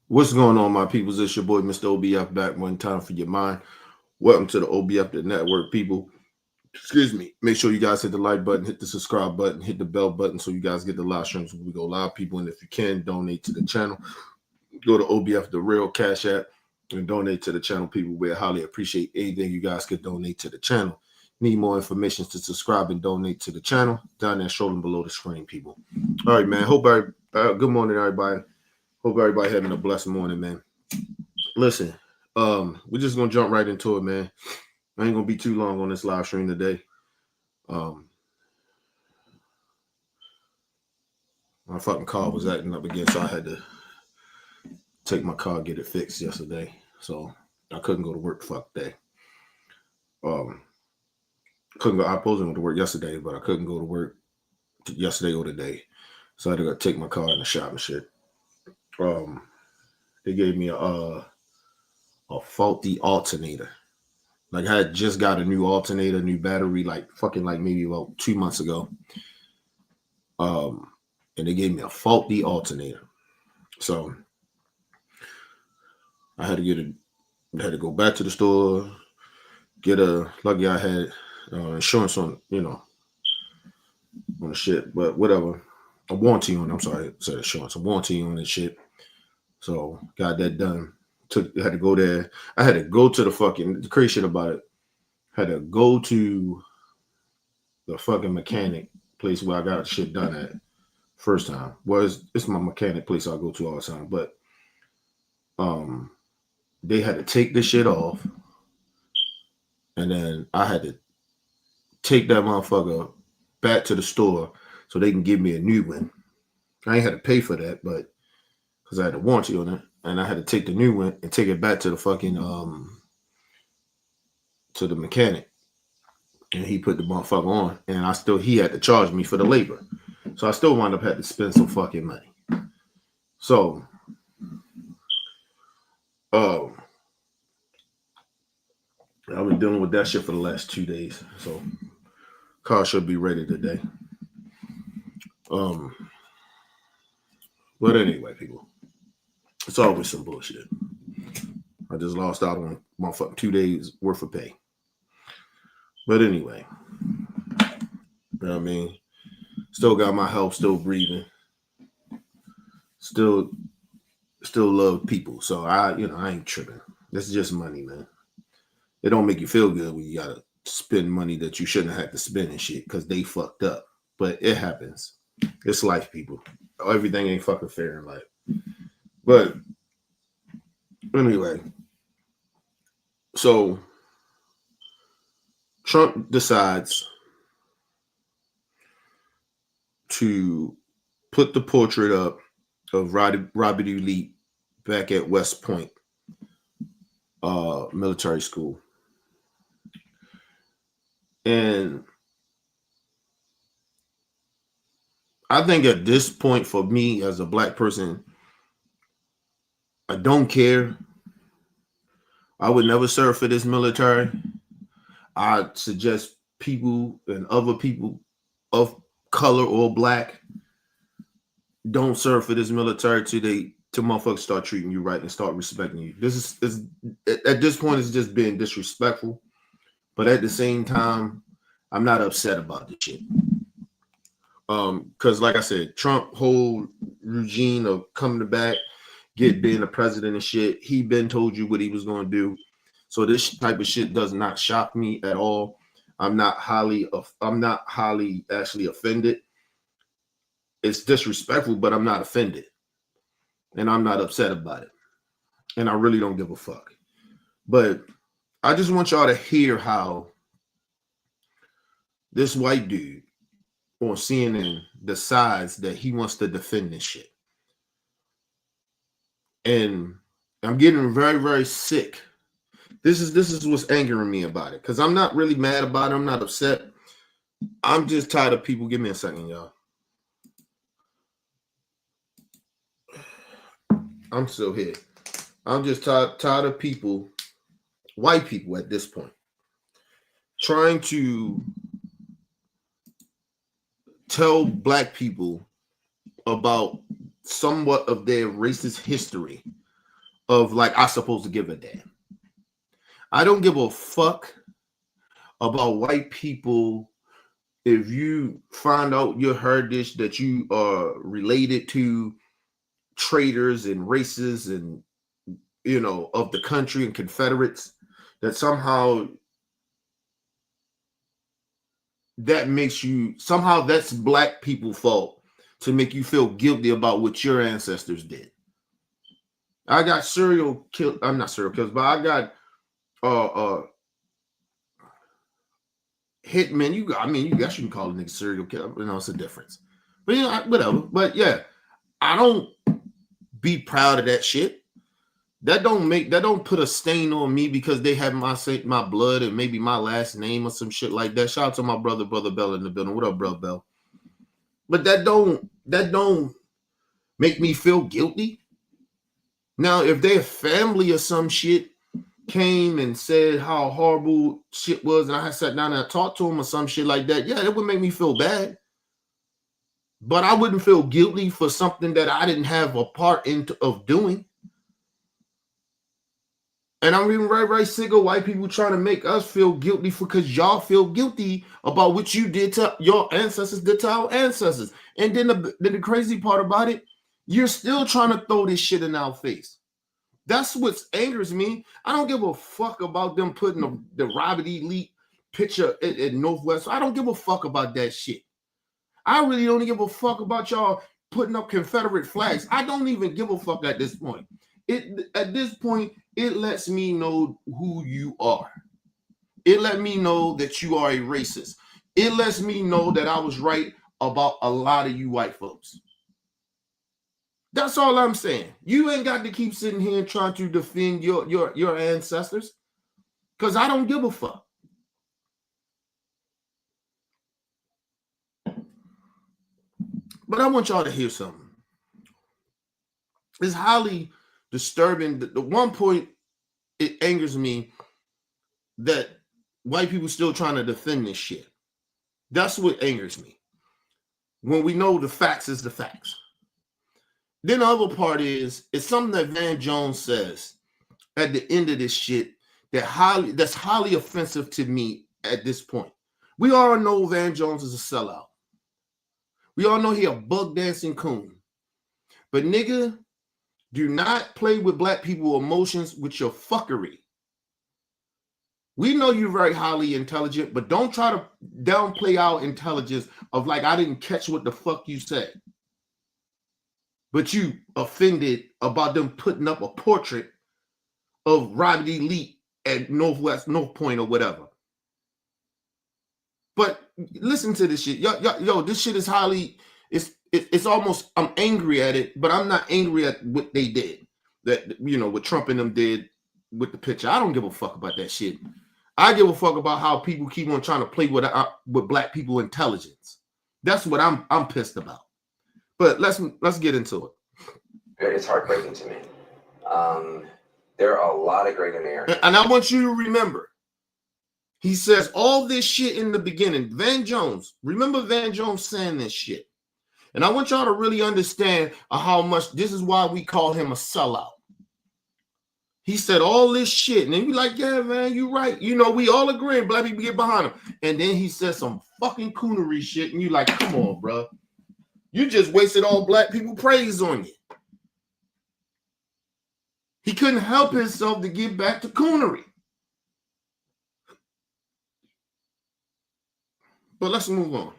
What's going on, my peoples? It's your boy, Mr. OBF, back one time for your mind. Welcome to the OBF the Network, people. Excuse me. Make sure you guys hit the like button, hit the subscribe button, hit the bell button so you guys get the live streams when we go live, people. And if you can, donate to the channel. Go to OBF the Real Cash App and donate to the channel, people. We highly appreciate anything you guys could donate to the channel. Need more information to subscribe and donate to the channel down there, scrolling below the screen, people. All right, man. Good morning, everybody. Hope everybody having a blessed morning, man. Listen, we're just gonna jump right into it, man. I ain't gonna be too long on this live stream today. My fucking car was acting up again, so I had to take my car, get it fixed yesterday. So I couldn't go to work fuck day. Couldn't go. I supposed to go to work yesterday, but I couldn't go to work yesterday or today. So I had to go take my car in the shop and shit. They gave me a faulty alternator. Like I had just got a new alternator, new battery, like maybe about 2 months ago. And they gave me a faulty alternator. So I had to go back to the store, lucky I had insurance on the shit, but whatever. A warranty on, I'm sorry, I said insurance, a warranty on this shit. So got that done. Had to go there. I had to go to the crazy shit about it. Had to go to the fucking mechanic place where I got shit done at first time. Well, it's my mechanic place I go to all the time, but they had to take this shit off, and then I had to take that motherfucker back to the store so they can give me a new one. I ain't had to pay for that, but because I had a warranty on it, and I had to take the new one and take it back to the fucking to the mechanic, and he put the motherfucker on, and he had to charge me for the labor, so I still wound up having to spend some fucking money. So, I've been dealing with that shit for the last 2 days, so car should be ready today. But anyway, people, it's always some bullshit. I just lost out on motherfucking 2 days worth of pay. But anyway, you know what I mean? Still got my health, still breathing, still love people. So I ain't tripping. This is just money, man. It don't make you feel good when you gotta spend money that you shouldn't have to spend and shit because they fucked up. But it happens. It's life, people. Everything ain't fucking fair in life. But anyway, so Trump decides to put the portrait up of Robert E. Lee back at West Point military school. And I think at this point, for me as a black person, I don't care. I would never serve for this military. I suggest people and other people of color or black don't serve for this military till motherfuckers start treating you right and start respecting you. This is at this point, it's just being disrespectful. But at the same time, I'm not upset about the shit. Because like I said, Trump whole regime of coming back, being a president and shit, he been told you what he was going to do. So this type of shit does not shock me at all. I'm not highly actually offended. It's disrespectful, but I'm not offended. And I'm not upset about it. And I really don't give a fuck. But I just want y'all to hear how this white dude on CNN decides that he wants to defend this shit. And I'm getting very, very sick. This is what's angering me about it. Because I'm not really mad about it. I'm not upset. I'm just tired of people. Give me a second, y'all. I'm still here. I'm just tired of people, white people at this point, trying to tell black people about somewhat of their racist history of like, I'm supposed to give a damn. I don't give a fuck about white people. If you find out your heritage that you are related to traitors and races and, you know, of the country and Confederates, that somehow that makes you, somehow that's black people's fault to make you feel guilty about what your ancestors did. I got serial kill. I'm not serial killers, but I got hitmen. You guess you can call a nigga serial killer. You know, it's a difference. But you know, whatever. But yeah, I don't be proud of that shit. That don't put a stain on me because they have my blood and maybe my last name or some shit like that. Shout out to my brother Bell in the building. What up, brother Bell? But that don't make me feel guilty. Now, if their family or some shit came and said how horrible shit was, and I had sat down and I talked to them or some shit like that, yeah, it would make me feel bad. But I wouldn't feel guilty for something that I didn't have a part of doing. And I'm even very, very sick of white people trying to make us feel guilty because y'all feel guilty about what you did to your ancestors, did to our ancestors. And then the crazy part about it, you're still trying to throw this shit in our face. That's what angers me. I don't give a fuck about them putting the Robert E. Lee picture at Northwest. I don't give a fuck about that shit. I really don't give a fuck about y'all putting up Confederate flags. I don't even give a fuck at this point. At this point, it lets me know who you are. It let me know that you are a racist. It lets me know that I was right about a lot of you white folks. That's all I'm saying. You ain't got to keep sitting here and trying to defend your ancestors, because I don't give a fuck. But I want y'all to hear something. It's highly disturbing. The one point, it angers me that white people still trying to defend this shit. That's what angers me. When we know the facts is the facts. Then the other part is, it's something that Van Jones says at the end of this shit that's highly offensive to me at this point. We all know Van Jones is a sellout. We all know he a bug dancing coon. But nigga, do not play with black people's emotions with your fuckery. We know you're very highly intelligent, but don't try to downplay our intelligence of like, I didn't catch what the fuck you said. But you offended about them putting up a portrait of Robert E. Lee at North Point or whatever. But listen to this shit. Yo, this shit is highly, it's almost, I'm angry at it, but I'm not angry at what they did. That, you know, what Trump and them did with the picture. I don't give a fuck about that shit. I give a fuck about how people keep on trying to play with black people intelligence. That's what I'm pissed about. But let's get into it. It's heartbreaking to me. There are a lot of great Americans. And I want you to remember, he says all this shit in the beginning. Van Jones, remember Van Jones saying this shit. And I want y'all to really understand how much, this is why we call him a sellout. He said all this shit, and then we like, yeah, man, you right. You know, we all agree, black people get behind him. And then he said some fucking coonery shit, and you like, come on, bro. You just wasted all black people praise on you. He couldn't help himself to get back to coonery. But let's move on.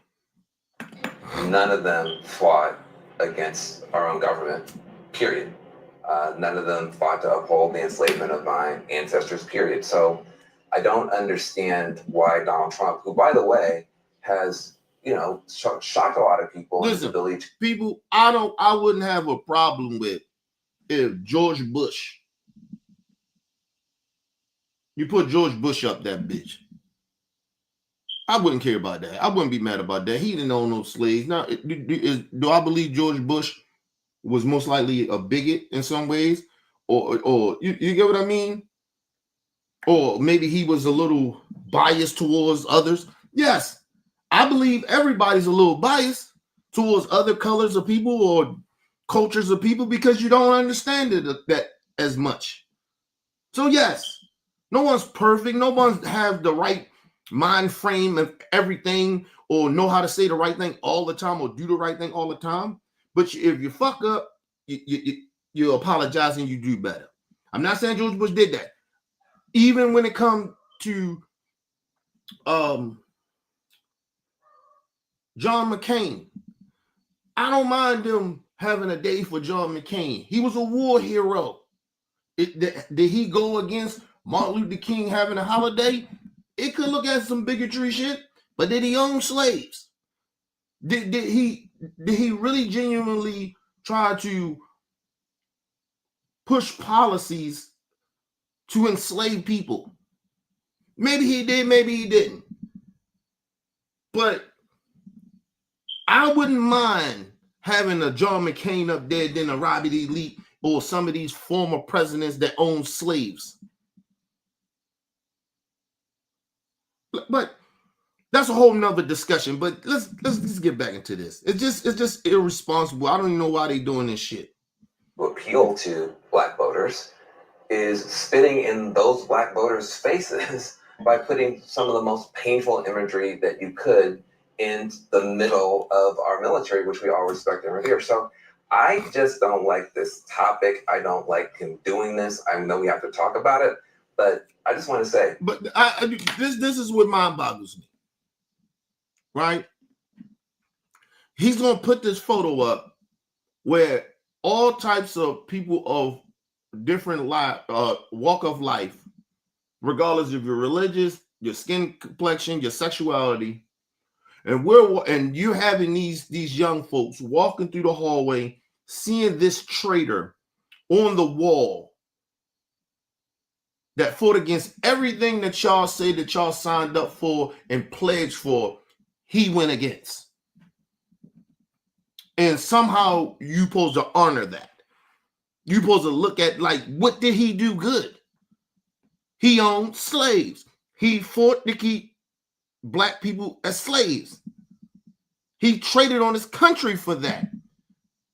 None of them fought against our own government, period. None of them fought to uphold the enslavement of my ancestors, period. So I don't understand why Donald Trump, who, by the way, has, shocked a lot of people in his ability to. People, I wouldn't have a problem with if George Bush, you put George Bush up that bitch. I wouldn't care about that. I wouldn't be mad about that. He didn't own no slaves. Now, do I believe George Bush was most likely a bigot in some ways? Or you get what I mean? Or maybe he was a little biased towards others. Yes, I believe everybody's a little biased towards other colors of people or cultures of people because you don't understand it that as much. So yes, no one's perfect. No one have the right mind frame of everything or know how to say the right thing all the time or do the right thing all the time. But if you fuck up, you apologize and you do better. I'm not saying George Bush did that. Even when it comes to John McCain, I don't mind them having a day for John McCain. He was a war hero. Did he go against Martin Luther King having a holiday? It could look at some bigotry shit, but did he own slaves? Did he really genuinely try to push policies to enslave people? Maybe he did, maybe he didn't. But I wouldn't mind having a John McCain up there than a Robert E. Lee or some of these former presidents that owned slaves. But that's a whole nother discussion. But let's get back into this. It's just irresponsible. I don't even know why they're doing this shit. Appeal to black voters is spitting in those black voters' faces by putting some of the most painful imagery that you could in the middle of our military, which we all respect and revere. So I just don't like this topic. I don't like him doing this. I know we have to talk about it, but I just want to say. But this is what mind boggles me, right? He's going to put this photo up where all types of people of different walk of life, regardless of your religious, your skin complexion, your sexuality, and you're having these young folks walking through the hallway, seeing this traitor on the wall that fought against everything that y'all say that y'all signed up for and pledged for, he went against. And somehow you supposed to honor that. You supposed to look at, like, what did he do good? He owned slaves. He fought to keep black people as slaves. He traded on his country for that.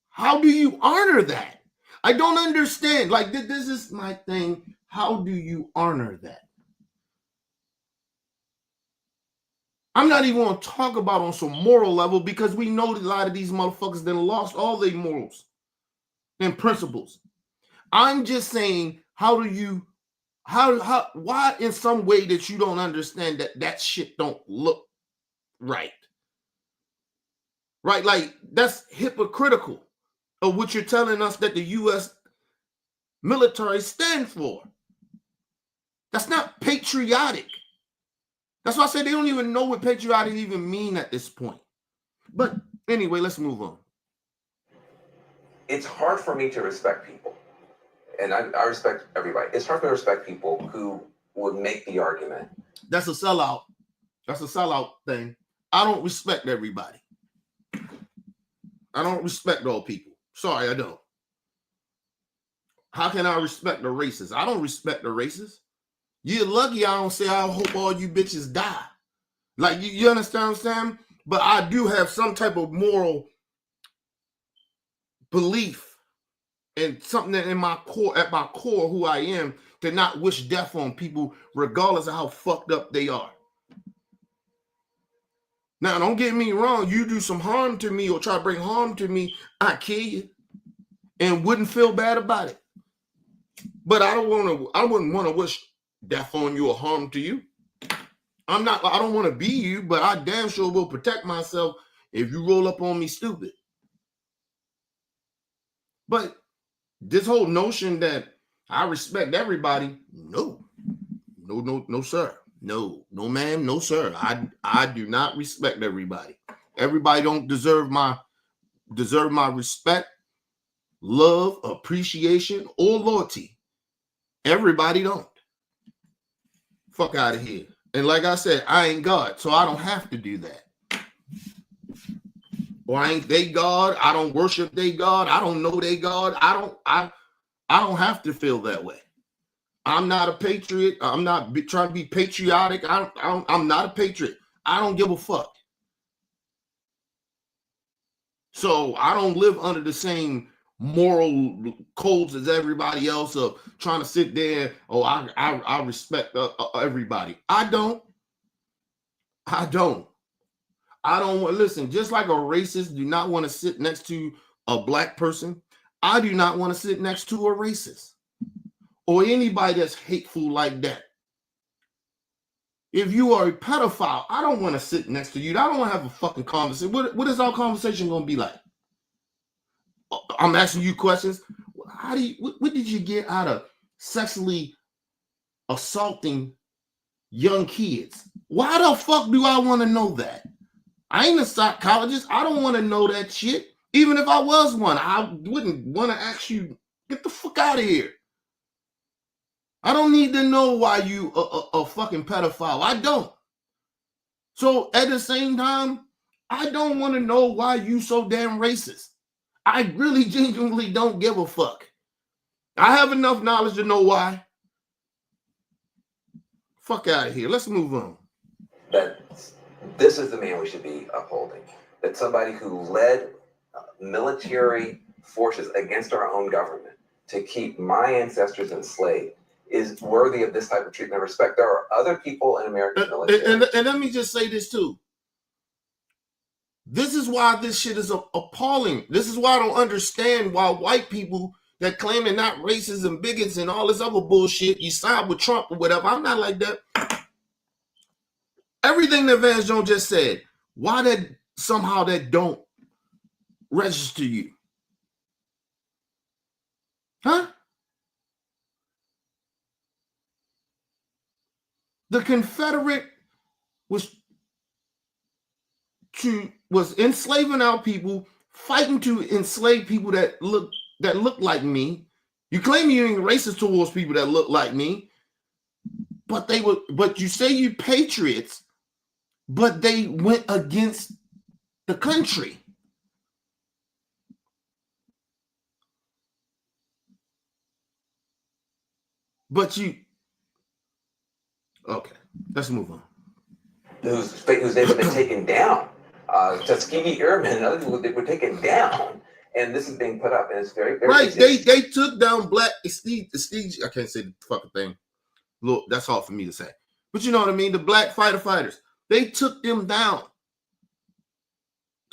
How do you honor that? I don't understand. Like, this is my thing. How do you honor that? I'm not even going to talk about on some moral level because we know that a lot of these motherfuckers then lost all their morals and principles. I'm just saying, why in some way that you don't understand that shit don't look right? Right? Like, that's hypocritical of what you're telling us that the U.S. military stand for. That's not patriotic. That's why I say they don't even know what patriotic even mean at this point. But anyway, let's move on. It's hard for me to respect people. And I respect everybody. It's hard for me to respect people who would make the argument. That's a sellout. That's a sellout thing. I don't respect everybody. I don't respect all people. Sorry, I don't. How can I respect the racists? I don't respect the racists. You're lucky I don't say I hope all you bitches die. Like, you understand what I'm saying? But I do have some type of moral belief and something that at my core, who I am, to not wish death on people, regardless of how fucked up they are. Now, don't get me wrong. You do some harm to me or try to bring harm to me, I kill you and wouldn't feel bad about it. But I wouldn't want to wish death on you or harm to you. I don't want to be you, but I damn sure will protect myself if you roll up on me stupid. But this whole notion that I respect everybody, no, sir. No, ma'am, no, sir. I do not respect everybody. Everybody don't deserve my respect, love, appreciation, or loyalty. Everybody don't. Fuck out of here. And like I said, I ain't God, so I don't have to do that. Or I ain't they God. I don't worship they God. I don't know they God. I don't have to feel that way. I'm not a patriot. I'm not trying to be patriotic. I'm not a patriot. I don't give a fuck. So I don't live under the same moral codes as everybody else of trying to sit there. Oh, I respect everybody. I don't want listen. Just like a racist do not want to sit next to a black person, I do not want to sit next to a racist or anybody that's hateful like that. If you are a pedophile, I don't want to sit next to you. I don't want to have a fucking conversation. What is our conversation going to be like? I'm asking you questions. What did you get out of sexually assaulting young kids? Why the fuck do I want to know that? I ain't a psychologist. I don't want to know that shit. Even if I was one, I wouldn't want to ask you, get the fuck out of here. I don't need to know why you a fucking pedophile. I don't. So at the same time, I don't want to know why you so damn racist. I really genuinely don't give a fuck. I have enough knowledge to know why. Fuck out of here. Let's move on. That this is the man we should be upholding. That somebody who led military forces against our own government to keep my ancestors enslaved is worthy of this type of treatment and respect. There are other people in American military. And let me just say this too. This is why this shit is appalling. This is why I don't understand why white people that claim they're not racist and bigots and all this other bullshit, you side with Trump or whatever. I'm not like that. Everything that Vance Jones just said, why that somehow that don't register you? Huh? The Confederate was enslaving our people, fighting to enslave people that look like me. You claim you ain't racist towards people that look like me, but you say you patriots, but they went against the country. But okay, let's move on. Whose names have been taken down. Tuskegee Airmen and other people that were taken down, and this is being put up, and it's very, very right. They took down black Steve. I can't say the fucking thing. Look, that's hard for me to say, but you know what I mean. The black fighters. They took them down.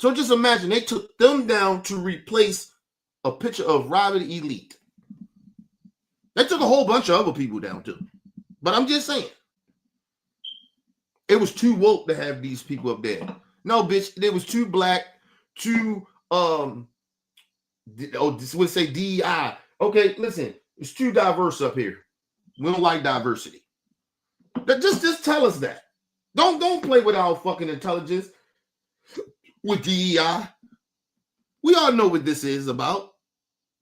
So just imagine they took them down to replace a picture of Robert E. Lee. They took a whole bunch of other people down too. But I'm just saying, it was too woke to have these people up there. No, bitch, there was too black, too this would say DEI. Okay, listen, it's too diverse up here. We don't like diversity. Just tell us that. Don't play with our fucking intelligence with DEI. We all know what this is about.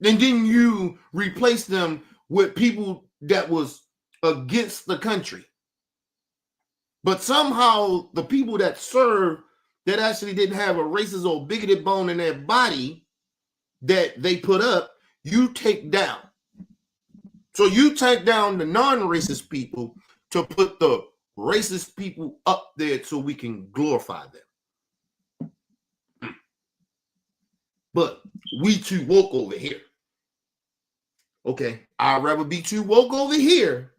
And then you replace them with people that was against the country. But somehow the people that serve that actually didn't have a racist or bigoted bone in their body that they put up, you take down. So you take down the non-racist people to put the racist people up there so we can glorify them. But we too woke over here. Okay, I'd rather be too woke over here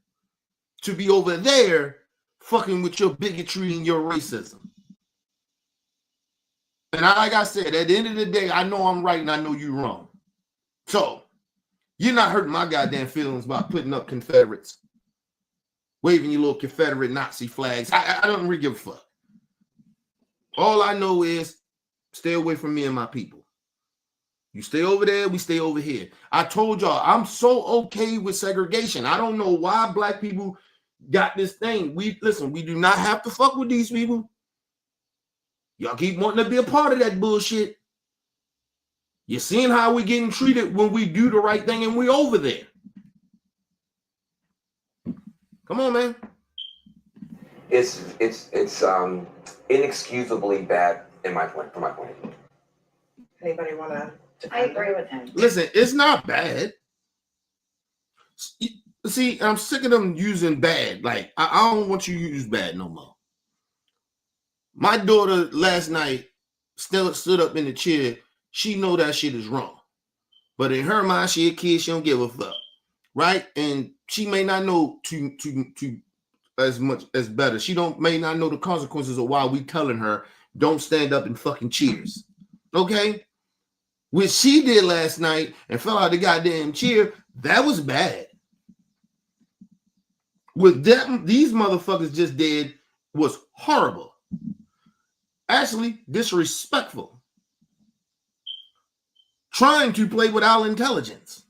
to be over there fucking with your bigotry and your racism. And like I said, at the end of the day, I know I'm right and I know you're wrong. So you're not hurting my goddamn feelings by putting up Confederates. waving your little Confederate Nazi flags. I don't really give a fuck. All I know is stay away from me and my people. You stay over there, we stay over here. I told y'all, I'm so okay with segregation. I don't know why black people got this thing. We do not have to fuck with these people. Y'all keep wanting to be a part of that bullshit. You're seeing how we're getting treated when we do the right thing and we over there. Come on, man. It's inexcusably bad from my point of view. Anybody want to? I agree with him. Listen, it's not bad. See, I'm sick of them using bad. Like, I don't want you to use bad no more. My daughter last night still stood up in the chair. She know that shit is wrong. But in her mind, she a kid. She don't give a fuck. Right? And she may not know to as much as better. She may not know the consequences of why we telling her don't stand up and fucking cheers. Okay? What she did last night and fell out the goddamn chair, that was bad. What these motherfuckers just did was horrible. Actually, disrespectful. Trying to play with our intelligence.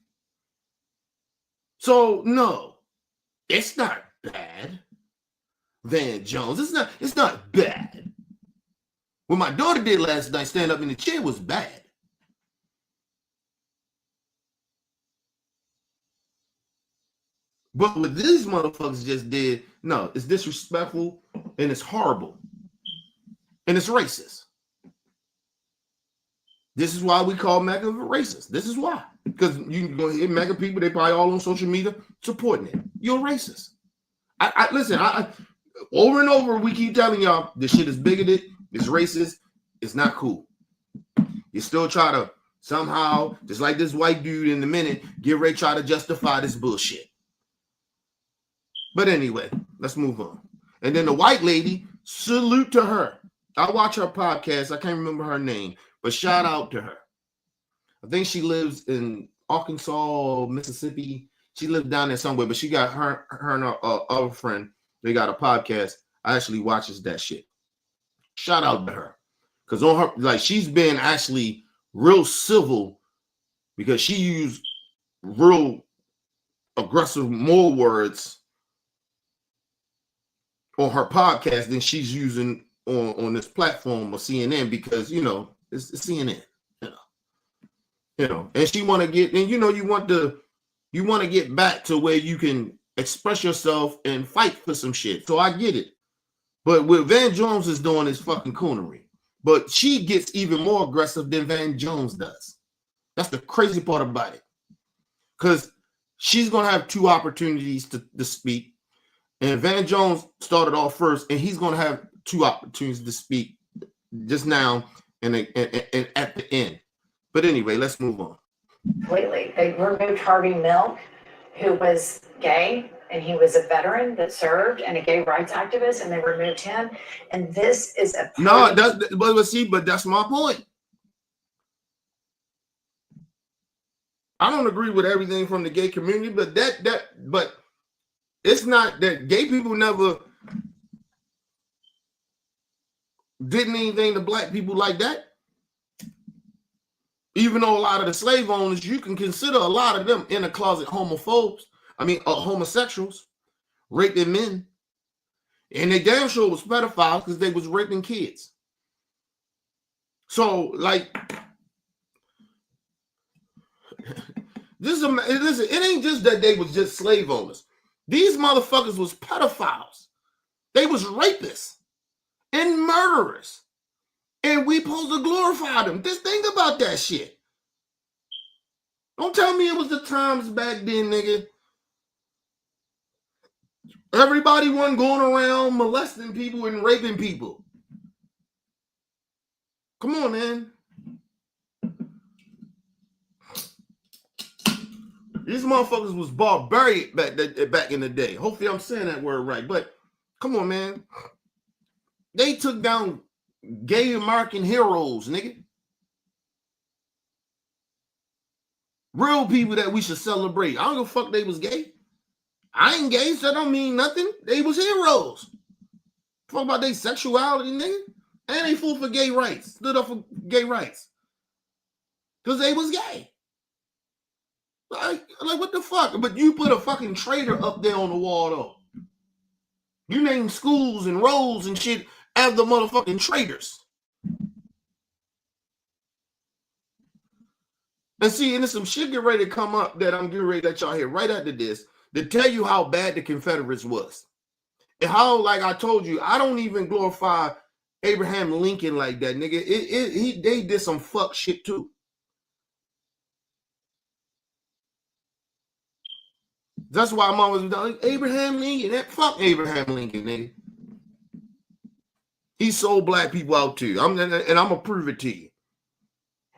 So, no, it's not bad. Van Jones, it's not bad. What my daughter did last night, stand up in the chair, was bad. But what these motherfuckers just did, no, it's disrespectful and it's horrible. And it's racist. This is why we call MAGA racist. This is why. Because you go hit MAGA people, they probably all on social media supporting it. You're racist. Listen, over and over, we keep telling y'all this shit is bigoted, it's racist, it's not cool. You still try to somehow, just like this white dude in a minute, get ready to try to justify this bullshit. But anyway, let's move on. And then the white lady, salute to her. I watch her podcast. I can't remember her name, but shout out to her. I think she lives in Arkansas, Mississippi. She lives down there somewhere, but she got her and her other friend. They got a podcast. I actually watches that shit. Shout out to her. Because on her, like, she's been actually real civil because she used real aggressive more words on her podcast than she's using on this platform of CNN because, you know, it's CNN, you know, and she want to get, and you know, you want to get back to where you can express yourself and fight for some shit. So I get it. But what Van Jones is doing is fucking coonery. But she gets even more aggressive than Van Jones does. That's the crazy part about it. Because she's going to have two opportunities to speak. And Van Jones started off first, and he's going to have two opportunities to speak just now and at the end. But anyway, let's move on. Completely. They removed Harvey Milk, who was gay, and he was a veteran that served and a gay rights activist, and they removed him. And this is a but that's my point. I don't agree with everything from the gay community, but but it's not that gay people never did anything to black people like that. Even though a lot of the slave owners, you can consider a lot of them in the closet homosexuals, raping men. And they damn sure was pedophiles because they was raping kids. So, like, listen, it ain't just that they was just slave owners. These motherfuckers was pedophiles. They was rapists and murderers. And we supposed to glorify them. Just think about that shit. Don't tell me it was the times back then, nigga. Everybody wasn't going around molesting people and raping people. Come on, man. These motherfuckers was barbaric back in the day. Hopefully I'm saying that word right. But come on, man. They took down gay American heroes, nigga. Real people that we should celebrate. I don't give a fuck they was gay. I ain't gay, so that don't mean nothing. They was heroes. Talk about their sexuality, nigga. And they fought for gay rights. Stood up for gay rights. Because they was gay. Like, what the fuck? But you put a fucking traitor up there on the wall, though. You name schools and roads and shit after motherfucking traitors. And see, and there's some shit get ready to come up that I'm getting ready to let y'all hear right after this to tell you how bad the Confederates was. And how, like I told you, I don't even glorify Abraham Lincoln like that, nigga. They did some fuck shit too. That's why I'm always like, Abraham Lincoln. Fuck Abraham Lincoln, nigga. He sold black people out too. I'm gonna prove it to you.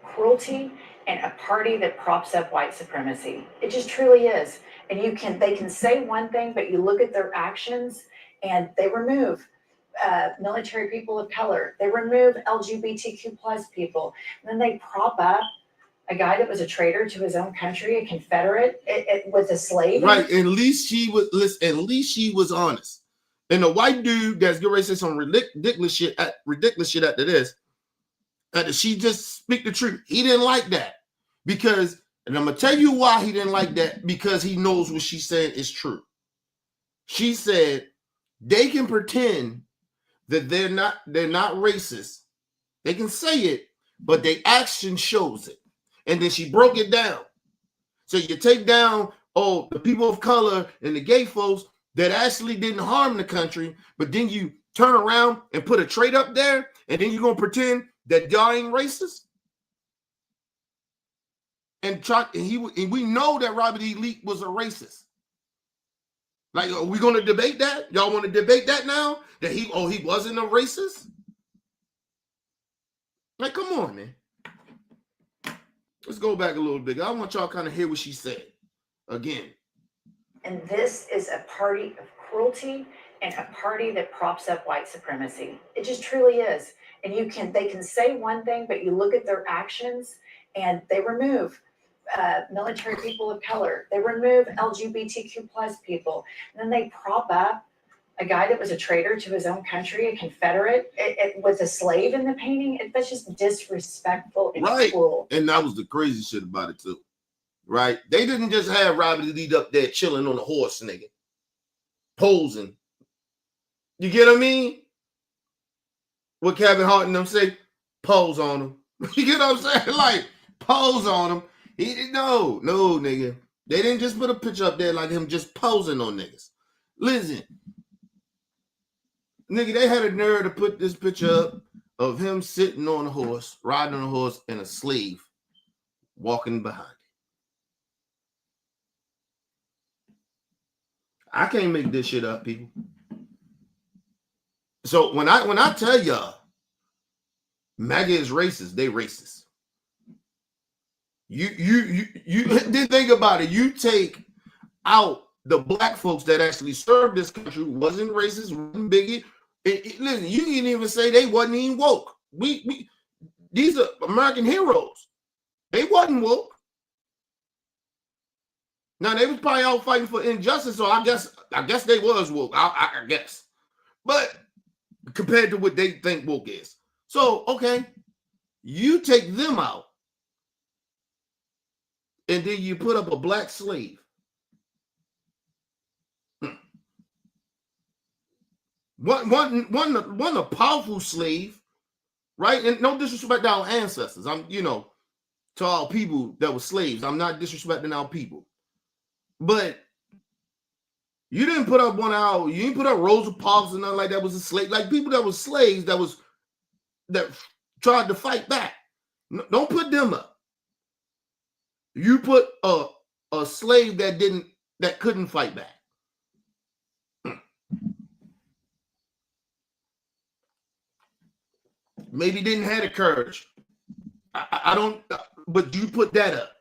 Cruelty and a party that props up white supremacy. It just truly is. And they can say one thing, but you look at their actions and they remove military people of color. They remove LGBTQ plus people. And then they prop up a guy that was a traitor to his own country, a Confederate, with a slave. Right. At least she was honest. And the white dude that's getting ready to say some ridiculous shit after this, she just speak the truth. He didn't like that. Because, and I'm gonna tell you why he didn't like that, because he knows what she said is true. She said they can pretend that they're not racist. They can say it, but their action shows it. And then she broke it down. So you take down the people of color and the gay folks that actually didn't harm the country, but then you turn around and put a trait up there, and then you're gonna pretend that y'all ain't racist. And we know that Robert E. Lee was a racist. Like, are we gonna debate that? Y'all want to debate that now? That he wasn't a racist? Like, come on, man. Let's go back a little bit. I want y'all kind of hear what she said again. And this is a party of cruelty and a party that props up white supremacy. It just truly is. And they can say one thing, but you look at their actions and they remove military people of color. They remove LGBTQ plus people. And then they prop up a guy that was a traitor to his own country, a Confederate, with a slave in the painting. That's just disrespectful and cruel. And that was the crazy shit about it too. Right? They didn't just have Robert E. Lee up there chilling on a horse, nigga. Posing. You get what I mean? What Kevin Hart and them say? Pose on him. You get what I'm saying? Like, pose on him. He didn't know. No, nigga. They didn't just put a picture up there like him just posing on niggas. Listen. Nigga, they had a nerve to put this picture up of him sitting on a horse, riding on a horse, and a slave walking behind him. I can't make this shit up, people. So when I tell y'all MAGA is racist, they racist. You didn't think about it. You take out the black folks that actually served this country, wasn't racist, wasn't bigot. Listen, you didn't even say they wasn't even woke. These are American heroes. They wasn't woke. Now they was probably out fighting for injustice, so I guess they was woke. I guess, but compared to what they think woke is, so okay, you take them out, and then you put up a black slave. One a powerful slave, right? And no disrespect to our ancestors. To our people that were slaves. I'm not disrespecting our people. But you didn't put up you didn't put up Rosa Parks and nothing like that was a slave. Like people that was slaves that tried to fight back. Don't put them up. You put a slave that couldn't fight back. Maybe didn't have the courage. I don't, but you put that up.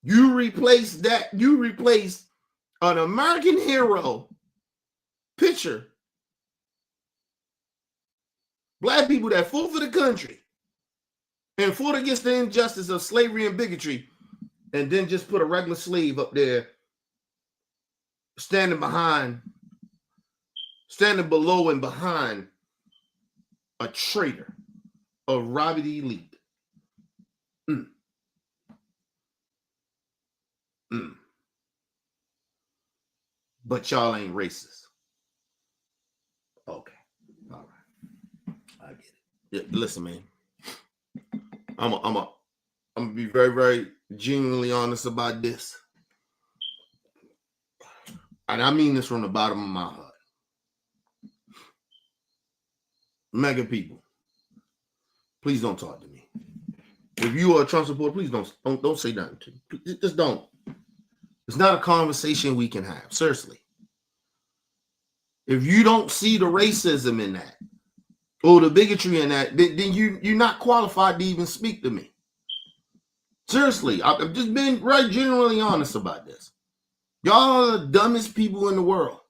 You replace an American hero picture. Black people that fought for the country and fought against the injustice of slavery and bigotry, and then just put a regular slave up there standing below and behind a traitor, a rabid elite. But y'all ain't racist. Okay. All right. I get it. Yeah, listen, man. I'm gonna be very, very genuinely honest about this. And I mean this from the bottom of my heart. Mega people, please don't talk to me. If you are a Trump supporter, please don't say nothing to me. Just don't. It's not a conversation we can have. Seriously. If you don't see the racism in that or the bigotry in that, then you're not qualified to even speak to me. Seriously, I've just been right genuinely honest about this. Y'all are the dumbest people in the world.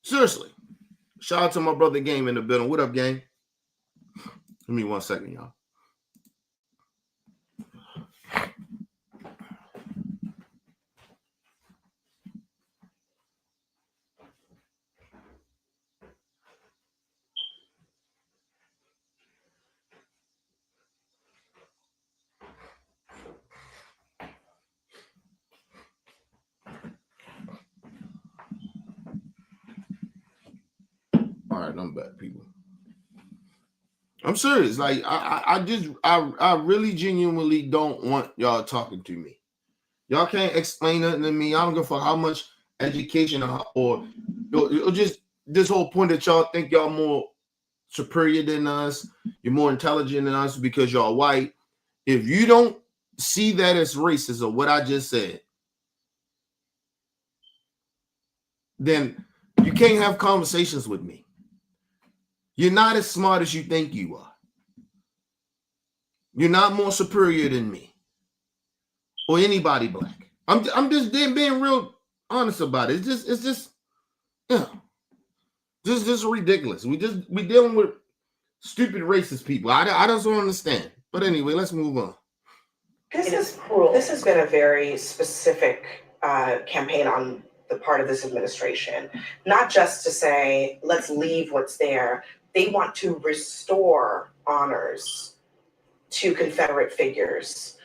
Seriously. Shout out to my brother Game in the building. What up, Game? Give me 1 second, y'all. All right, I'm back, people. I'm serious. Like, I really genuinely don't want y'all talking to me. Y'all can't explain nothing to me. I don't give a fuck how much education or just this whole point that y'all think y'all more superior than us, you're more intelligent than us because y'all white. If you don't see that as racist or what I just said, then you can't have conversations with me. You're not as smart as you think you are. You're not more superior than me or anybody black. I'm just being real honest about it. It's just yeah. Just ridiculous. We dealing with stupid racist people. I just don't understand. But anyway, let's move on. This It is is cruel. This has been a very specific campaign on the part of this administration. Not just to say, let's leave what's there. They want to restore honors to Confederate figures.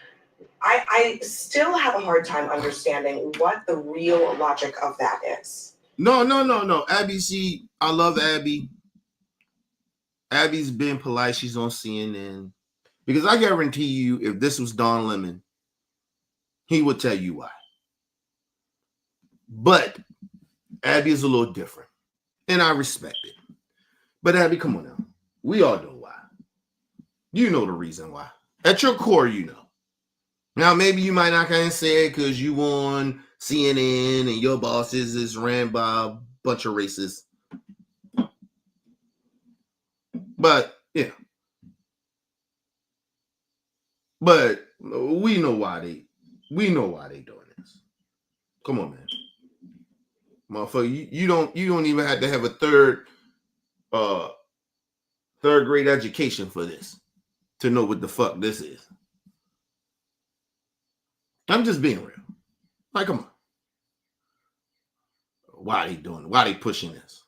I still have a hard time understanding what the real logic of that is. No. Abby, see, I love Abby. Abby's been polite. She's on CNN. Because I guarantee you, if this was Don Lemon, he would tell you why. But Abby is a little different. And I respect it. But Abby, come on now. We all know why. You know the reason why. At your core, you know. Now, maybe you might not kind of say it because you on CNN and your bosses is ran by a bunch of racists. But, yeah. But we know why they doing this. Come on, man. Motherfucker, you don't even have to have a third grade education for this to know what the fuck this is. I'm just being real. Like, come on. Why they doing it? Why they pushing this?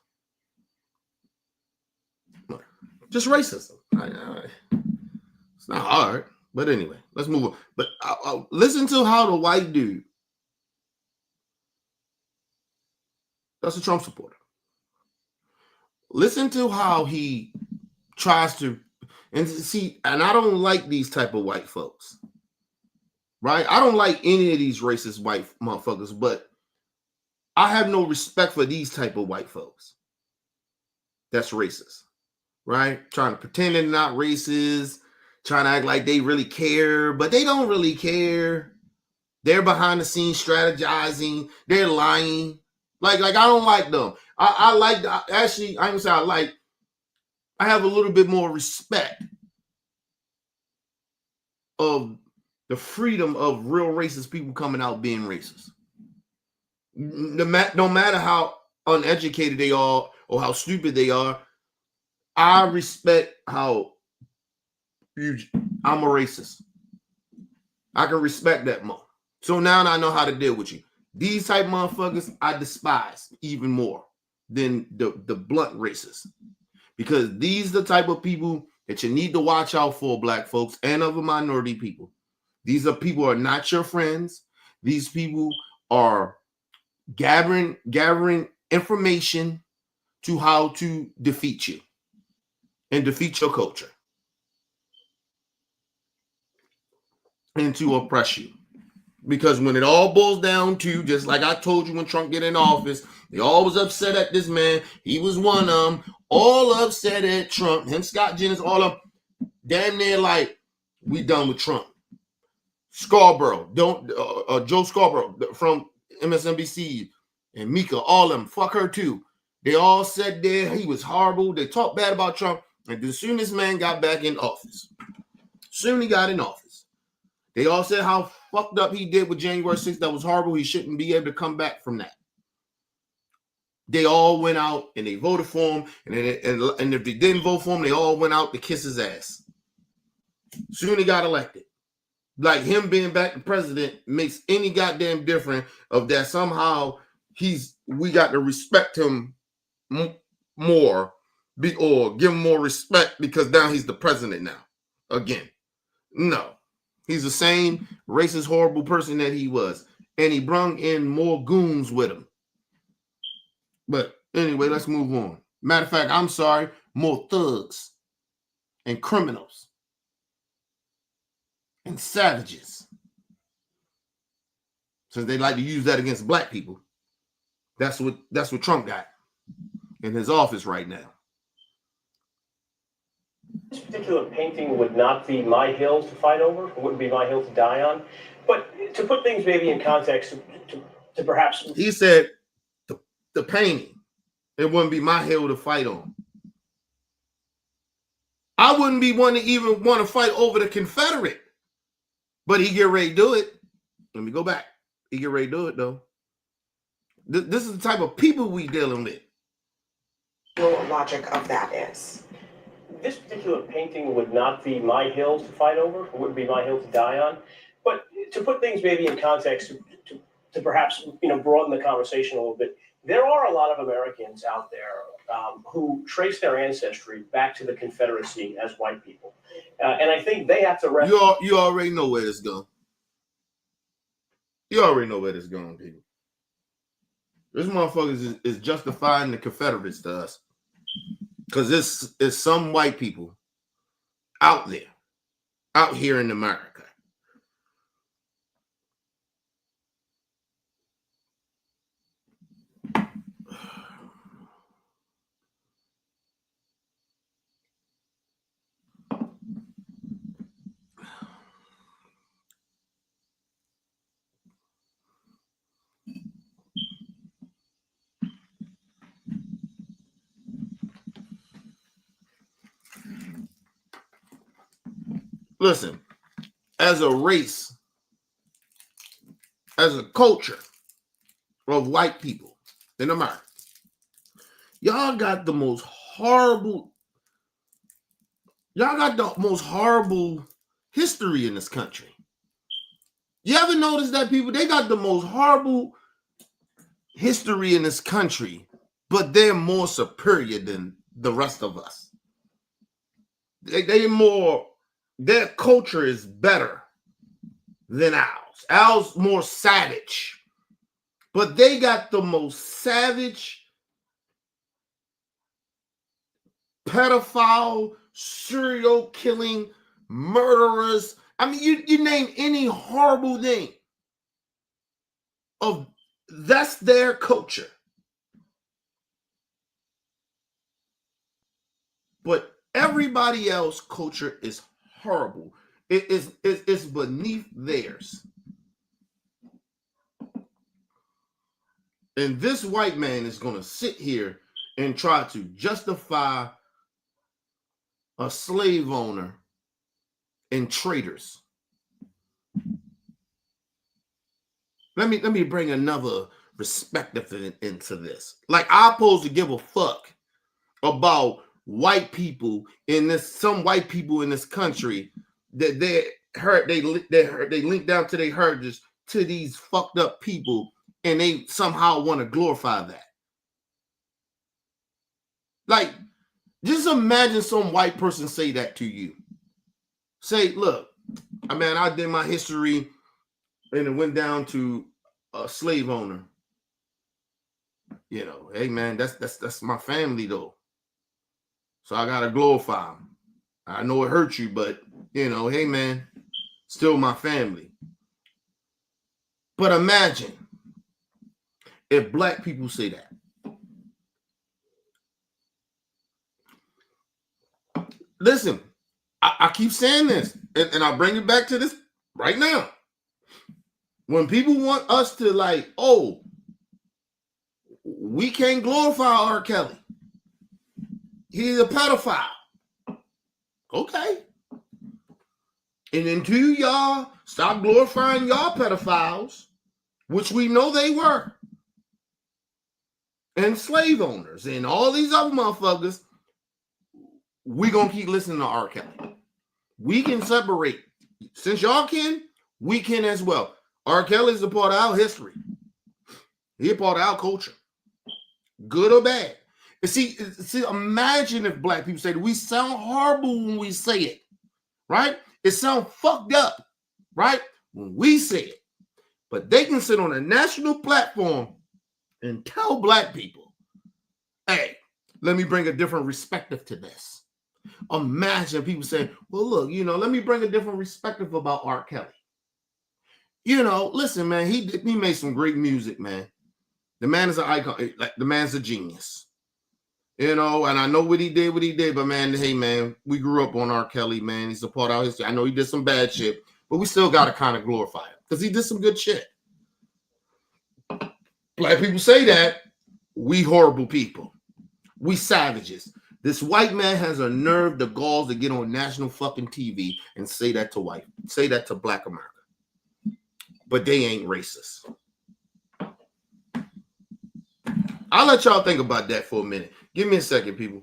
Just racism. It's not hard. But anyway, let's move on. But I'll listen to how the white dude, that's a Trump supporter. Listen to how he tries to, and see, and I don't like these type of white folks. Right? I don't like any of these racist white motherfuckers, but I have no respect for these type of white folks. That's racist. Right? Trying to pretend they're not racist, trying to act like they really care, but they don't really care. They're behind the scenes strategizing. They're lying. Like I don't like them. I like, actually, I'm gonna say I have a little bit more respect of the freedom of real racist people coming out being racist. No matter how uneducated they are or how stupid they are, I respect how I'm a racist. I can respect that more. So now I know how to deal with you. These type motherfuckers I despise even more than the blunt racists, because these are the type of people that you need to watch out for, black folks and other minority people. These are people who are not your friends. These people are gathering information to how to defeat you and defeat your culture and to oppress you. Because when it all boils down to, just like I told you when Trump get in office, they all was upset at this man. He was one of them. All upset at Trump. Him, Scott Jennings, all of them. Damn near like, we done with Trump. Scarborough, Joe Scarborough from MSNBC, and Mika, all of them, fuck her too. They all said there he was horrible. They talked bad about Trump. And as soon as this man got back in office, soon he got in office, they all said how fucked up he did with January 6th. That was horrible. He shouldn't be able to come back from that. They all went out and they voted for him. And if they didn't vote for him, they all went out to kiss his ass. Soon he got elected. Like him being back the president makes any goddamn difference of that somehow we got to respect him more or give him more respect because now he's the president now. Again, no. He's the same racist, horrible person that he was. And he brung in more goons with him. But anyway, let's move on. Matter of fact, I'm sorry, more thugs and criminals and savages. Since they like to use that against black people. That's what Trump got in his office right now. This particular painting would not be my hill to fight over. It wouldn't be my hill to die on. But to put things maybe in context, to perhaps... He said the painting, it wouldn't be my hill to fight on. I wouldn't be one to even want to fight over the Confederate. But he get ready to do it. Let me go back. He get ready to do it, though. This is the type of people we dealing with. The logic of that is? This particular painting would not be my hill to fight over. It wouldn't be my hill to die on. But to put things maybe in context, to perhaps broaden the conversation a little bit, there are a lot of Americans out there who trace their ancestry back to the Confederacy as white people, and I think they have to. You already know where this going. You already know where this going, people. This motherfucker is justifying the Confederates to us. Because this is some white people out there, out here in America. Listen, as a race, as a culture of white people in America, y'all got the most horrible history in this country. You ever notice that people, they got the most horrible history in this country, but they're more superior than the rest of us. Their culture is better than ours. Ours more savage. But they got the most savage, pedophile, serial killing, murderers. I mean, you name any horrible thing. That's their culture. But everybody else's culture is horrible. It's beneath theirs. And this white man is going to sit here and try to justify a slave owner and traitors. Let me bring another perspective into this. Like, I'm supposed to give a fuck about white people some white people in this country that they link down to their heritage to these fucked up people and they somehow want to glorify that. Like, just imagine some white person say that to you. Say, look, I mean, I did my history and it went down to a slave owner. You know, hey man, that's my family though. So I gotta glorify them. I know it hurts you, but you know, hey man, still my family. But imagine if black people say that. Listen, I keep saying this, and I'll bring it back to this right now. When people want us to like, oh, we can't glorify R. Kelly. He's a pedophile. Okay. And until y'all stop glorifying y'all pedophiles, which we know they were, and slave owners and all these other motherfuckers, we gonna keep listening to R. Kelly. We can separate. Since y'all can, we can as well. R. Kelly is a part of our history. He's a part of our culture. Good or bad. And see, imagine if black people say that we sound horrible when we say it, right? It sounds fucked up, right? When we say it. But they can sit on a national platform and tell black people, hey, let me bring a different perspective to this. Imagine people saying, well, look, you know, let me bring a different perspective about R. Kelly. You know, listen, man, he made some great music, man. The man is an icon. Like, the man's a genius. You know, and I know what he did, but man, hey, man, we grew up on R. Kelly, man. He's a part of our history. I know he did some bad shit, but we still got to kind of glorify him because he did some good shit. Black people say that, we horrible people. We savages. This white man has a nerve, the galls to get on national fucking TV and say that to black America. But they ain't racist. I'll let y'all think about that for a minute. Give me a second, people.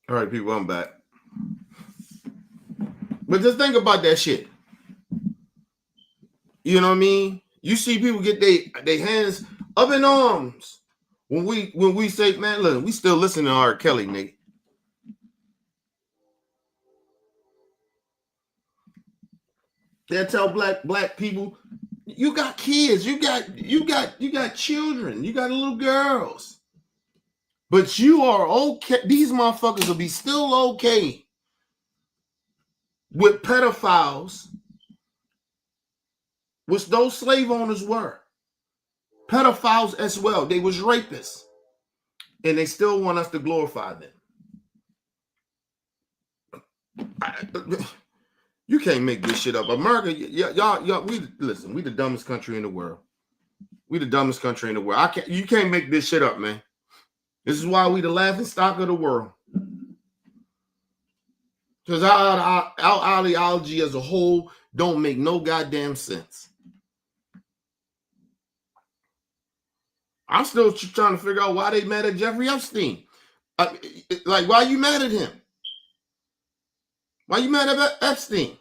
All right, people, I'm back. But just think about that shit. You know what I mean? You see people get their hands up in arms when we say, man, look, we still listen to R. Kelly, nigga. They tell black people, you got kids, you got children, you got little girls. But you are okay. These motherfuckers will be still okay with pedophiles, which those slave owners were. Pedophiles as well. They was rapists. And they still want us to glorify them. You can't make this shit up. America, y'all, we the dumbest country in the world. We the dumbest country in the world. You can't make this shit up, man. This is why we the laughing stock of the world. Because our ideology as a whole don't make no goddamn sense. I'm still trying to figure out why they mad at Jeffrey Epstein. Like, why you mad at him? Why you mad at Epstein?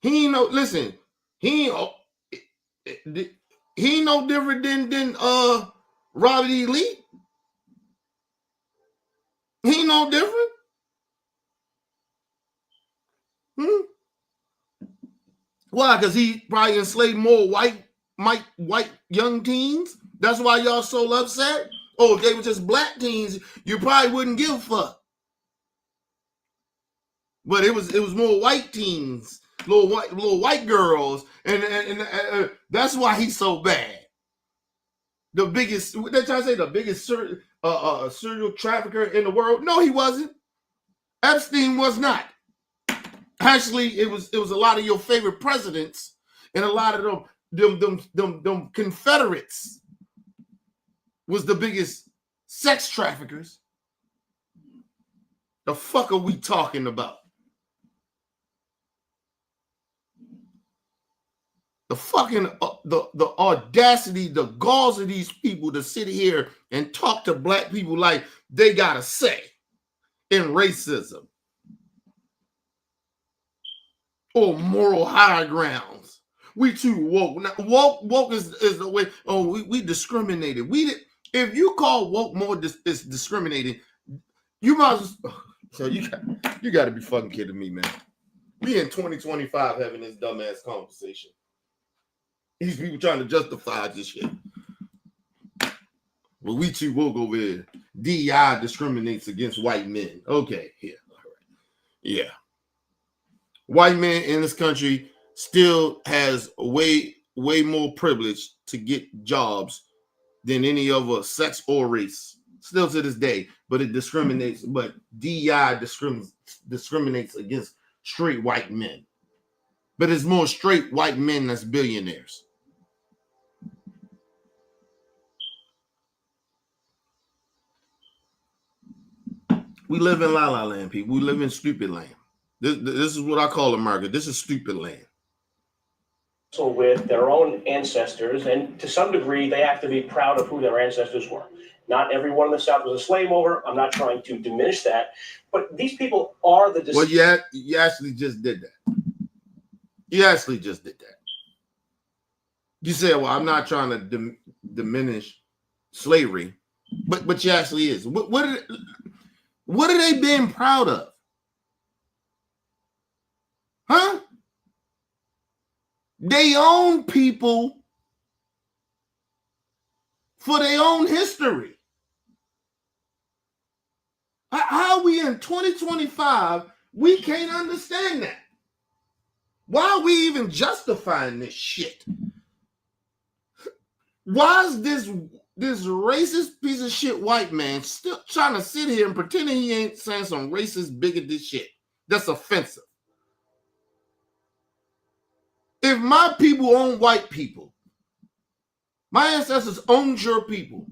He ain't no, listen, he ain't no different than Robert E. Lee. He ain't no different. Why? Because he probably enslaved more white young teens. That's why y'all so upset. Oh, if they were just black teens, you probably wouldn't give a fuck. But it was more white teens, little white girls, and that's why he's so bad. The biggest, they're trying to say the biggest serial trafficker in the world. No, he wasn't. Epstein was not. Actually, it was a lot of your favorite presidents and a lot of them Confederates was the biggest sex traffickers. The fuck are we talking about? The fucking the audacity, the galls of these people to sit here and talk to black people like they got a say in racism or moral high grounds. We too woke. Now, woke is the way. Oh, we discriminated. If you call woke more is discriminating, you might as well. So you got to be fucking kidding me, man. We in 2025 having this dumbass conversation. These people trying to justify this shit. Well, we too woke over here. DEI discriminates against white men. Okay, yeah, all right. Yeah. White men in this country still has way more privilege to get jobs than any other sex or race. Still to this day, but it discriminates. But DEI discriminates against straight white men. But it's more straight white men that's billionaires. We live in la la land, people. We live in stupid land. This is what I call America. This is stupid land. So with their own ancestors, and to some degree, they have to be proud of who their ancestors were. Not everyone in the South was a slave owner. I'm not trying to diminish that, but these people are the. Well, you actually just did that. You actually just did that. You said, "Well, I'm not trying to diminish slavery," but you actually is. What are they being proud of? Huh? They own people for their own history. How are we in 2025? We can't understand that. Why are we even justifying this shit? Why is this racist piece of shit white man still trying to sit here and pretending he ain't saying some racist, bigoted shit that's offensive? If my people own white people, my ancestors owned your people,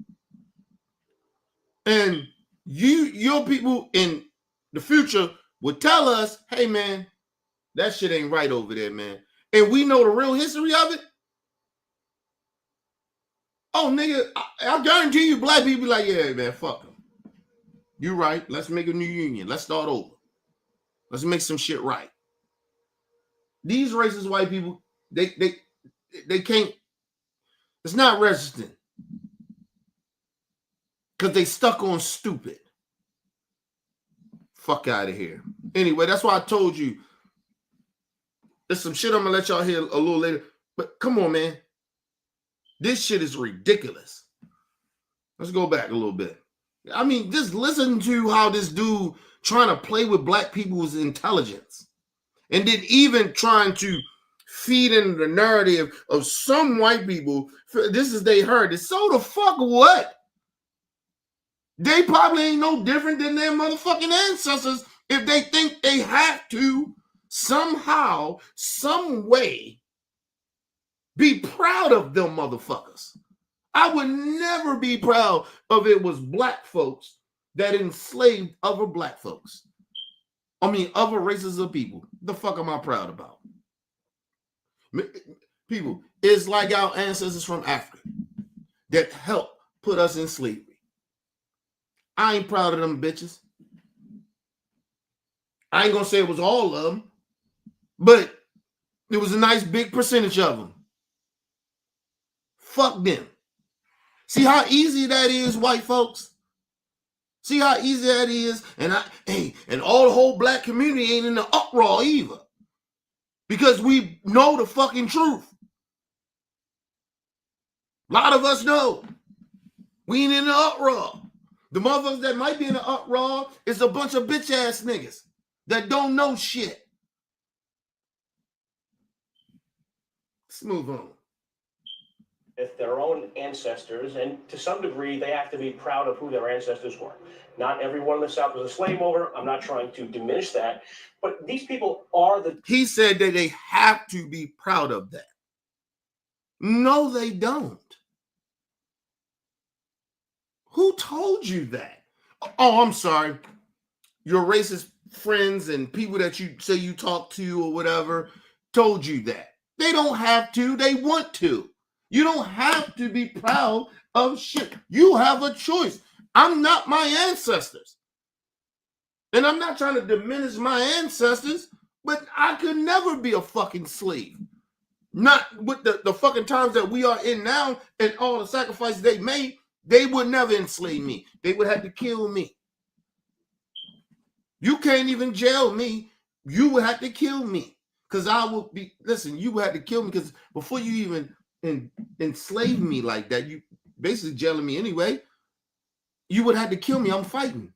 and your people in the future would tell us, hey man, that shit ain't right over there, man. And we know the real history of it. Oh, nigga, I guarantee you black people like, yeah, man, fuck them. You right. Let's make a new union. Let's start over. Let's make some shit right. These racist white people, they can't, it's not resistant. Because they stuck on stupid. Fuck out of here. Anyway, that's why I told you. There's some shit I'm going to let y'all hear a little later. But come on, man. This shit is ridiculous. Let's go back a little bit. I mean, just listen to how this dude trying to play with black people's intelligence. And then even trying to feed in the narrative of some white people. This is they heard it. So the fuck what? They probably ain't no different than their motherfucking ancestors if they think they have to somehow, some way be proud of them motherfuckers. I would never be proud of it was black folks that enslaved other black folks. I mean, other races of people. The fuck am I proud about? People, it's like our ancestors from Africa that helped put us in slavery. I ain't proud of them bitches. I ain't gonna say it was all of them, but it was a nice big percentage of them. Fuck them. See how easy that is, white folks? See how easy that is? And all the whole black community ain't in the uproar either. because we know the fucking truth. A lot of us know. We ain't in the uproar. The motherfuckers that might be in the uproar is a bunch of bitch ass niggas that don't know shit. Let's move on. With their own ancestors, and to some degree, they have to be proud of who their ancestors were. Not everyone in the South was a slave owner. I'm not trying to diminish that, but these people are the. He said that they have to be proud of that. No, they don't. Who told you that? Oh, I'm sorry. Your racist friends and people that you say you talk to or whatever told you that. They don't have to. They want to. You don't have to be proud of shit. You have a choice. I'm not my ancestors. And I'm not trying to diminish my ancestors, but I could never be a fucking slave. Not with the fucking times that we are in now and all the sacrifices they made. They would never enslave me. They would have to kill me. You can't even jail me. You would have to kill me. Because I will be, listen, you would have to kill me because before you even enslave me like that, you basically jailing me anyway, you would have to kill me. I'm fighting.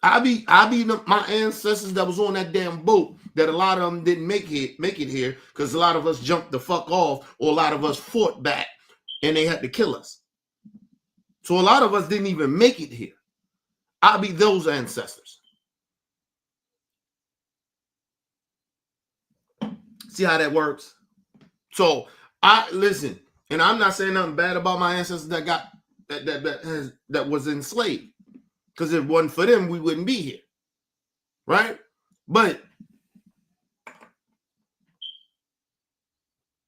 I be my ancestors that was on that damn boat that a lot of them didn't make it here because a lot of us jumped the fuck off or a lot of us fought back and they had to kill us. So a lot of us didn't even make it here. I'll be those ancestors. See how that works? So I listen, and I'm not saying nothing bad about my ancestors that got that was enslaved. Because if it wasn't for them, we wouldn't be here. Right? But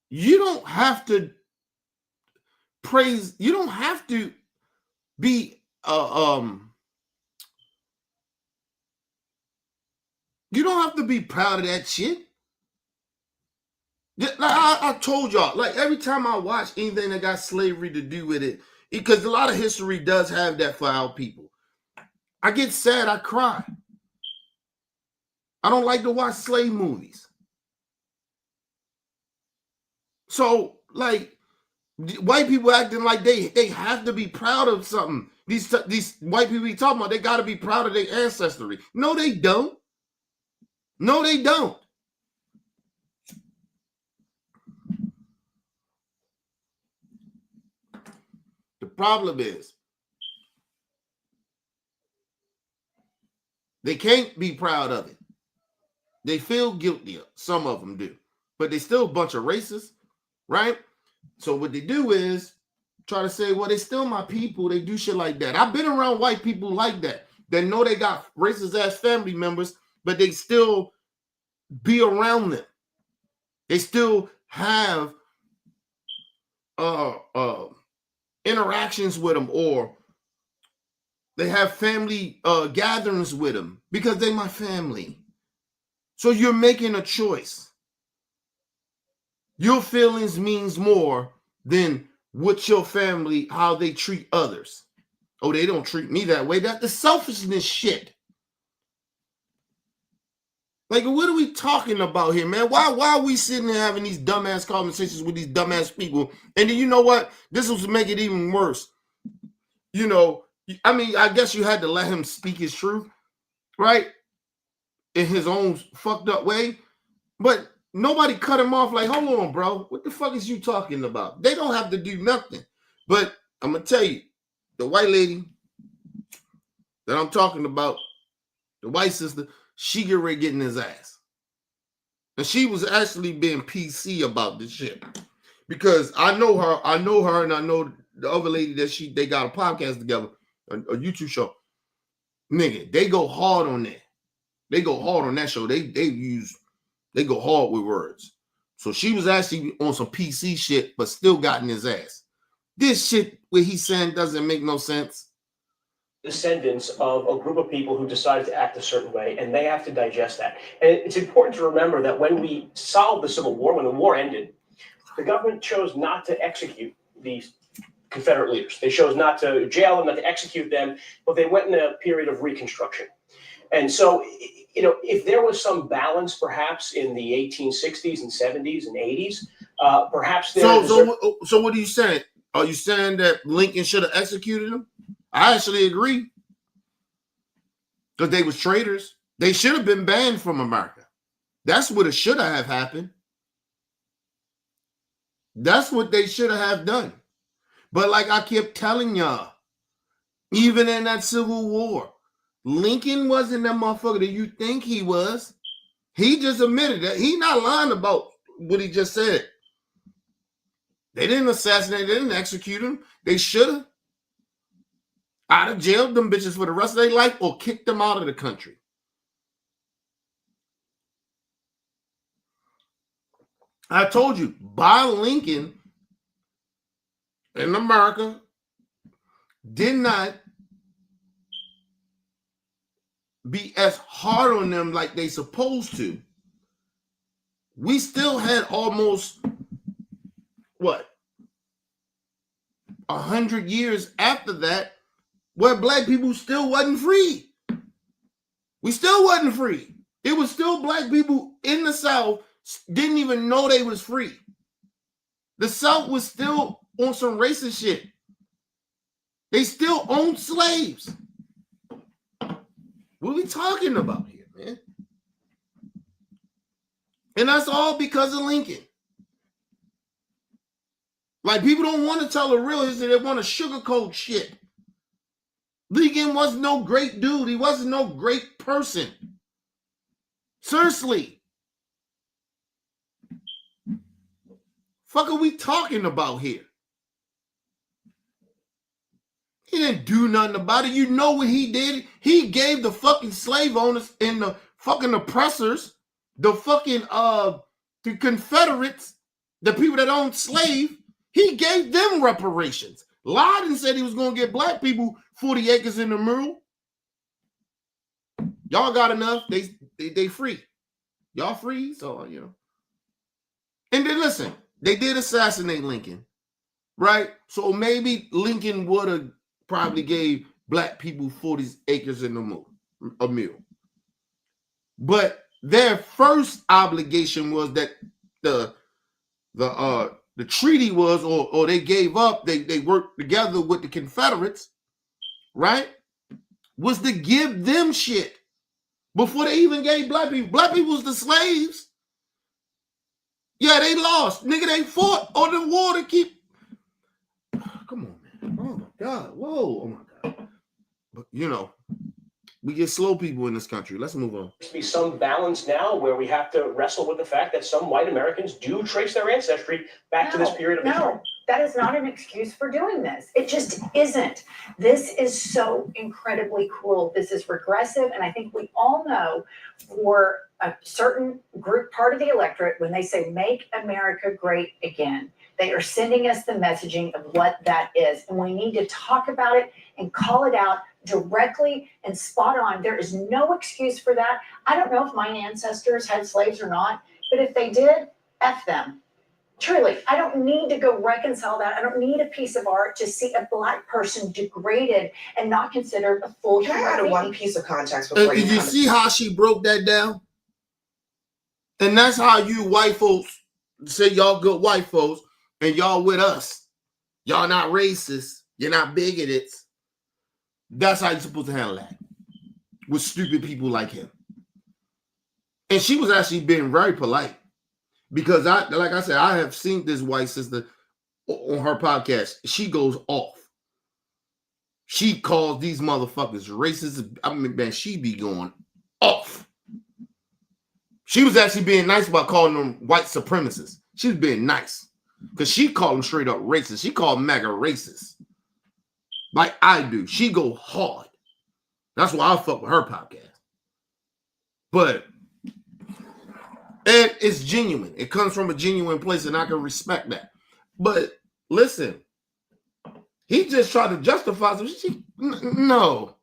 you don't have to praise, you don't have to be you don't have to be proud of that shit. Like I told y'all, like every time I watch anything that got slavery to do with it, because a lot of history does have that for our people. I get sad, I cry. I don't like to watch slave movies. So, like, white people acting like they have to be proud of something. These white people we talking about, they got to be proud of their ancestry. No, they don't. No, they don't. The problem is they can't be proud of it. They feel guilty. Some of them do, but they still a bunch of racists, right? So what they do is try to say, well, they still my people. They do shit like that. I've been around white people like that. They know they got racist ass family members, but they still be around them. They still have interactions with them, or they have family gatherings with them because they my family. So you're making a choice. Your feelings means more than what your family, how they treat others. Oh, they don't treat me that way. That's the selfishness shit. Like, what are we talking about here, man? Why are we sitting there having these dumbass conversations with these dumbass people? And then you know what? This was to make it even worse. You know, I mean, I guess you had to let him speak his truth, right? In his own fucked up way. But nobody cut him off like, hold on, bro. What the fuck is you talking about? They don't have to do nothing. But I'm going to tell you, the white lady that I'm talking about, the white sister, she get ready getting his ass. And she was actually being PC about this shit. Because I know her, and I know the other lady that they got a podcast together, a YouTube show. Nigga, they go hard on that. They go hard on that show. They go hard with words. So she was actually on some PC shit, but still got in his ass. This shit where he's saying doesn't make no sense. Descendants of a group of people who decided to act a certain way, and they have to digest that. And it's important to remember that when we solved the Civil War, when the war ended, the government chose not to execute these Confederate leaders. They chose not to jail them, not to execute them, but they went in a period of reconstruction. And so, if there was some balance perhaps in the 1860s and 70s and 80s, perhaps there. So what are you saying? Are you saying that Lincoln should have executed him? I actually agree. Because they was traitors. They should have been banned from America. That's what it should have happened. That's what they should have done. But like I kept telling y'all, even in that Civil War, Lincoln wasn't that motherfucker that you think he was. He just admitted that. He not lying about what he just said. They didn't assassinate, they didn't execute him. They should have. I'd have jailed them bitches for the rest of their life or kicked them out of the country. I told you, by Lincoln in America did not be as hard on them like they supposed to. We still had almost, 100 years after that where black people still wasn't free. We still wasn't free. It was still black people in the South didn't even know they was free. The South was still on some racist shit. They still owned slaves. What are we talking about here, man? And that's all because of Lincoln. Like, people don't want to tell the real history. They want to sugarcoat shit. Lincoln was no great dude. He wasn't no great person. Seriously. Fuck are we talking about here? He didn't do nothing about it. You know what he did? He gave the fucking slave owners and the fucking oppressors, the fucking the Confederates, the people that owned slaves, he gave them reparations. Lied and said he was going to get black people 40 acres in the mule. Y'all got enough. They free. Y'all free, so, you know. And then listen, they did assassinate Lincoln, right? So maybe Lincoln would have probably gave black people 40 acres in a mule. But their first obligation was that the treaty was, or they gave up, they worked together with the Confederates, right? Was to give them shit before they even gave black people. Black people was the slaves. Yeah, they lost. Nigga, they fought on the war to keep. Come on, man. Oh my God. Whoa. Oh my God. But you know, we get slow people in this country. Let's move on. There to be some balance now where we have to wrestle with the fact that some white Americans do trace their ancestry back to this period of history. No, that is not an excuse for doing this. It just isn't. This is so incredibly cruel. This is regressive, and I think we all know for a certain group, part of the electorate, when they say make America great again, they are sending us the messaging of what that is. And we need to talk about it and call it out directly and spot on. There is no excuse for that. I don't know if my ancestors had slaves or not, but if they did, F them. Truly, I don't need to go reconcile that. I don't need a piece of art to see a black person degraded and not considered a full Can I human add being. one piece of context before Did you see how she broke that down? And that's how you white folks say y'all good white folks and y'all with us. Y'all not racist. You're not bigoted. That's how you're supposed to handle that with stupid people like him. And she was actually being very polite because like I said, I have seen this white sister on her podcast. She goes off. She calls these motherfuckers racist. I mean, man, she be going off. She was actually being nice about calling them white supremacists. She was being nice because she called them straight up racist. She called MAGA racist. Like I do. She go hard. That's why I fuck with her podcast. But, and it's genuine. It comes from a genuine place and I can respect that. But listen, he just tried to justify some. No.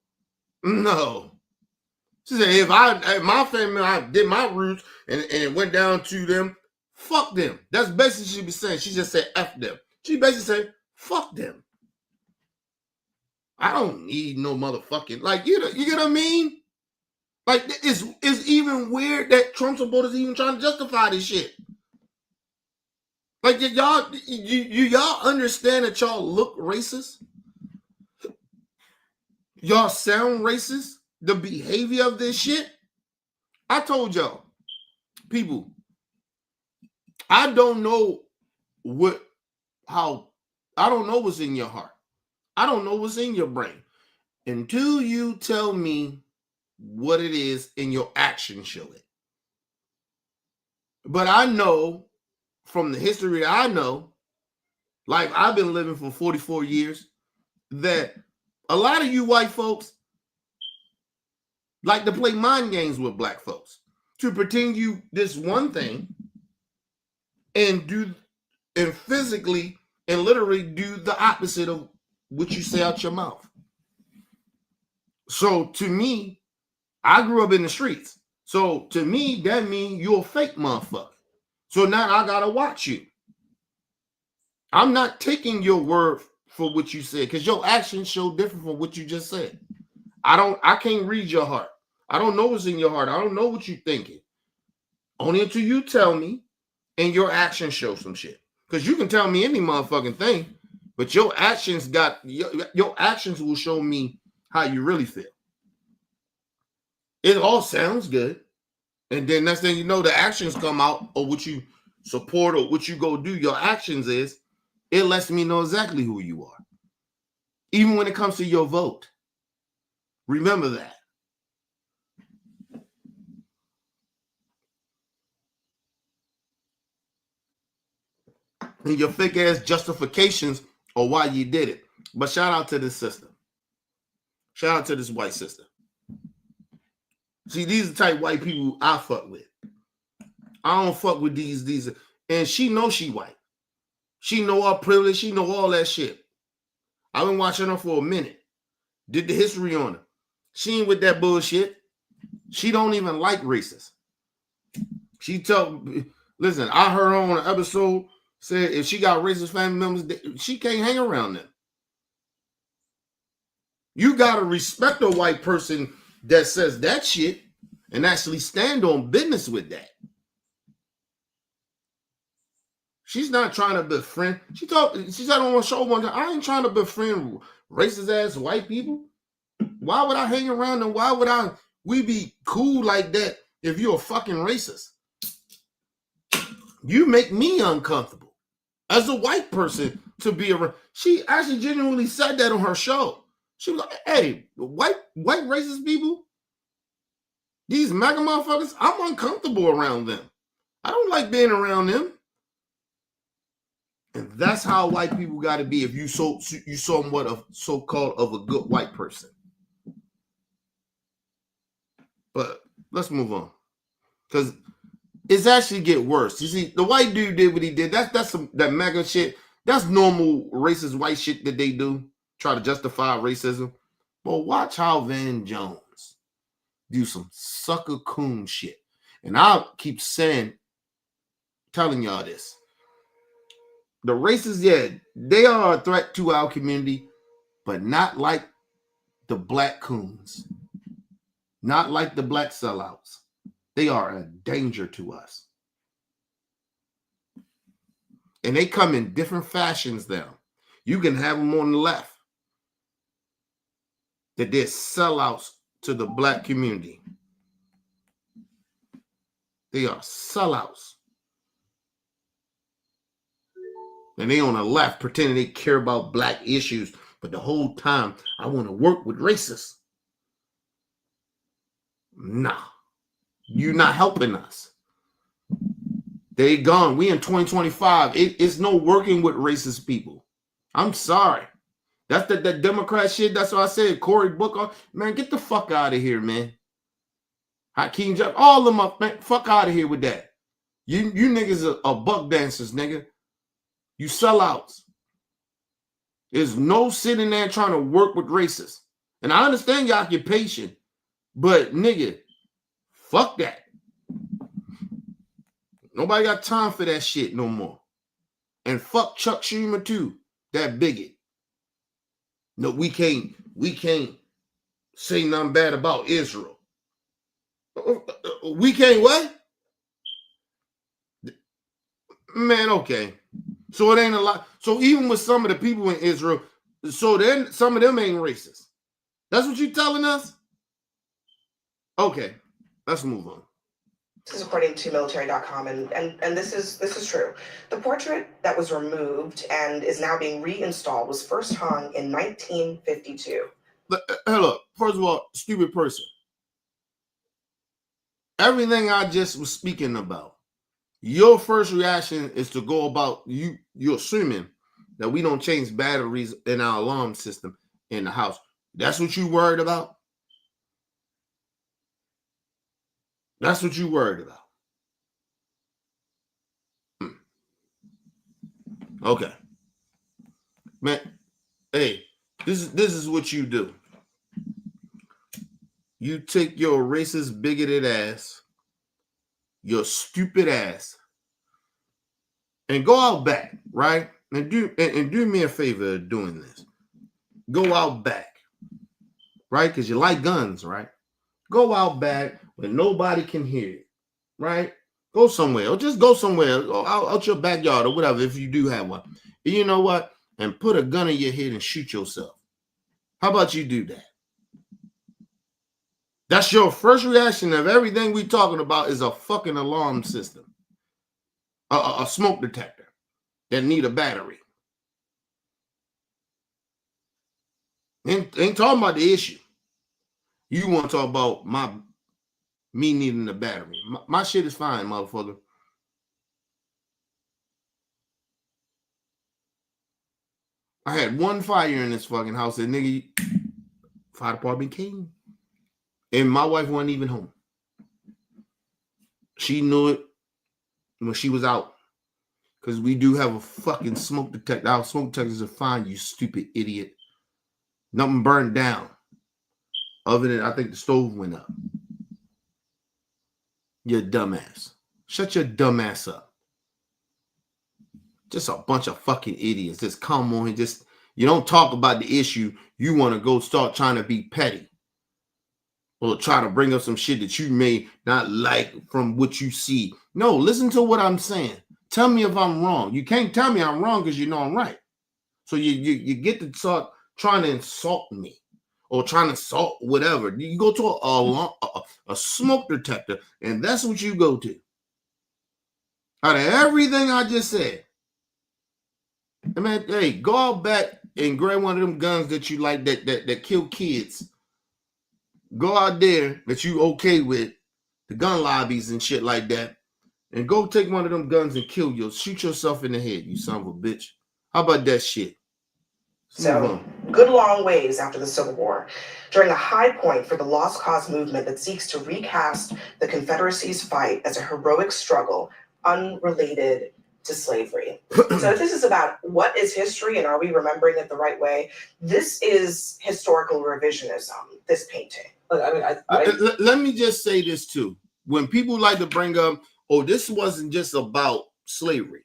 She said, if my family, I did my roots and it went down to them, fuck them. That's basically what she be saying. She just said F them. She basically said, fuck them. I don't need no motherfucking, like, you know what I mean? Like, it's even weird that Trump supporters even trying to justify this shit. Like, y'all understand that y'all look racist? Y'all sound racist? The behavior of this shit? I told y'all, people, I don't know I don't know what's in your heart. I don't know what's in your brain until you tell me what it is in your actions show it. But I know from the history I know, like I've been living for 44 years, that a lot of you white folks like to play mind games with black folks to pretend you this one thing and physically and literally do the opposite of what you say out your mouth. So to me, I grew up in the streets. So to me, that means you're a fake motherfucker. So now I gotta watch you. I'm not taking your word for what you said because your actions show different from what you just said. I can't read your heart. I don't know what's in your heart. I don't know what you're thinking. Only until you tell me and your actions show some shit. Because you can tell me any motherfucking thing, but your actions will show me how you really feel. It all sounds good. And then next thing you know, the actions come out or what you support or what you go do. Your actions it lets me know exactly who you are. Even when it comes to your vote. Remember that. And your fake ass justifications or why you did it. But shout out to this sister. Shout out to this white sister. See, these are the type of white people I fuck with. I don't fuck with these. And she knows she white. She know our privilege. She know all that shit. I've been watching her for a minute. Did the history on her. She ain't with that bullshit. She don't even like racists. Listen, I heard her on an episode said if she got racist family members, she can't hang around them. You gotta respect a white person that says that shit and actually stand on business with that. She's not trying to befriend. She said on a show one time, I ain't trying to befriend racist ass white people. Why would I hang around them? Why would we be cool like that if you're a fucking racist? You make me uncomfortable as a white person to be around. She actually genuinely said that on her show. She was like, hey, white racist people, these MAGA motherfuckers, I'm uncomfortable around them. I don't like being around them. And that's how white people got to be if you somewhat of so-called of a good white person. But let's move on. Because it's actually get worse. You see, the white dude did what he did. That's that MAGA shit. That's normal racist white shit that they do. Try to justify racism. But watch how Van Jones do some sucker coon shit. And I'll keep telling y'all this. The racists, yeah, they are a threat to our community, but not like the black coons. Not like the black sellouts. They are a danger to us. And they come in different fashions now. You can have them on the left. That they're sellouts to the black community. They are sellouts. And they on the left pretending they care about black issues. But the whole time, I want to work with racists. Nah. You're not helping us. They gone. We in 2025. It's no working with racist people. I'm sorry. That's that Democrat shit. That's what I said. Cory Booker. Man, get the fuck out of here, man. Hakeem Jeffries. All of them up, man. Fuck out of here with that. You niggas are buck dancers, nigga. You sellouts. There's no sitting there trying to work with racists. And I understand your occupation, but nigga, fuck that. Nobody got time for that shit no more. And fuck Chuck Schumer too, that bigot. No, we can't say nothing bad about Israel. we can't what? Man, okay. So it ain't a lot. So even with some of the people in Israel, so then some of them ain't racist. That's what you telling us? Okay, let's move on. This is according to military.com, and this is true. The portrait that was removed and is now being reinstalled was first hung in 1952. Hello, first of all, stupid person. Everything I just was speaking about, your first reaction is to go about you're assuming that we don't change batteries in our alarm system in the house. That's what you worried about? That's what you worried about. Okay. Man, hey, this is what you do. You take your racist, bigoted ass, your stupid ass, and go out back, right? And do me a favor of doing this. Go out back, right? Because you like guns, right? Go out back where nobody can hear it, right? Go somewhere, or just go somewhere, or out your backyard or whatever, if you do have one. And you know what? And put a gun in your head and shoot yourself. How about you do that? That's your first reaction of everything we talking about is a fucking alarm system, a smoke detector that need a battery. Ain't talking about the issue. You want to talk about me needing a battery. My shit is fine, motherfucker. I had one fire in this fucking house, and nigga, fire department came. And my wife wasn't even home. She knew it when she was out. Because we do have a fucking smoke detector. Our smoke detectors are fine, you stupid idiot. Nothing burned down. Other than I think the stove went up. You dumbass. Shut your dumbass up. Just a bunch of fucking idiots. Just come on and just, you don't talk about the issue. You want to go start trying to be petty. Or try to bring up some shit that you may not like from what you see. No, listen to what I'm saying. Tell me if I'm wrong. You can't tell me I'm wrong because you know I'm right. So you get to start trying to insult me or trying to insult whatever. You go to a smoke detector, and that's what you go to. Out of everything I just said, I mean, hey, go out back and grab one of them guns that you like that kill kids. Go out there that you okay with, the gun lobbies and shit like that, and go take one of them guns and shoot yourself in the head, you son of a bitch. How about that shit? So, good long ways after the Civil War, during a high point for the lost cause movement that seeks to recast the Confederacy's fight as a heroic struggle unrelated to slavery. So if this is about what is history and are we remembering it the right way, this is historical revisionism, this painting. Look, I mean, let me just say this too. When people like to bring up, oh, this wasn't just about slavery.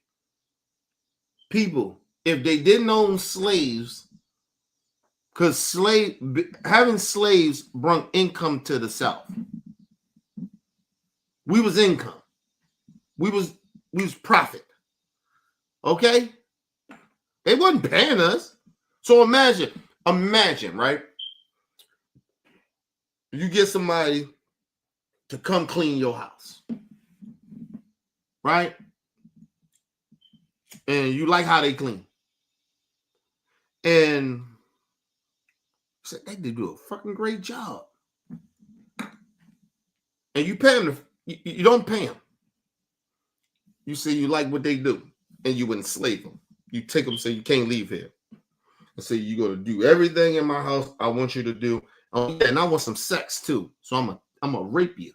People, if they didn't own slaves, because having slaves brought income to the South. We was income. We was profit. Okay? They wasn't paying us. So imagine, right? You get somebody to come clean your house. Right? And you like how they clean. And said they did do a fucking great job. And you pay them, you don't pay them. You say you like what they do, and you enslave them. You take them, say you can't leave here. And say you're gonna do everything in my house I want you to do. Oh, yeah, and I want some sex too. So I'm gonna rape you.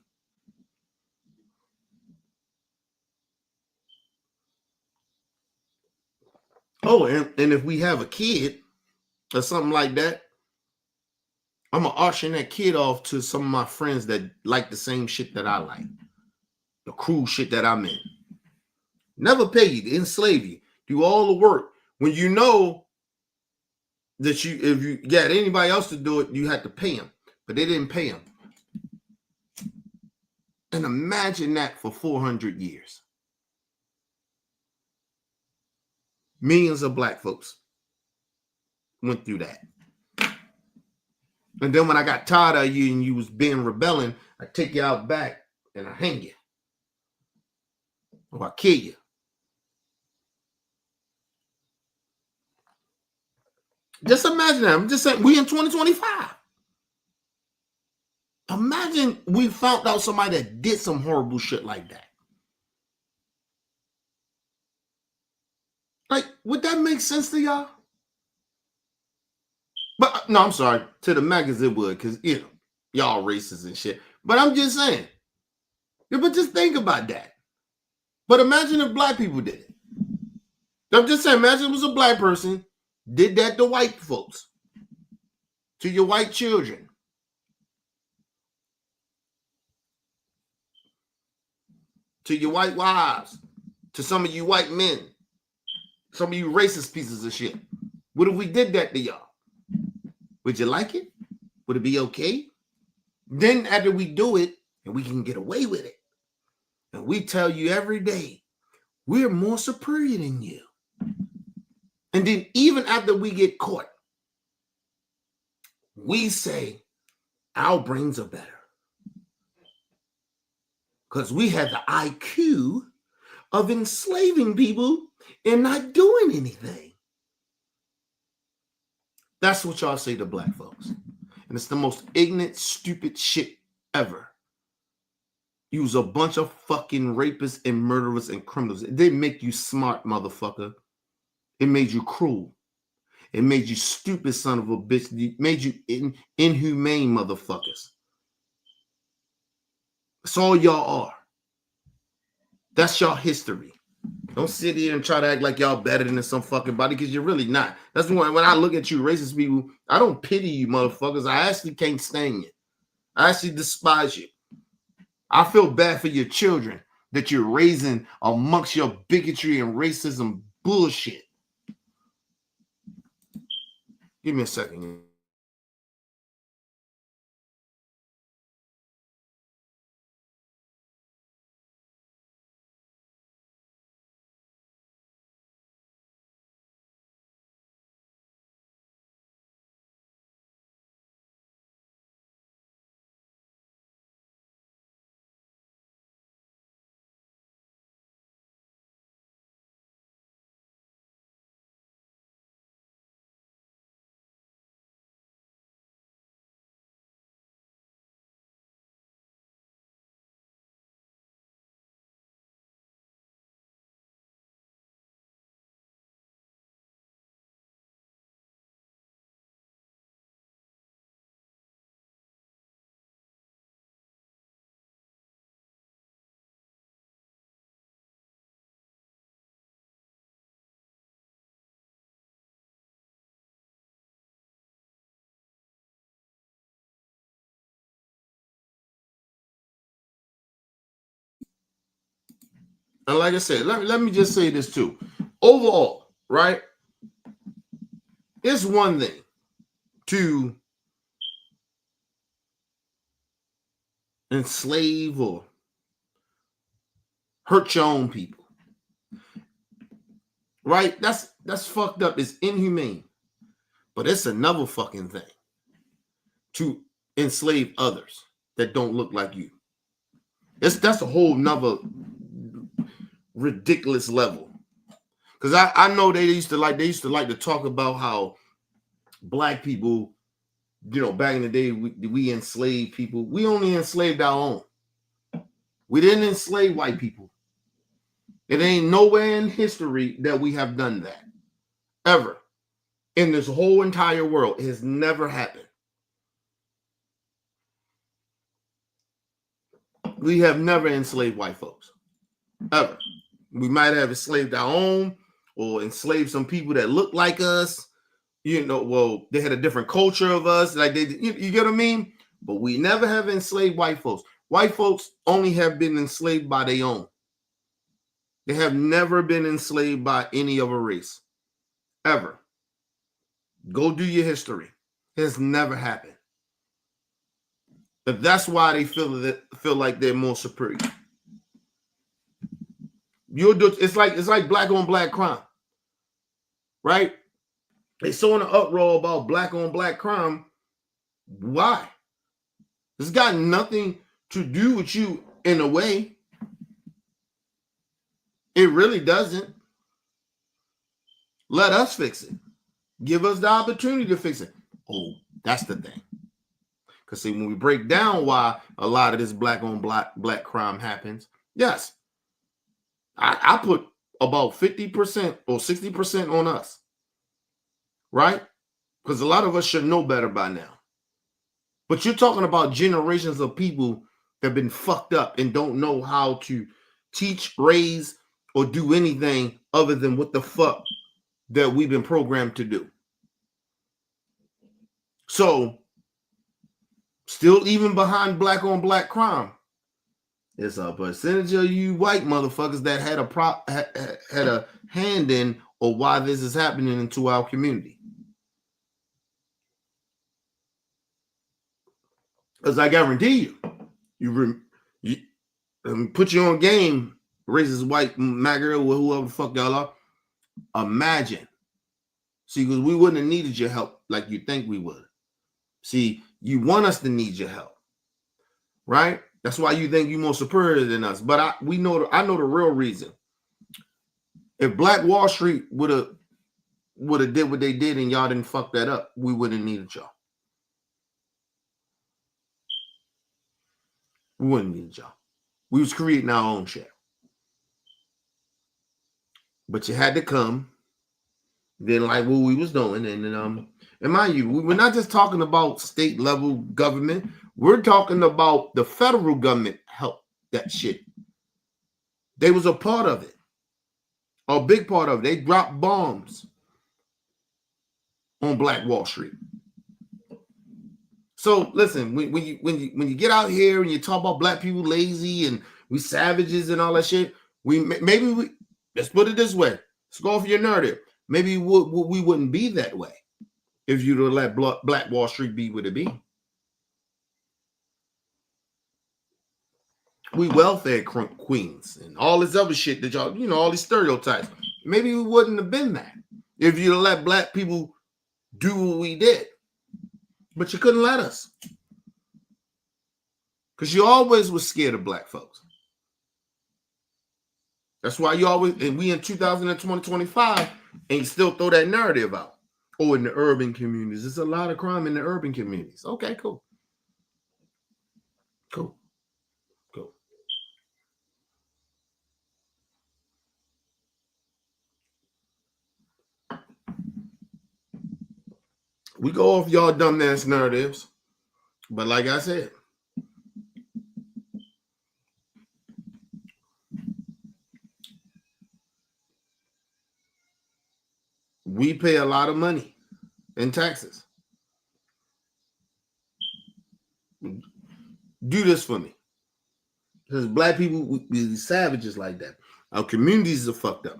Oh, and if we have a kid or something like that, I'm gonna auction that kid off to some of my friends that like the same shit that I like, the cruel shit that I'm in. Never pay you, enslave you, do all the work. When you know that if you got anybody else to do it, you had to pay them, but they didn't pay them. And imagine that for 400 years. Millions of black folks went through that. And then when I got tired of you and you was being rebelling, I take you out back and I hang you. Or I kill you. Just imagine that. I'm just saying, we in 2025. Imagine we found out somebody that did some horrible shit like that. Like, would that make sense to y'all? But no, I'm sorry. To the Megas it would, because y'all racist and shit. But I'm just saying. Yeah, but just think about that. But imagine if black people did it. I'm just saying, imagine it was a black person did that to white folks. To your white children. To your white wives. To some of you white men. Some of you racist pieces of shit. What if we did that to y'all? Would you like it? Would it be okay? Then after we do it, and we can get away with it, and we tell you every day, we're more superior than you. And then even after we get caught, we say our brains are better. Because we have the IQ of enslaving people and not doing anything. That's what y'all say to black folks. And it's the most ignorant, stupid shit ever. You was a bunch of fucking rapists and murderers and criminals. It didn't make you smart, motherfucker. It made you cruel. It made you stupid, son of a bitch. It made you inhumane, motherfuckers. That's all y'all are. That's y'all history. Don't sit here and try to act like y'all better than some fucking body, because you're really not. That's why when I look at you racist people, I don't pity you motherfuckers. I actually can't stand you. I actually despise you. I feel bad for your children that you're raising amongst your bigotry and racism bullshit. Give me a second. And like I said, let me just say this too. Overall, right? It's one thing to enslave or hurt your own people. Right? That's fucked up. It's inhumane. But it's another fucking thing to enslave others that don't look like you. That's a whole nother ridiculous level. Because I know they used to like to talk about how black people, back in the day, we enslaved people. We only enslaved our own. We didn't enslave white people. It ain't nowhere in history that we have done that. Ever. In this whole entire world. It has never happened. We have never enslaved white folks. Ever. We might have enslaved our own or enslaved some people that look like us. Well, they had a different culture of us. Like you get what I mean? But we never have enslaved white folks. White folks only have been enslaved by their own. They have never been enslaved by any other race. Ever. Go do your history. It has never happened. That's why they feel like they're more superior. It's like black on black crime, right? They so in an uproar about black on black crime. Why? It's got nothing to do with you in a way. It really doesn't. Let us fix it. Give us the opportunity to fix it. Oh, that's the thing. Because see, when we break down why a lot of this black on black crime happens, yes, I put about 50% or 60% on us, right? Because a lot of us should know better by now. But you're talking about generations of people that have been fucked up and don't know how to teach, raise, or do anything other than what the fuck that we've been programmed to do. So, still even behind black on black crime, it's a percentage of you white motherfuckers that had a hand in or why this is happening into our community. Because I guarantee you put you on game, racist white MAGA or whoever the fuck y'all are. Imagine. See, because we wouldn't have needed your help like you think we would. See, you want us to need your help, right? That's why you think you're more superior than us. But I know the real reason. If Black Wall Street would have did what they did and y'all didn't fuck that up, we wouldn't have needed y'all. We wouldn't need y'all. We was creating our own shit. But you had to come, didn't like what we was doing, and mind you, we were not just talking about state level government. We're talking about the federal government help that shit. They was a part of it, a big part of it. They dropped bombs on Black Wall Street. So listen, when you get out here and you talk about black people lazy and we savages and all that shit, let's put it this way. Let's go off your narrative. Maybe we wouldn't be that way if you'd have let Black Wall Street be what it be. We welfare queens and all this other shit that y'all, all these stereotypes. Maybe we wouldn't have been that if you'd have let black people do what we did. But you couldn't let us. Because you always was scared of black folks. That's why you always, and we in 2025, and you still throw that narrative out. Oh, in the urban communities. There's a lot of crime in the urban communities. Okay, cool. Cool. We go off y'all dumbass narratives. But like I said, we pay a lot of money in taxes. Do this for me. Because black people, we be savages like that. Our communities are fucked up.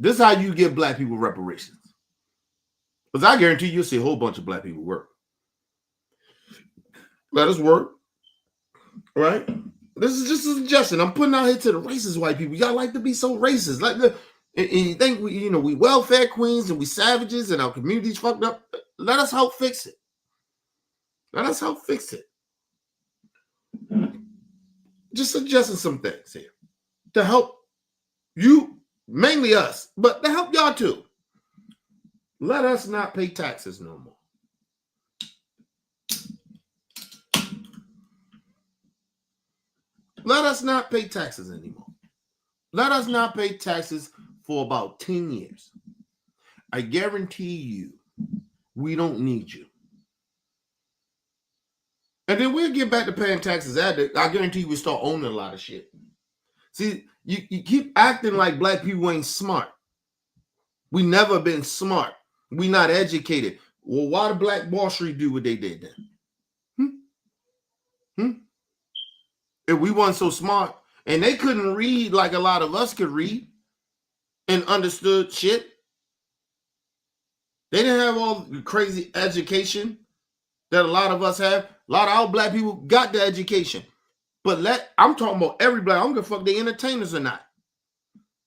This is how you give black people reparations. Because I guarantee you'll see a whole bunch of black people work. Let us work. Right? This is just a suggestion. I'm putting out here to the racist white people. Y'all like to be so racist. And you think we welfare queens and we savages and our communities fucked up. Let us help fix it. Let us help fix it. Just suggesting some things here to help you, mainly us, but to help y'all too. Let us not pay taxes no more. Let us not pay taxes anymore. Let us not pay taxes for about 10 years. I guarantee you, we don't need you. And then we'll get back to paying taxes after. I guarantee you we'll start owning a lot of shit. See, you keep acting like black people ain't smart. We never been smart. We not educated. Well, why did Black Wall Street do what they did then? If we weren't so smart, and they couldn't read like a lot of us could read and understood shit. They didn't have all the crazy education that a lot of us have. A lot of our black people got the education. But I'm talking about every black. I don't give a fuck they entertainers or not.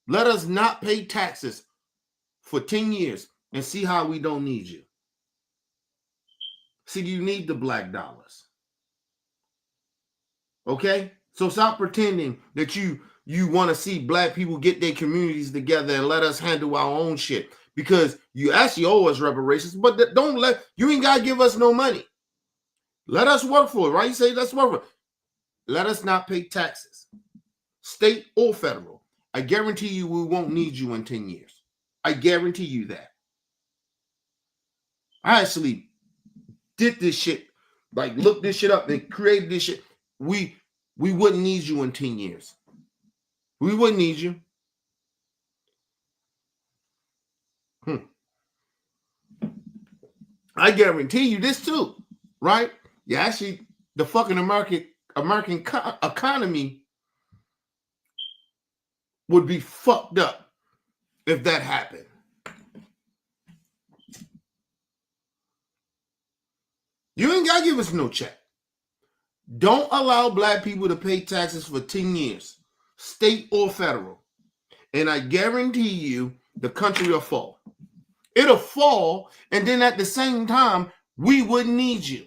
Let us not pay taxes for 10 years and see how we don't need you. See, you need the black dollars. Okay? So stop pretending that you want to see black people get their communities together and let us handle our own shit. Because you actually owe us reparations, but you ain't got to give us no money. Let us work for it, right? You say let's work for it. Let us not pay taxes, state or federal. I guarantee you we won't need you in 10 years. I guarantee you that. I actually did this shit, like looked this shit up and created this shit. We wouldn't need you in 10 years. We wouldn't need you. I guarantee you this too, right? Yeah, actually, the fucking American economy would be fucked up if that happened. You ain't got to give us no check. Don't allow black people to pay taxes for 10 years, state or federal. And I guarantee you the country will fall. It'll fall, and then at the same time, we wouldn't need you.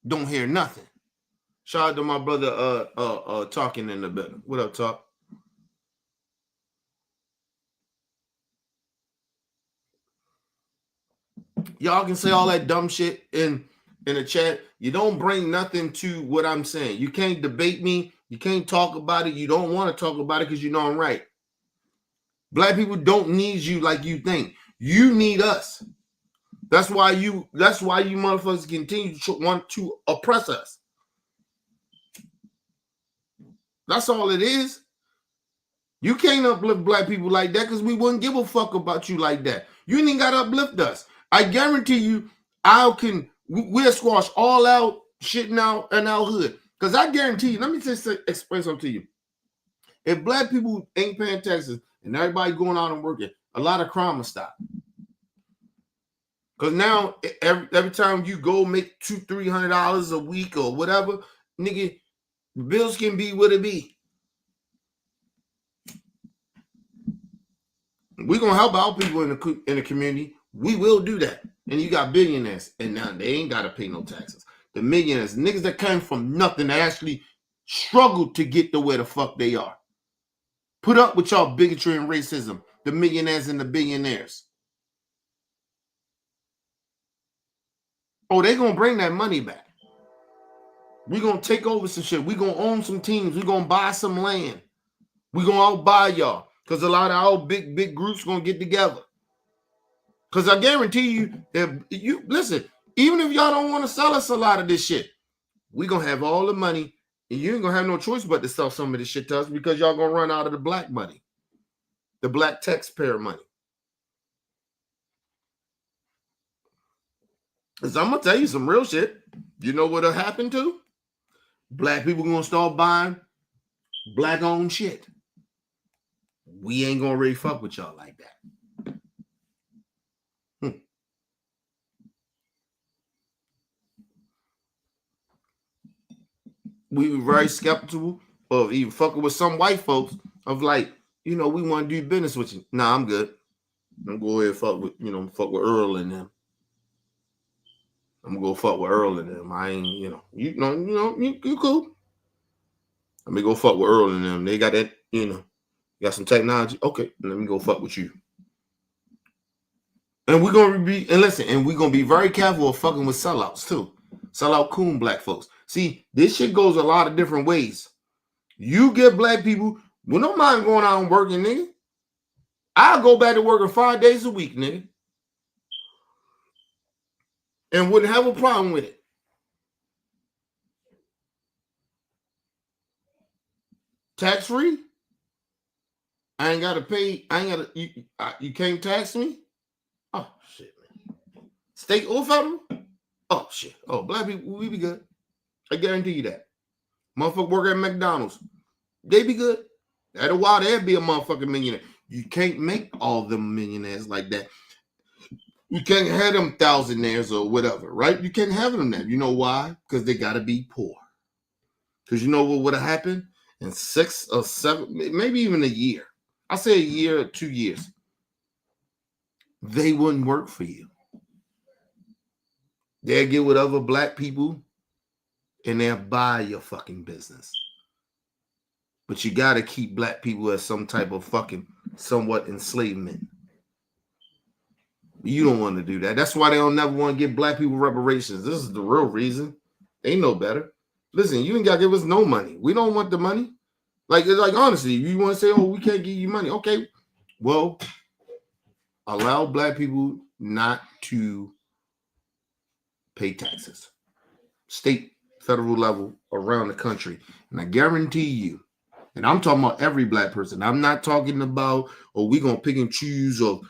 Don't hear nothing. Shout out to my brother talking in the building. What up, Talk? Y'all can say all that dumb shit in the chat. You don't bring nothing to what I'm saying. You can't debate me. You can't talk about it. You don't want to talk about it because you know I'm right. Black people don't need you like you think. You need us. That's why you motherfuckers continue to want to oppress us. That's all it is. You can't uplift black people like that because we wouldn't give a fuck about you like that. You ain't got to uplift us. I guarantee you, we'll squash all out shit now in our hood. Because I guarantee you, let me just explain something to you. If black people ain't paying taxes and everybody going out and working, a lot of crime will stop. Because now, every time you go make $200-300 a week or whatever, nigga, bills can be what it be. We're going to help our people in the community. We will do that. And you got billionaires, and now they ain't got to pay no taxes. The millionaires, niggas that came from nothing, that actually struggled to get to where the fuck they are. Put up with y'all bigotry and racism, the millionaires and the billionaires. Oh, they going to bring that money back. We're going to take over some shit. We're going to own some teams. We're going to buy some land. We're going to outbuy y'all. Because a lot of our big groups going to get together. Because I guarantee you, listen, even if y'all don't want to sell us a lot of this shit, we're going to have all the money, and you ain't going to have no choice but to sell some of this shit to us because y'all going to run out of the black money, the black taxpayer money. Because I'm going to tell you some real shit. You know what'll happen to? Black people going to start buying black-owned shit. We ain't going to really fuck with y'all like that. We were very skeptical of even fucking with some white folks of like, we want to do business with you. Nah, I'm good. I'm going to go ahead and fuck with Earl and them. I'm going to go fuck with Earl and them. I ain't, you cool. Let me go fuck with Earl and them. They got that, got some technology. Okay, let me go fuck with you. And we're going to be very careful of fucking with sellouts too. Sellout coon black folks. See, this shit goes a lot of different ways. You get black people, we don't mind going out and working, nigga. I'll go back to working 5 days a week, nigga. And wouldn't have a problem with it. Tax free? I ain't got to pay. You can't tax me? Oh, shit, man. State or federal? Oh, shit. Oh, black people, we be good. I guarantee you that. Motherfucker work at McDonald's. They be good. At a while, they'd be a motherfucking millionaire. You can't make all them millionaires like that. You can't have them thousandaires or whatever, right? You can't have them that. You know why? Because they got to be poor. Because you know what would have happened in 6 or 7, maybe even a year. I say a year or 2 years. They wouldn't work for you. They'll get with other black people and they'll buy your fucking business. But you got to keep black people as some type of fucking somewhat enslavement. You don't want to do that. That's why they don't never want to give black people reparations. This is the real reason. They know better. Listen, you ain't got to give us no money. We don't want the money. Like honestly, you want to say, oh, we can't give you money. Okay, well, allow black people not to pay taxes. State, federal level, around the country. And I guarantee you, and I'm talking about every black person. I'm not talking about, oh, we're going to pick and choose or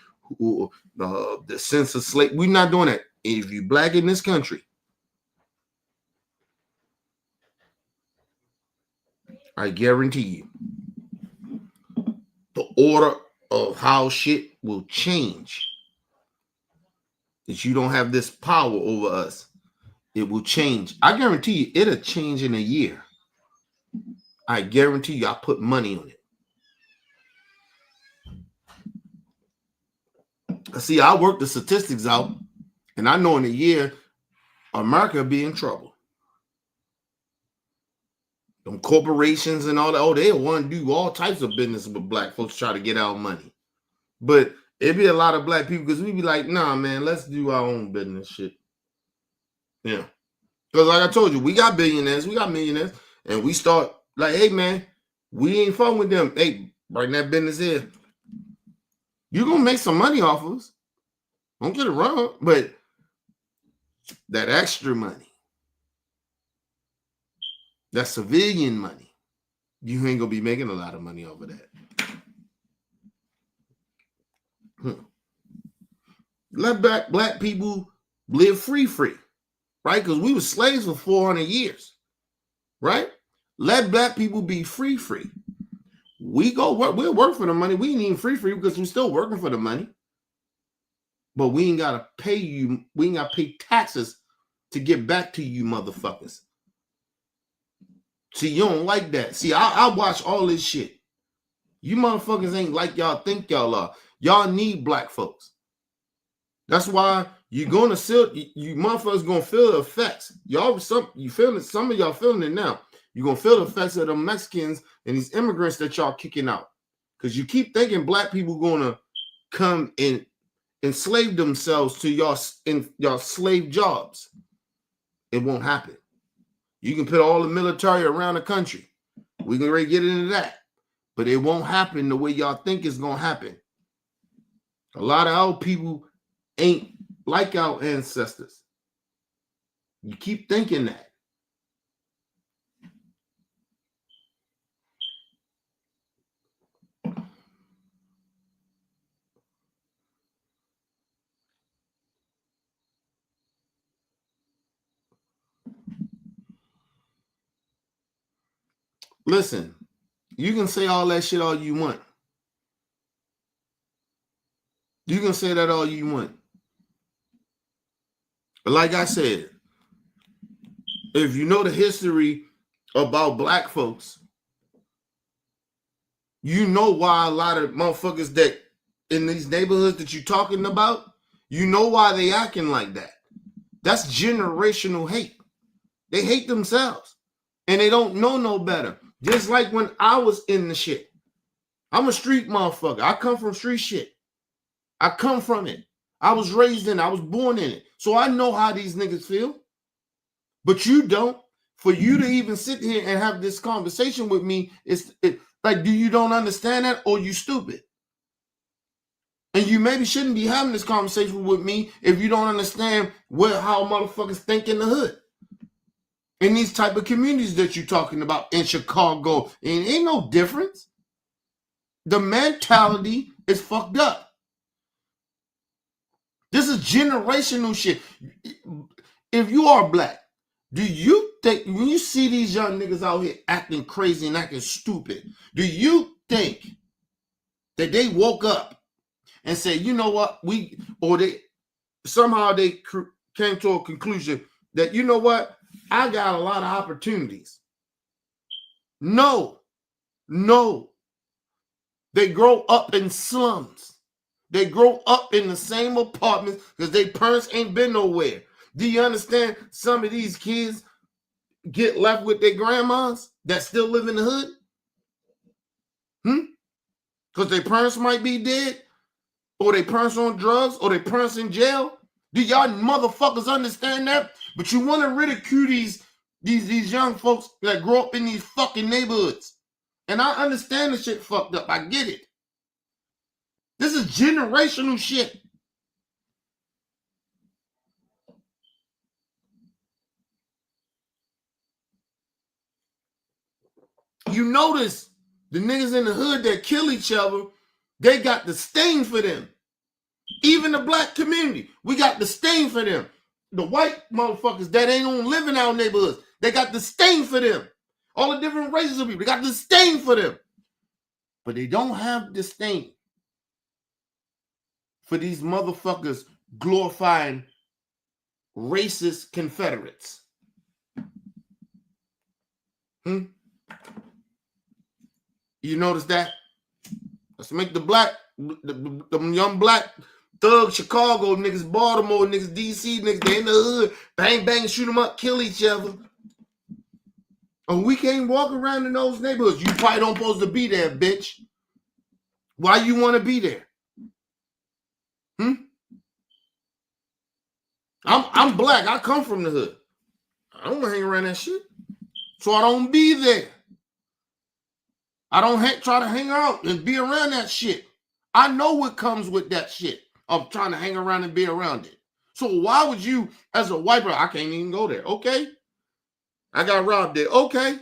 the sense of slave. We're not doing that. If you black in this country, I guarantee you, the order of how shit will change. That you don't have this power over us. It will change. I guarantee you, it'll change in a year. I guarantee you, I put money on it. See, I work the statistics out, and I know in a year, America will be in trouble. Them corporations and all that, oh, they want to do all types of business with black folks try to get our money. But it'd be a lot of black people because we'd be like, nah, man, let's do our own business shit. Yeah. Because like I told you, we got billionaires, we got millionaires, and we start like, hey, man, we ain't fun with them. Hey, bring that business in. You're going to make some money off of us. Don't get it wrong, but that extra money, that civilian money, you ain't going to be making a lot of money over that. Let black people live free, right? Because we were slaves for 400 years, right? Let black people be free. We go work, we'll work for the money. We ain't even free because we're still working for the money. But we ain't got to pay you. We ain't got to pay taxes to get back to you motherfuckers. See, you don't like that. See, I watch all this shit. You motherfuckers ain't like y'all think y'all are. Y'all need black folks. That's why you're gonna you motherfuckers gonna feel the effects. You feeling it, some of y'all feeling it now. You're gonna feel the effects of the Mexicans and these immigrants that y'all kicking out. Because you keep thinking black people gonna come and enslave themselves to y'all slave jobs. It won't happen. You can put all the military around the country. We can already get into that. But it won't happen the way y'all think it's gonna happen. A lot of our people ain't like our ancestors. You keep thinking that. Listen, you can say all that shit all you want. You can say that all you want. But like I said, if you know the history about black folks, you know why a lot of motherfuckers that in these neighborhoods that you're talking about, you know why they acting like that. That's generational hate. They hate themselves. And they don't know no better. Just like when I was in the shit. I'm a street motherfucker. I come from street shit. I come from it. I was raised in it. I was born in it. So I know how these niggas feel. But you don't. For you to even sit here and have this conversation with me, it's like, do you don't understand that or you stupid? And you maybe shouldn't be having this conversation with me if you don't understand how motherfuckers think in the hood. In these type of communities that you're talking about in Chicago, and ain't no difference. The mentality is fucked up. This is generational shit. If you are black, do you think when you see these young niggas out here acting crazy and acting stupid, do you think that they woke up and said, you know what, they came to a conclusion that, you know what, I got a lot of opportunities. No. They grow up in slums. They grow up in the same apartments because their parents ain't been nowhere. Do you understand? Some of these kids get left with their grandmas that still live in the hood. Because their parents might be dead, or their parents on drugs, or their parents in jail. Do y'all motherfuckers understand that? But you want to ridicule these young folks that grow up in these fucking neighborhoods. And I understand the shit fucked up. I get it. This is generational shit. You notice the niggas in the hood that kill each other, they got the stain for them. Even the black community, we got the stain for them. The white motherfuckers that ain't on live in our neighborhoods, they got the stain for them. All the different races of people, they got the stain for them. But they don't have the stain for these motherfuckers glorifying racist Confederates. You notice that? Let's make the young black thug Chicago niggas, Baltimore niggas, DC niggas, they in the hood, bang, bang, shoot them up, kill each other. And we can't walk around in those neighborhoods. You probably don't supposed to be there, bitch. Why you want to be there? I'm black. I come from the hood. I don't want to hang around that shit. So I don't be there. I don't try to hang out and be around that shit. I know what comes with that shit of trying to hang around and be around it. So why would you, as a white person, I can't even go there. Okay. I got robbed there. Okay.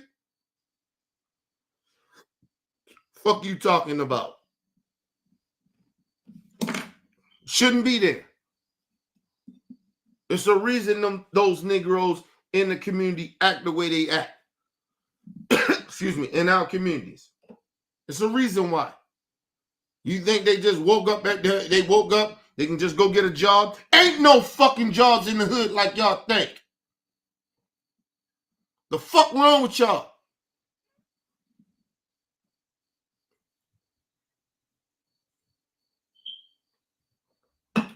Fuck you talking about? Shouldn't be there. It's a reason those Negroes in the community act the way they act. Excuse me, in our communities. It's a reason why. You think they just woke up, they can just go get a job? Ain't no fucking jobs in the hood like y'all think. The fuck wrong with y'all?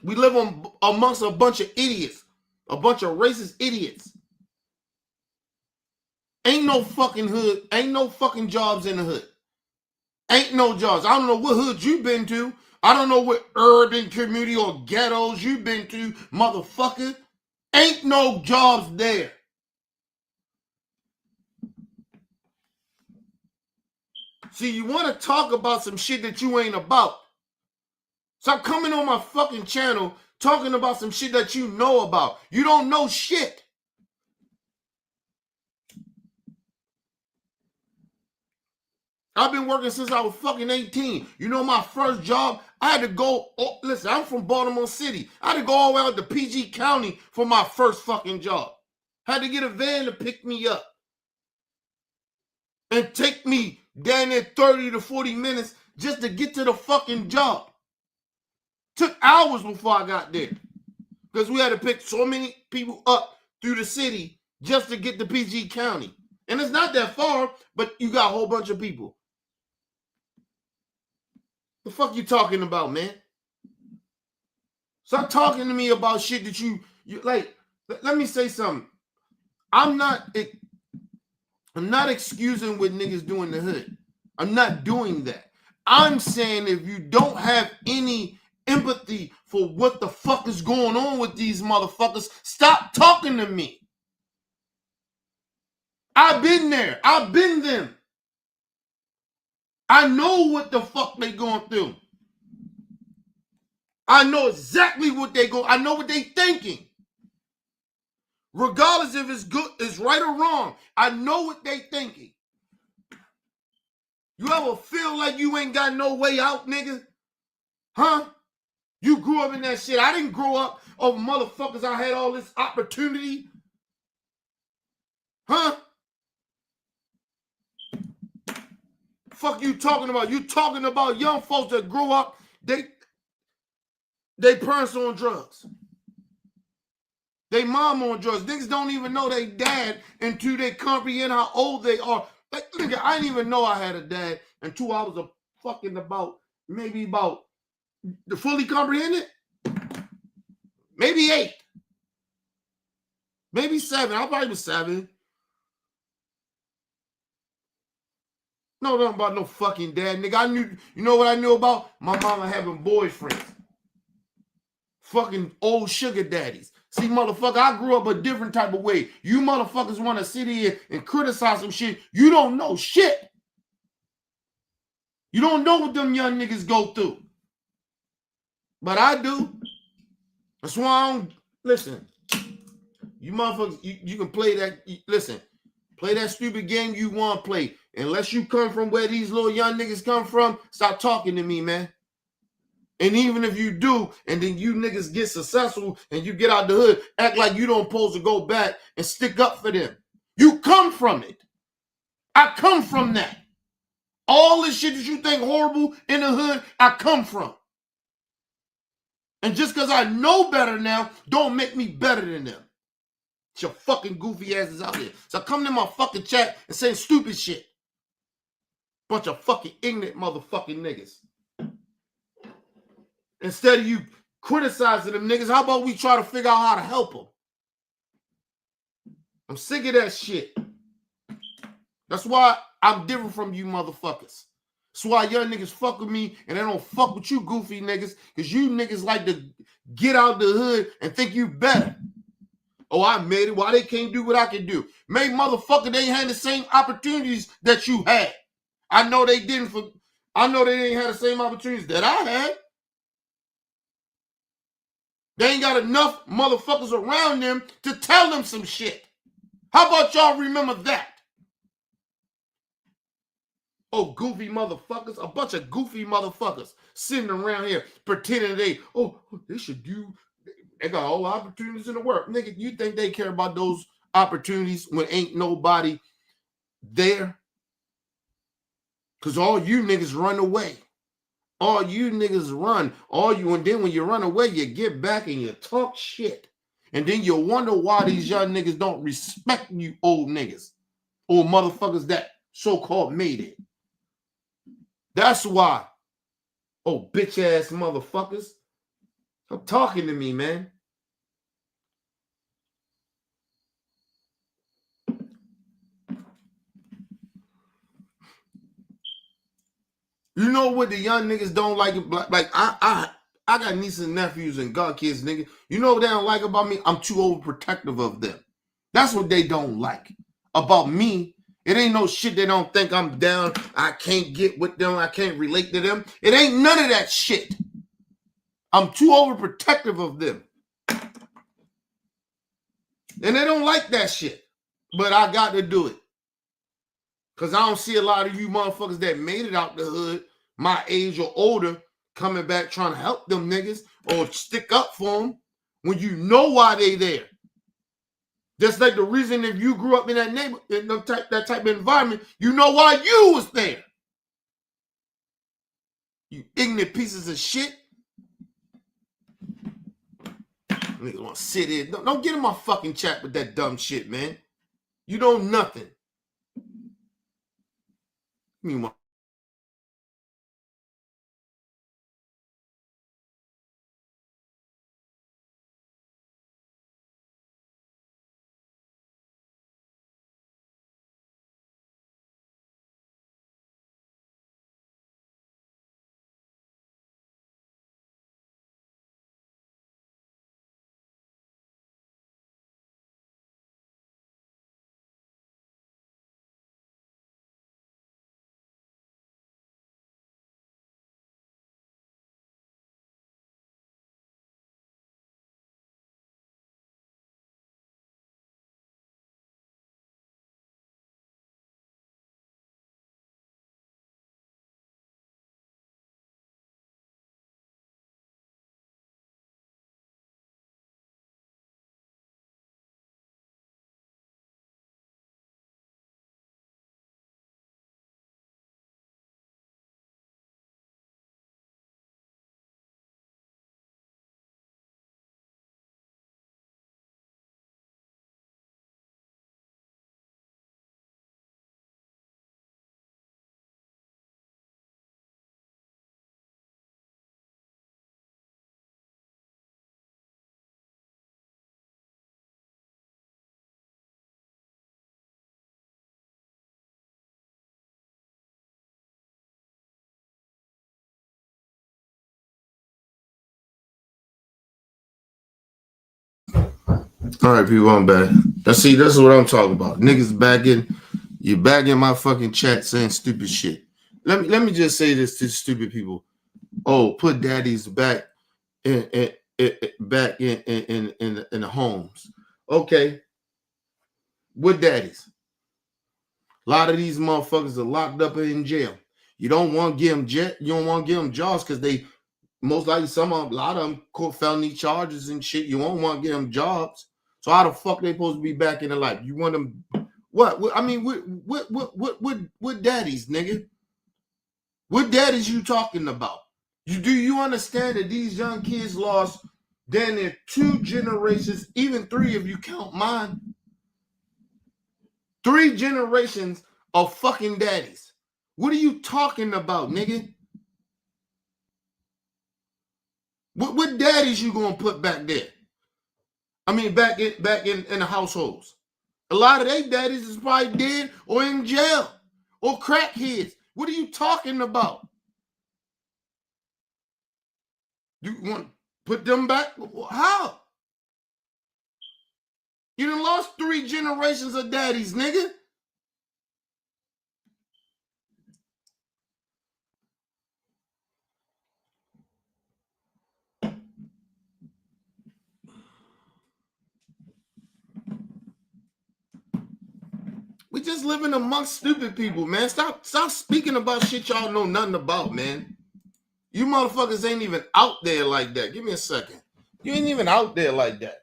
We live amongst a bunch of idiots, a bunch of racist idiots. Ain't no fucking hood, ain't no fucking jobs in the hood. Ain't no jobs. I don't know what hood you been to. I don't know what urban community or ghettos you been to, motherfucker. Ain't no jobs there. See, you want to talk about some shit that you ain't about. Stop coming on my fucking channel talking about some shit that you know about. You don't know shit. I've been working since I was fucking 18. You know my first job, I had to go, listen, I'm from Baltimore City. I had to go all the way out to PG County for my first fucking job. Had to get a van to pick me up. And take me down there 30 to 40 minutes just to get to the fucking job. Took hours before I got there. Because we had to pick so many people up through the city just to get to PG County. And it's not that far, but you got a whole bunch of people. The fuck you talking about, man? Stop talking to me about shit that you like. Let me say something. I'm not excusing what niggas do in the hood. I'm not doing that. I'm saying if you don't have any empathy for what the fuck is going on with these motherfuckers, stop talking to me. I've been there. I've been them. I know what the fuck they going through. I know exactly what they go. I know what they thinking. Regardless if it's good, it's right or wrong. I know what they thinking. You ever feel like you ain't got no way out, nigga? Huh? You grew up in that shit. I didn't grow up over motherfuckers. I had all this opportunity. Huh? Fuck you talking about? You talking about young folks that grow up, they parents on drugs. They mom on drugs. Niggas don't even know they dad until they comprehend how old they are. Like, nigga, I didn't even know I had a dad until I was maybe about to fully comprehend it. Maybe 8. Maybe 7. I probably was 7. No, nothing about no fucking dad, nigga. I knew, you know what I knew about? My mama having boyfriends. Fucking old sugar daddies. See, motherfucker, I grew up a different type of way. You motherfuckers want to sit here and criticize some shit. You don't know shit. You don't know what them young niggas go through. But I do. That's why I don't listen. You motherfuckers, you can play that. Listen, play that stupid game you want to play. Unless you come from where these little young niggas come from, stop talking to me, man. And even if you do, and then you niggas get successful and you get out the hood, act like you don't supposed to go back and stick up for them. You come from it. I come from that. All this shit that you think horrible in the hood, I come from. And just because I know better now, don't make me better than them. It's your fucking goofy asses out here. So come to my fucking chat and say stupid shit. Bunch of fucking ignorant motherfucking niggas. Instead of you criticizing them niggas, how about we try to figure out how to help them? I'm sick of that shit. That's why I'm different from you motherfuckers. That's why young niggas fuck with me and they don't fuck with you goofy niggas, because you niggas like to get out the hood and think you better. Oh, I made it. Why they can't do what I can do? Maybe motherfucker, they had the same opportunities that you had. I know they didn't have the same opportunities that I had. They ain't got enough motherfuckers around them to tell them some shit. How about y'all remember that? Oh, goofy motherfuckers. A bunch of goofy motherfuckers sitting around here pretending they should do. They got all the opportunities in the world. Nigga, you think they care about those opportunities when ain't nobody there? Because all you niggas run away. All you niggas run. And then when you run away, you get back and you talk shit. And then you wonder why these young niggas don't respect you old niggas. Or motherfuckers that so-called made it. That's why. Oh, bitch ass motherfuckers. Stop talking to me, man. You know what the young niggas don't like? Like I got nieces and nephews and godkids, nigga. You know what they don't like about me? I'm too overprotective of them. That's what they don't like about me. It ain't no shit they don't think I'm down. I can't get with them. I can't relate to them. It ain't none of that shit. I'm too overprotective of them. And they don't like that shit. But I got to do it. Because I don't see a lot of you motherfuckers that made it out the hood, my age or older, coming back trying to help them niggas or stick up for them when you know why they there. Just like the reason if you grew up in that neighborhood, in that type of environment, you know why you was there. You ignorant pieces of shit. Niggas want to sit here. Don't get in my fucking chat with that dumb shit, man. You know nothing. Meanwhile, All right, people, I'm back. Now, see, this is what I'm talking about. Niggas you back in my fucking chat saying stupid shit. Let me just say this to stupid people. Oh, put daddies back back in the homes. Okay, with daddies. A lot of these motherfuckers are locked up in jail. You don't want to give them you don't want to give them jobs because they most likely a lot of them caught felony charges and shit. You won't want to give them jobs. So how the fuck they supposed to be back in the life? You want them what I mean what daddies, nigga? What daddies you talking about? Do you understand that these young kids lost damn near 2 generations, even 3 if you count mine? 3 generations of fucking daddies. What are you talking about, nigga? What daddies you gonna put back there? I mean, back in the households. A lot of they daddies is probably dead or in jail or crackheads. What are you talking about? You want to put them back? How? You done lost 3 generations of daddies, nigga. We just living amongst stupid people, man. Stop speaking about shit y'all know nothing about, man. You motherfuckers ain't even out there like that. Give me a second. You ain't even out there like that.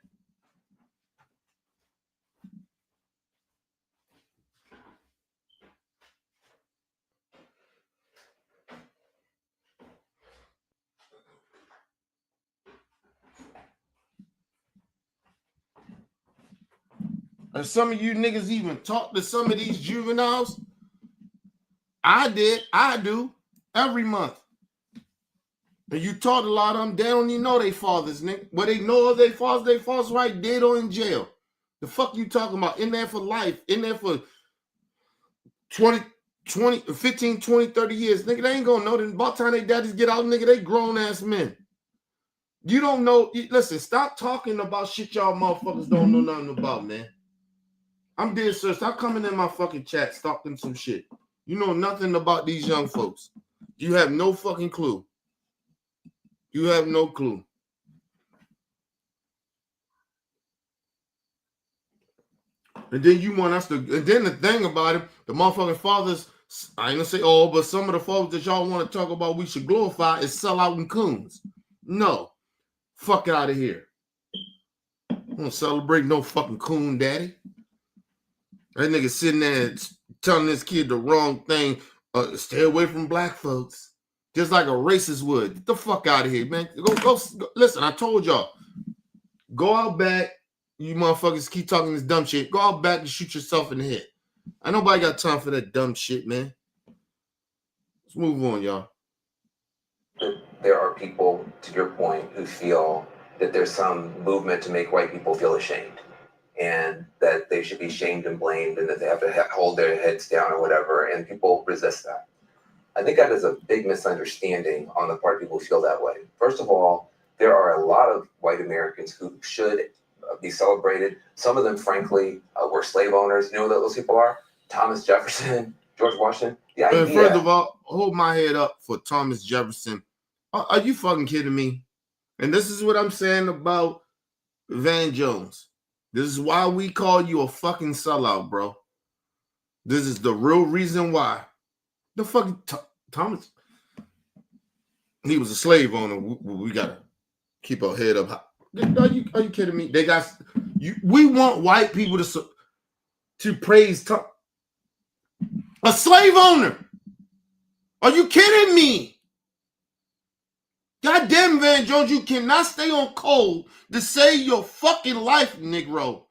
And some of you niggas even talk to some of these juveniles. I do, every month. And you taught a lot of them, they don't even know their fathers, nigga. Well, they know their fathers right dead or in jail. The fuck you talking about? In there for life, in there for 15, 20, 30 years. Nigga, they ain't gonna know that by the time they daddies get out, nigga, they grown ass men. You don't know, listen, stop talking about shit y'all motherfuckers don't know nothing about, man. I'm dead, sir. Stop coming in my fucking chat, talking some shit. You know nothing about these young folks. You have no fucking clue. You have no clue. And then you want us to, and then the thing about it, the motherfucking fathers, I ain't gonna say all, but some of the fathers that y'all want to talk about we should glorify is sellout and coons. No. Fuck out of here. I don't celebrate no fucking coon daddy. That nigga sitting there telling this kid the wrong thing. Stay away from black folks. Just like a racist would. Get the fuck out of here, man. Go. Listen, I told y'all. Go out back. You motherfuckers keep talking this dumb shit. Go out back and shoot yourself in the head. I nobody got time for that dumb shit, man. Let's move on, y'all. There are people, to your point, who feel that there's some movement to make white people feel ashamed and that they should be shamed and blamed and that they have to hold their heads down or whatever, and people resist that. I think that is a big misunderstanding on the part of people who feel that way. First of all, there are a lot of white Americans who should be celebrated. Some of them, frankly, were slave owners. You know what those people are? Thomas Jefferson, George Washington. The idea. First of all, hold my head up for Thomas Jefferson. Are you fucking kidding me? And this is what I'm saying about Van Jones. This is why we call you a fucking sellout, bro. This is the real reason why. The fucking Thomas, he was a slave owner. We gotta keep our head up. Are you kidding me? They got you. We want white people to praise a slave owner. Are you kidding me? Goddamn, Van Jones, you cannot stay on cold to save your fucking life, Negro.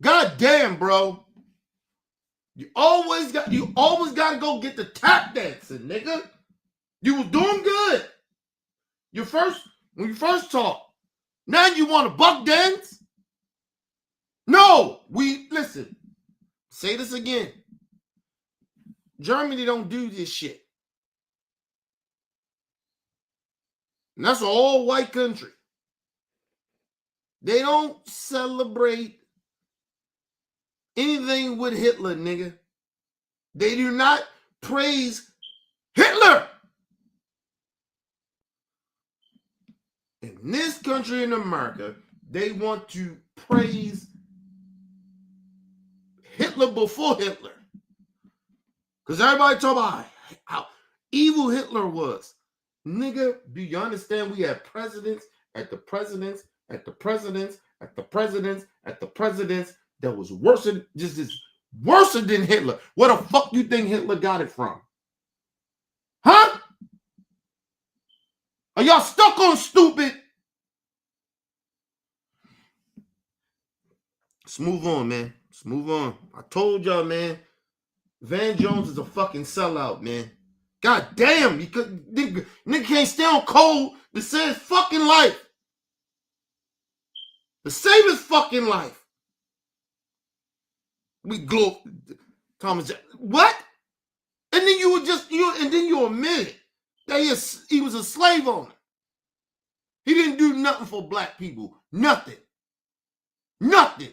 Goddamn, bro. You always got to go get the tap dancing, nigga. You was doing good. When you first talked. Now you want to buck dance? No, listen. Say this again. Germany don't do this shit. And that's an all-white country. They don't celebrate anything with Hitler, nigga. They do not praise Hitler. In this country in America, they want to praise Hitler before Hitler. Because everybody talk about how evil Hitler was. Nigga, do you understand we have presidents at the presidents at the presidents at the presidents at the presidents that was worse than worse than Hitler? Where the fuck you think Hitler got it from? Huh? Are y'all stuck on stupid? Let's move on, man. Let's move on. I told y'all, man. Van Jones is a fucking sellout, man. God damn, nigga can't stay on code to save his fucking life. To save his fucking life. We glow Thomas. What? And then you admit it that he was a slave owner. He didn't do nothing for black people. Nothing. Nothing.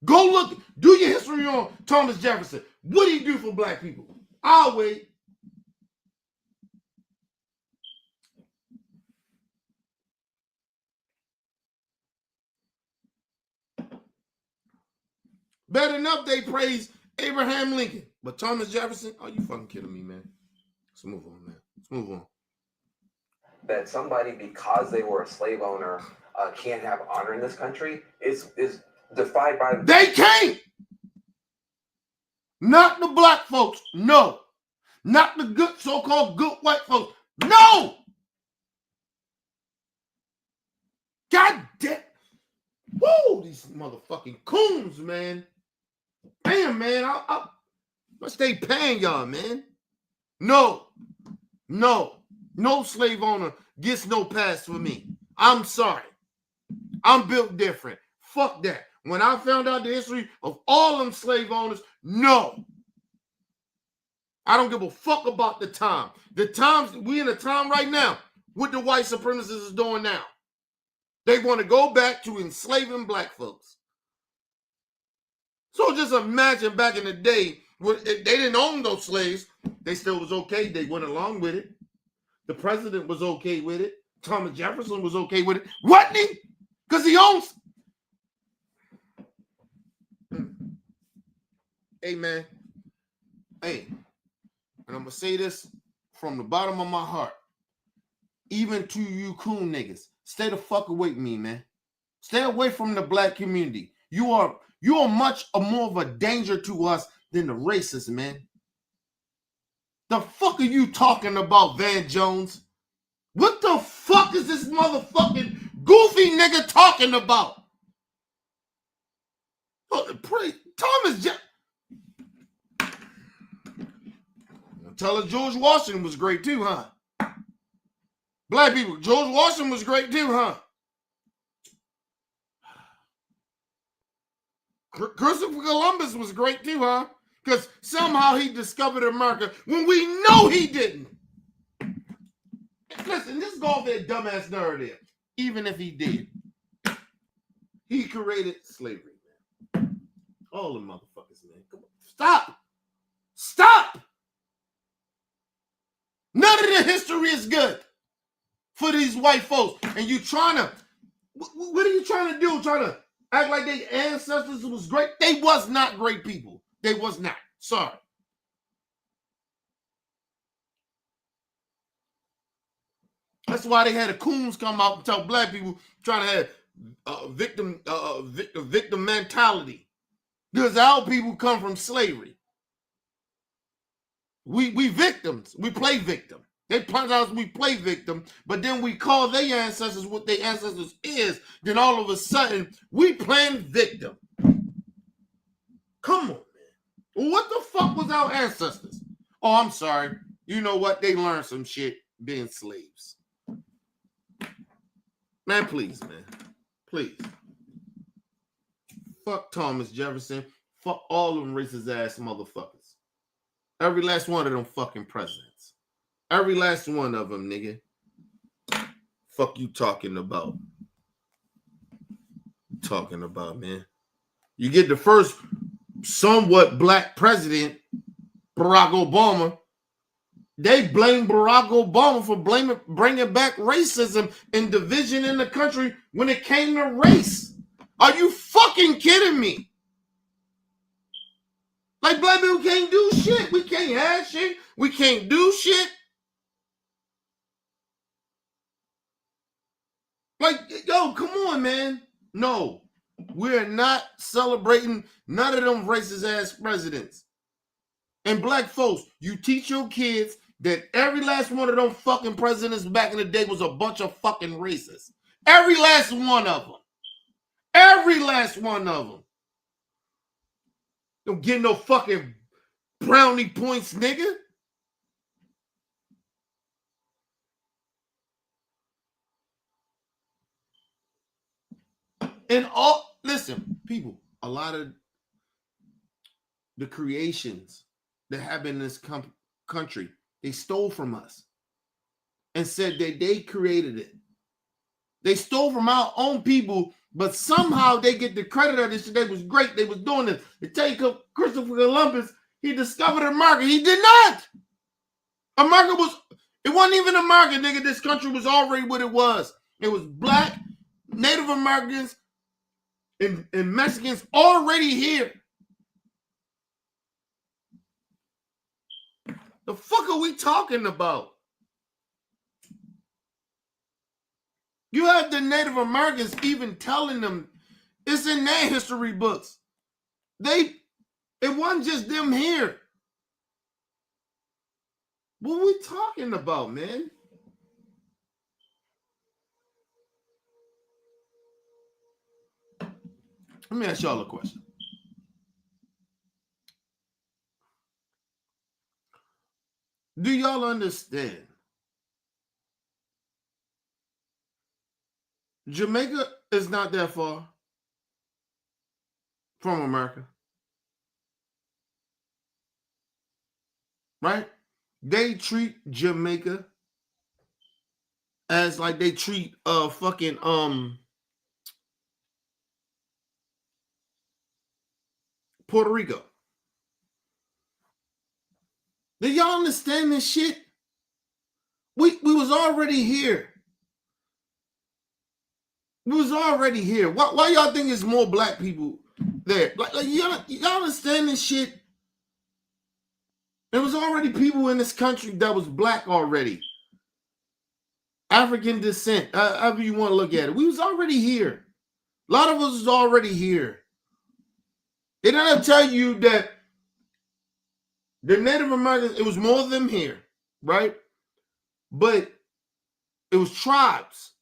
Go look, do your history on Thomas Jefferson. What did he do for black people? I'll wait. Better enough they praise Abraham Lincoln. But Thomas Jefferson, are you fucking kidding me, man? Let's move on, man. Let's move on. That somebody, because they were a slave owner, can't have honor in this country is defied by... They can't! Not the black folks, no. Not the good, so-called good white folks, no! God damn. Woo, these motherfucking coons, man. Damn, man, I stay paying y'all, man. No slave owner gets no pass for me. I'm sorry. I'm built different. Fuck that. When I found out the history of all them slave owners, no. I don't give a fuck about the time. The times, we in a time right now, what the white supremacists is doing now. They want to go back to enslaving black folks. So just imagine back in the day, when they didn't own those slaves, they still was okay. They went along with it. The president was okay with it. Thomas Jefferson was okay with it. Wasn't he? Because he owns. Hey, man. Hey. And I'm going to say this from the bottom of my heart. Even to you coon niggas, stay the fuck away from me, man. Stay away from the black community. You are much more of a danger to us than the racists, man. The fuck are you talking about, Van Jones? What the fuck is this motherfucking goofy nigga talking about? Thomas Tell her George Washington was great too, huh? Black people, George Washington was great too, huh? Christopher Columbus was great too, huh? Because somehow he discovered America when we know he didn't. Listen, this is all that dumbass narrative. Even if he did, he created slavery, man. All the motherfuckers, man. Come on. Stop. Stop. None of the history is good for these white folks. And you trying to, what are you trying to do? Trying to act like their ancestors was great? They was not great people. They was not. Sorry. That's why they had the coons come out and tell black people trying to have victim mentality. Because our people come from slavery. We victims. We play victim. They punch us, we play victim, but then we call their ancestors what their ancestors is. Then all of a sudden, we playing victim. Come on, man. What the fuck was our ancestors? Oh, I'm sorry. You know what? They learned some shit being slaves. Man, please, man. Please. Fuck Thomas Jefferson. Fuck all them racist ass motherfuckers. Every last one of them fucking presidents. Every last one of them, nigga. Fuck you talking about. talking about, man? You get the first somewhat black president, Barack Obama. They blame Barack Obama for bringing back racism and division in the country when it came to race. Are you fucking kidding me? Like, black people can't do shit. We can't have shit. We can't do shit. Like, yo, come on, man. No, we're not celebrating none of them racist ass presidents. And black folks, you teach your kids that every last one of them fucking presidents back in the day was a bunch of fucking racists. Every last one of them. Every last one of them. Don't get no fucking brownie points, nigga. And listen, people, a lot of the creations that have in this country, they stole from us and said that they created it. They stole from our own people, but somehow they get the credit of this shit. They was great. They was doing this. They take up Christopher Columbus. He discovered America. He did not. America was, it wasn't even America, nigga. This country was already what it was. It was black, Native Americans, and Mexicans already here. The fuck are we talking about? You have the Native Americans even telling them it's in their history books. It wasn't just them here. What are we talking about, man? Let me ask y'all a question. Do y'all understand? Jamaica is not that far from America. Right? They treat Jamaica as like they treat fucking Puerto Rico. Do y'all understand this shit? We was already here. We was already here. Why y'all think there's more black people there? Like y'all understand this shit? There was already people in this country that was black already. African descent, however you want to look at it. We was already here. A lot of us was already here. They didn't tell you that the Native Americans, it was more of them here, right? But it was tribes.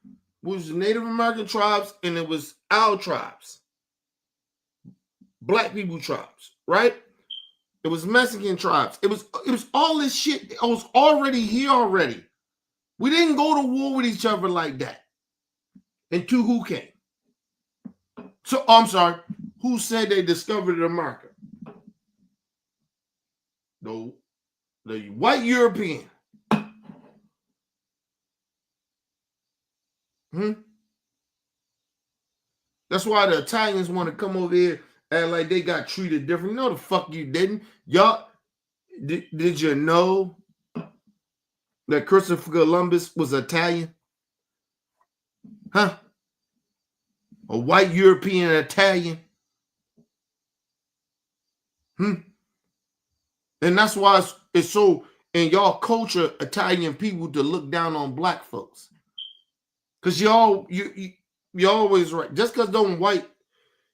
It was Native American tribes and it was our tribes. Black people tribes, right? It was Mexican tribes. It was all this shit. It was already here already. We didn't go to war with each other like that. And who came? So, I'm sorry. Who said they discovered America? The white European. That's why the Italians want to come over here and like they got treated different. No, the fuck you didn't. Y'all, did you know that Christopher Columbus was Italian? Huh? A white European Italian? And that's why it's so in y'all culture, Italian people to look down on black folks. Because you always right. Just because them white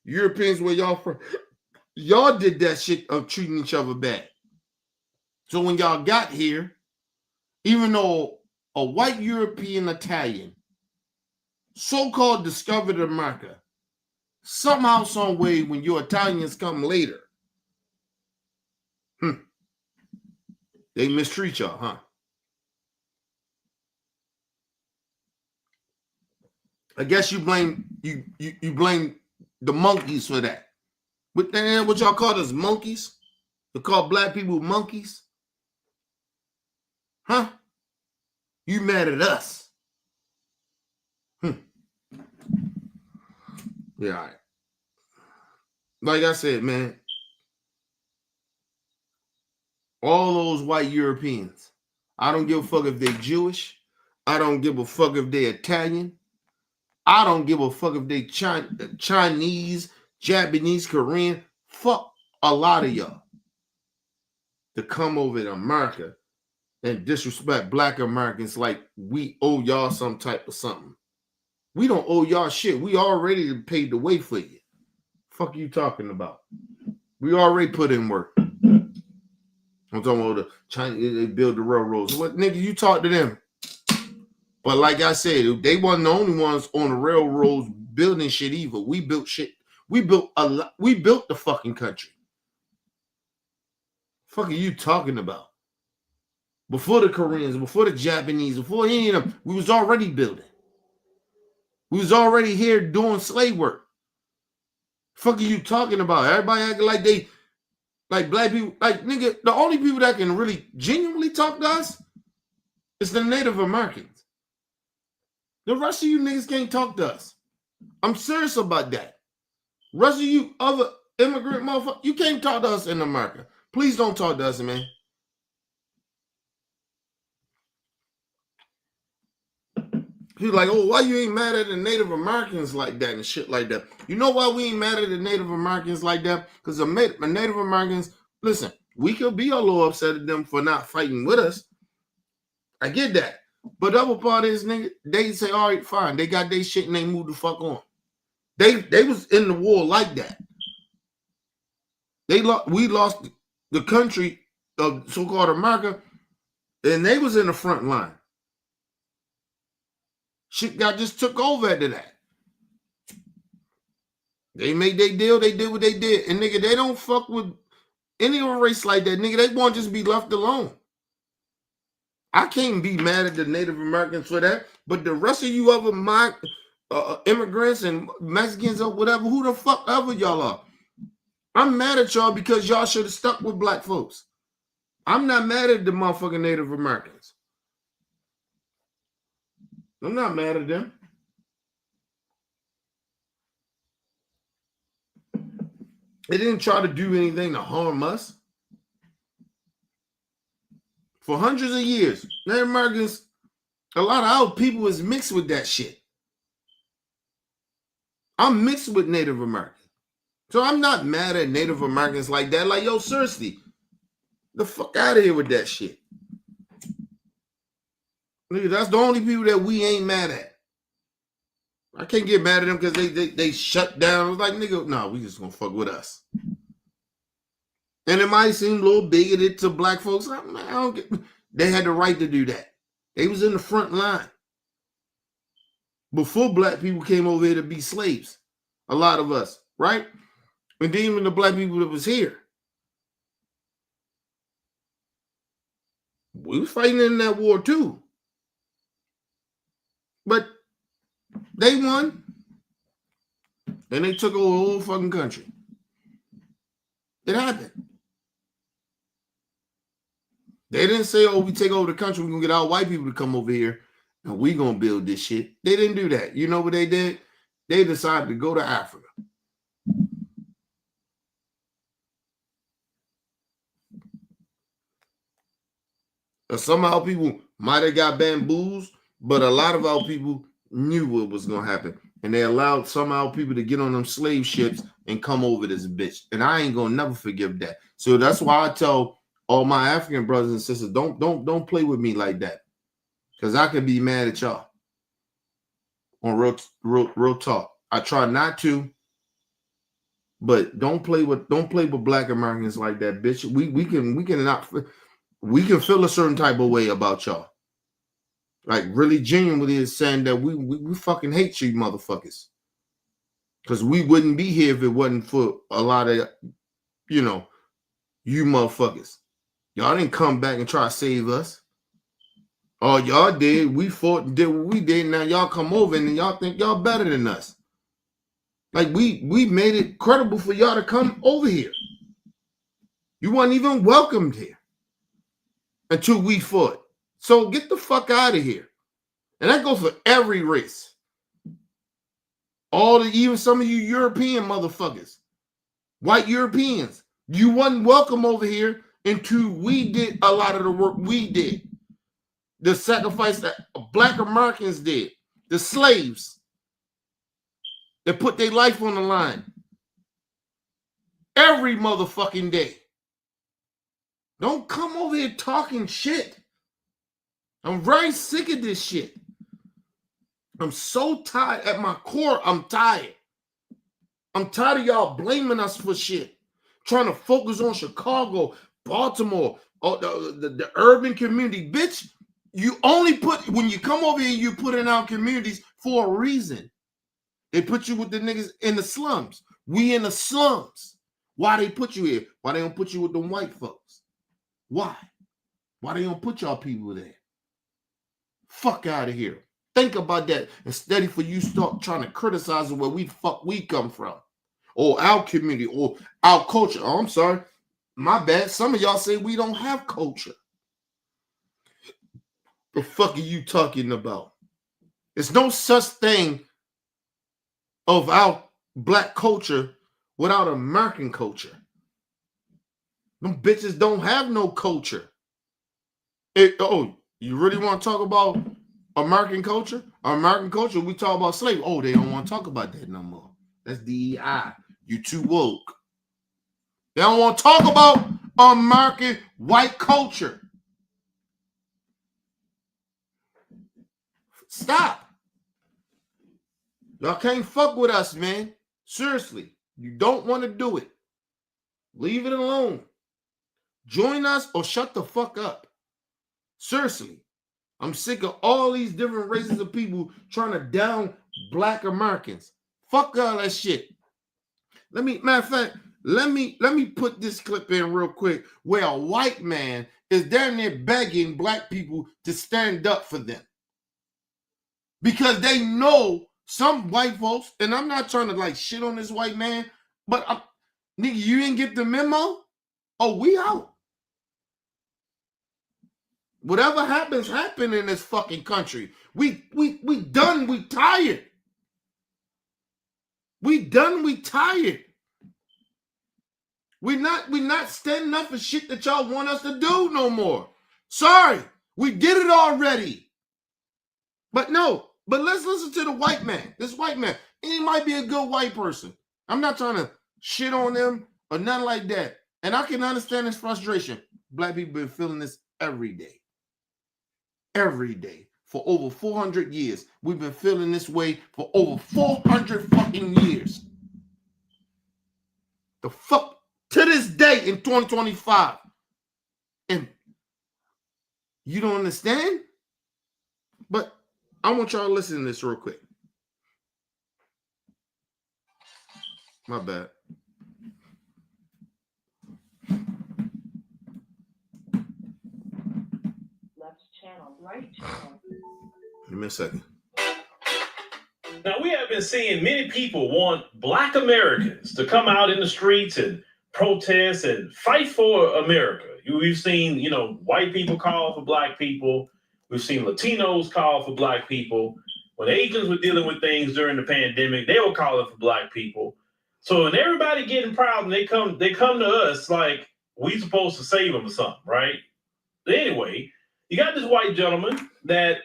Europeans where y'all from, y'all did that shit of treating each other bad. So when y'all got here, even though a white European Italian so-called discovered America, somehow, some way, when your Italians come later, they mistreat y'all, huh? I guess you blame you blame the monkeys for that. What y'all call us, monkeys? You call black people monkeys? Huh? You mad at us? Yeah, all right. Like I said, man, all those white Europeans, I don't give a fuck if they're Jewish. I don't give a fuck if they're Italian. I don't give a fuck if they Chinese, Japanese, Korean. Fuck a lot of y'all to come over to America and disrespect black Americans like we owe y'all some type of something. We don't owe y'all shit. We already paid the way for you. Fuck you talking about? We already put in work. I'm talking about the Chinese, they build the railroads. What nigga, you talk to them. But like I said, they weren't the only ones on the railroads building shit either. We built shit. We built a lot. We built the fucking country. Fuck are you talking about? Before the Koreans, before the Japanese, before any of them, we was already building. We was already here doing slave work. Fuck are you talking about? Everybody acting like they, like black people, like nigga, the only people that can really genuinely talk to us is the Native Americans. The rest of you niggas can't talk to us. I'm serious about that. Rest of you other immigrant motherfuckers, you can't talk to us in America. Please don't talk to us, man. People like, oh, why you ain't mad at the Native Americans like that and shit like that? You know why we ain't mad at the Native Americans like that? Because the Native Americans, listen, we could be a little upset at them for not fighting with us. I get that. But the other part is, nigga, they say, all right, fine. They got their shit and they moved the fuck on. They was in the war like that. We lost the country of so-called America, and they was in the front line. Shit got just took over after that. They made their deal, they did what they did. And nigga, they don't fuck with any race like that. Nigga, they want to just be left alone. I can't be mad at the Native Americans for that, but the rest of you other immigrants and Mexicans or whatever, who the fuck ever y'all are, I'm mad at y'all because y'all should have stuck with black folks. I'm not mad at the motherfucking Native Americans. I'm not mad at them. They didn't try to do anything to harm us. For hundreds of years, Native Americans, a lot of our people is mixed with that shit. I'm mixed with Native Americans. So I'm not mad at Native Americans like that. Like, yo, seriously, the fuck out of here with that shit. Nigga, that's the only people that we ain't mad at. I can't get mad at them because they shut down. It's like, nigga, no, we just gonna fuck with us. And it might seem a little bigoted to black folks. I don't get, they had the right to do that. They was in the front line. Before black people came over here to be slaves. A lot of us, right? And then even the black people that was here. We was fighting in that war too. But they won. And they took over the whole fucking country. It happened. They didn't say, oh, we take over the country, we're going to get our white people to come over here and we going to build this shit. They didn't do that. You know what they did? They decided to go to Africa. Some of our people might have got bamboozled, but a lot of our people knew what was going to happen. And they allowed some of our people to get on them slave ships and come over this bitch. And I ain't going to never forgive that. So that's why I tell all my African brothers and sisters, don't play with me like that. Because I could be mad at y'all. On real talk. I try not to, but don't play with black Americans like that, bitch. We can feel a certain type of way about y'all. Like really genuinely is saying that we fucking hate you motherfuckers. Because we wouldn't be here if it wasn't for a lot of, you motherfuckers. Y'all didn't come back and try to save us. All y'all did, we fought and did what we did. Now y'all come over and y'all think y'all better than us. Like we made it credible for y'all to come over here. You weren't even welcomed here until we fought. So get the fuck out of here. And that goes for every race. Even some of you European motherfuckers, white Europeans, you wasn't welcome over here until we did a lot of the work we did. The sacrifice that Black Americans did, the slaves that put their life on the line every motherfucking day. Don't come over here talking shit. I'm very sick of this shit. I'm so tired. At my core, I'm tired. I'm tired of y'all blaming us for shit. Trying to focus on Chicago, Baltimore, the urban community. Bitch, you only put, when you come over here, you put in our communities for a reason. They put you with the niggas in the slums. We in the slums. Why they put you here? Why they don't put you with the white folks? Why? Why they don't put y'all people there? Fuck out of here. Think about that instead for you start trying to criticize where we come from, or our community, or our culture. Oh, I'm sorry. My bad. Some of y'all say we don't have culture. The fuck are you talking about? There's no such thing of our black culture without American culture. Them bitches don't have no culture. You really want to talk about American culture? American culture, we talk about slavery. Oh, they don't want to talk about that no more. That's DEI. You too woke. They don't want to talk about American white culture. Stop. Y'all can't fuck with us, man. Seriously. You don't want to do it. Leave it alone. Join us or shut the fuck up. Seriously. I'm sick of all these different races of people trying to down black Americans. Fuck all that shit. Matter of fact, let me put this clip in real quick where a white man is down there begging black people to stand up for them. Because they know some white folks, and I'm not trying to like shit on this white man, but nigga, you didn't get the memo? Oh, we out. Whatever happens in this fucking country. We done, we tired. We done, we tired. We not standing up for shit that y'all want us to do no more. Sorry, we did it already. But let's listen to the white man. This white man, he might be a good white person. I'm not trying to shit on them or nothing like that. And I can understand his frustration. Black people been feeling this every day. Every day. For over 400 years. We've been feeling this way for over 400 fucking years. The fuck? To this day in 2025. And you don't understand? But I want y'all to listen to this real quick. My bad. Left channel, right channel. Give me a second. Now, we have been seeing many people want Black Americans to come out in the streets and protest and fight for America. We've seen, white people call for Black people. We've seen Latinos call for Black people. When Asians were dealing with things during the pandemic, they were calling for Black people. So when everybody getting proud and they come to us like we supposed to save them or something, right? But anyway, you got this white gentleman that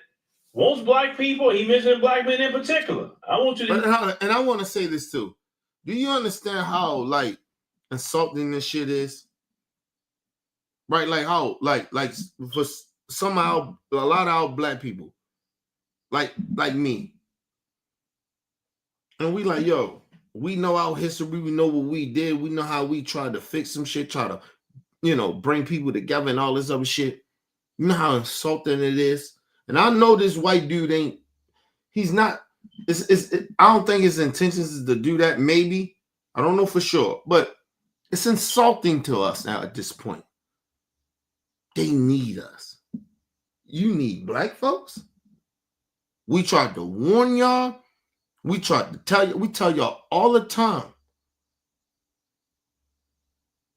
wants Black people. He mentioned Black men in particular. I want you to... And I want to say this too. Do you understand how insulting this shit is? Right? Like how for somehow a lot of our Black people, like me, and we like, yo, we know our history, we know what we did, we know how we tried to fix some shit, try to, bring people together and all this other shit. You know how insulting it is. And I know this white dude I don't think his intentions is to do that. Maybe. I don't know for sure. But it's insulting to us now at this point. They need us. You need Black folks? We tried to warn y'all. We tried to tell you. We tell y'all all the time.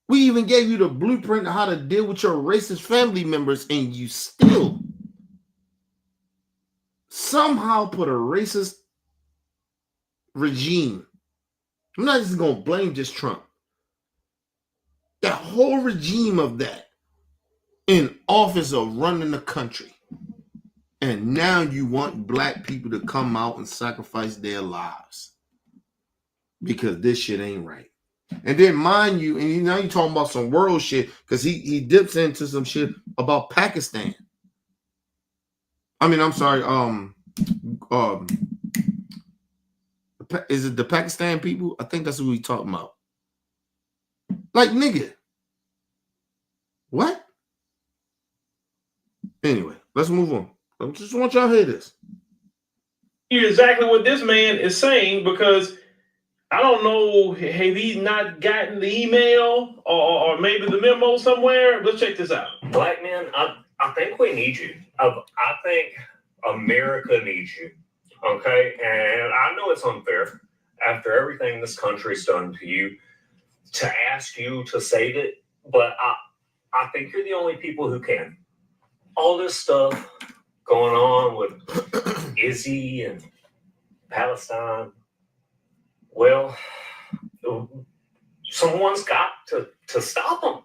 We even gave you the blueprint of how to deal with your racist family members, and you still somehow put a racist regime, I'm not just going to blame just Trump. That whole regime of that in office of running the country. And now you want black people to come out and sacrifice their lives because this shit ain't right. And then mind you, and now you're talking about some world shit because he dips into some shit about Pakistan. I mean, I'm sorry, is it the Pakistan people? I think that's what we talking about. Like, nigga. What? Anyway, let's move on. I just want y'all to hear this. Hear exactly what this man is saying because I don't know, have he not gotten the email or maybe the memo somewhere? Let's check this out. Black men, I think we need you. I think America needs you. Okay? And I know it's unfair after everything this country's done to you to ask you to save it, but I think you're the only people who can. All this stuff going on with Izzy and Palestine, well, someone's got to stop them.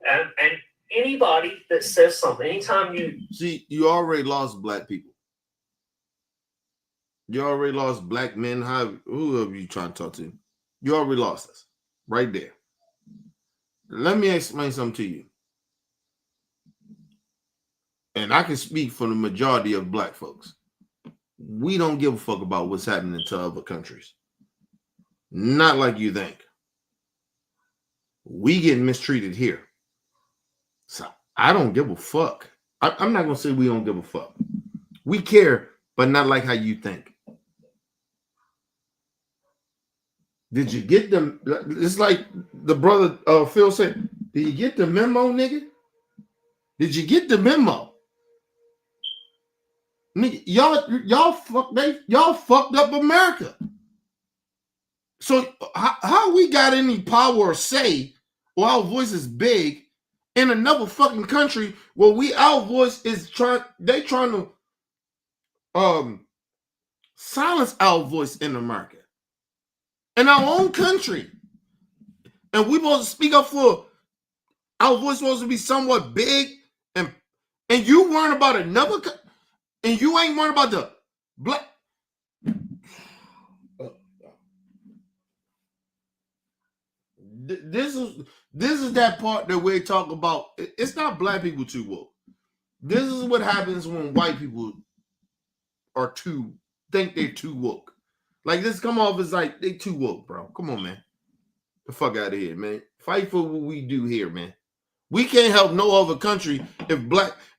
And anybody that says something, anytime you... See, you already lost black people. You already lost black men. Whoever you trying to talk to, you already lost us right there. Let me explain something to you. And I can speak for the majority of black folks. We don't give a fuck about what's happening to other countries. Not like you think. We get mistreated here. So I don't give a fuck. I'm not going to say we don't give a fuck. We care, but not like how you think. Did you get them? It's like the brother Phil said, did you get the memo, nigga? Did you get the memo? Nigga, y'all fucked up America. So how we got any power or say, or our voice is big in another fucking country where our voice is trying to silence our voice in America. In our own country. And we supposed to speak up for our voice supposed to be somewhat big, and you worrying about another and you ain't worrying about the black. This is that part that we talk about. It's not black people too woke. This is what happens when white people think they're too woke. Like this come off as like they too woke, bro. Come on, man. The fuck out of here, man. Fight for what we do here, man. We can't help no other country if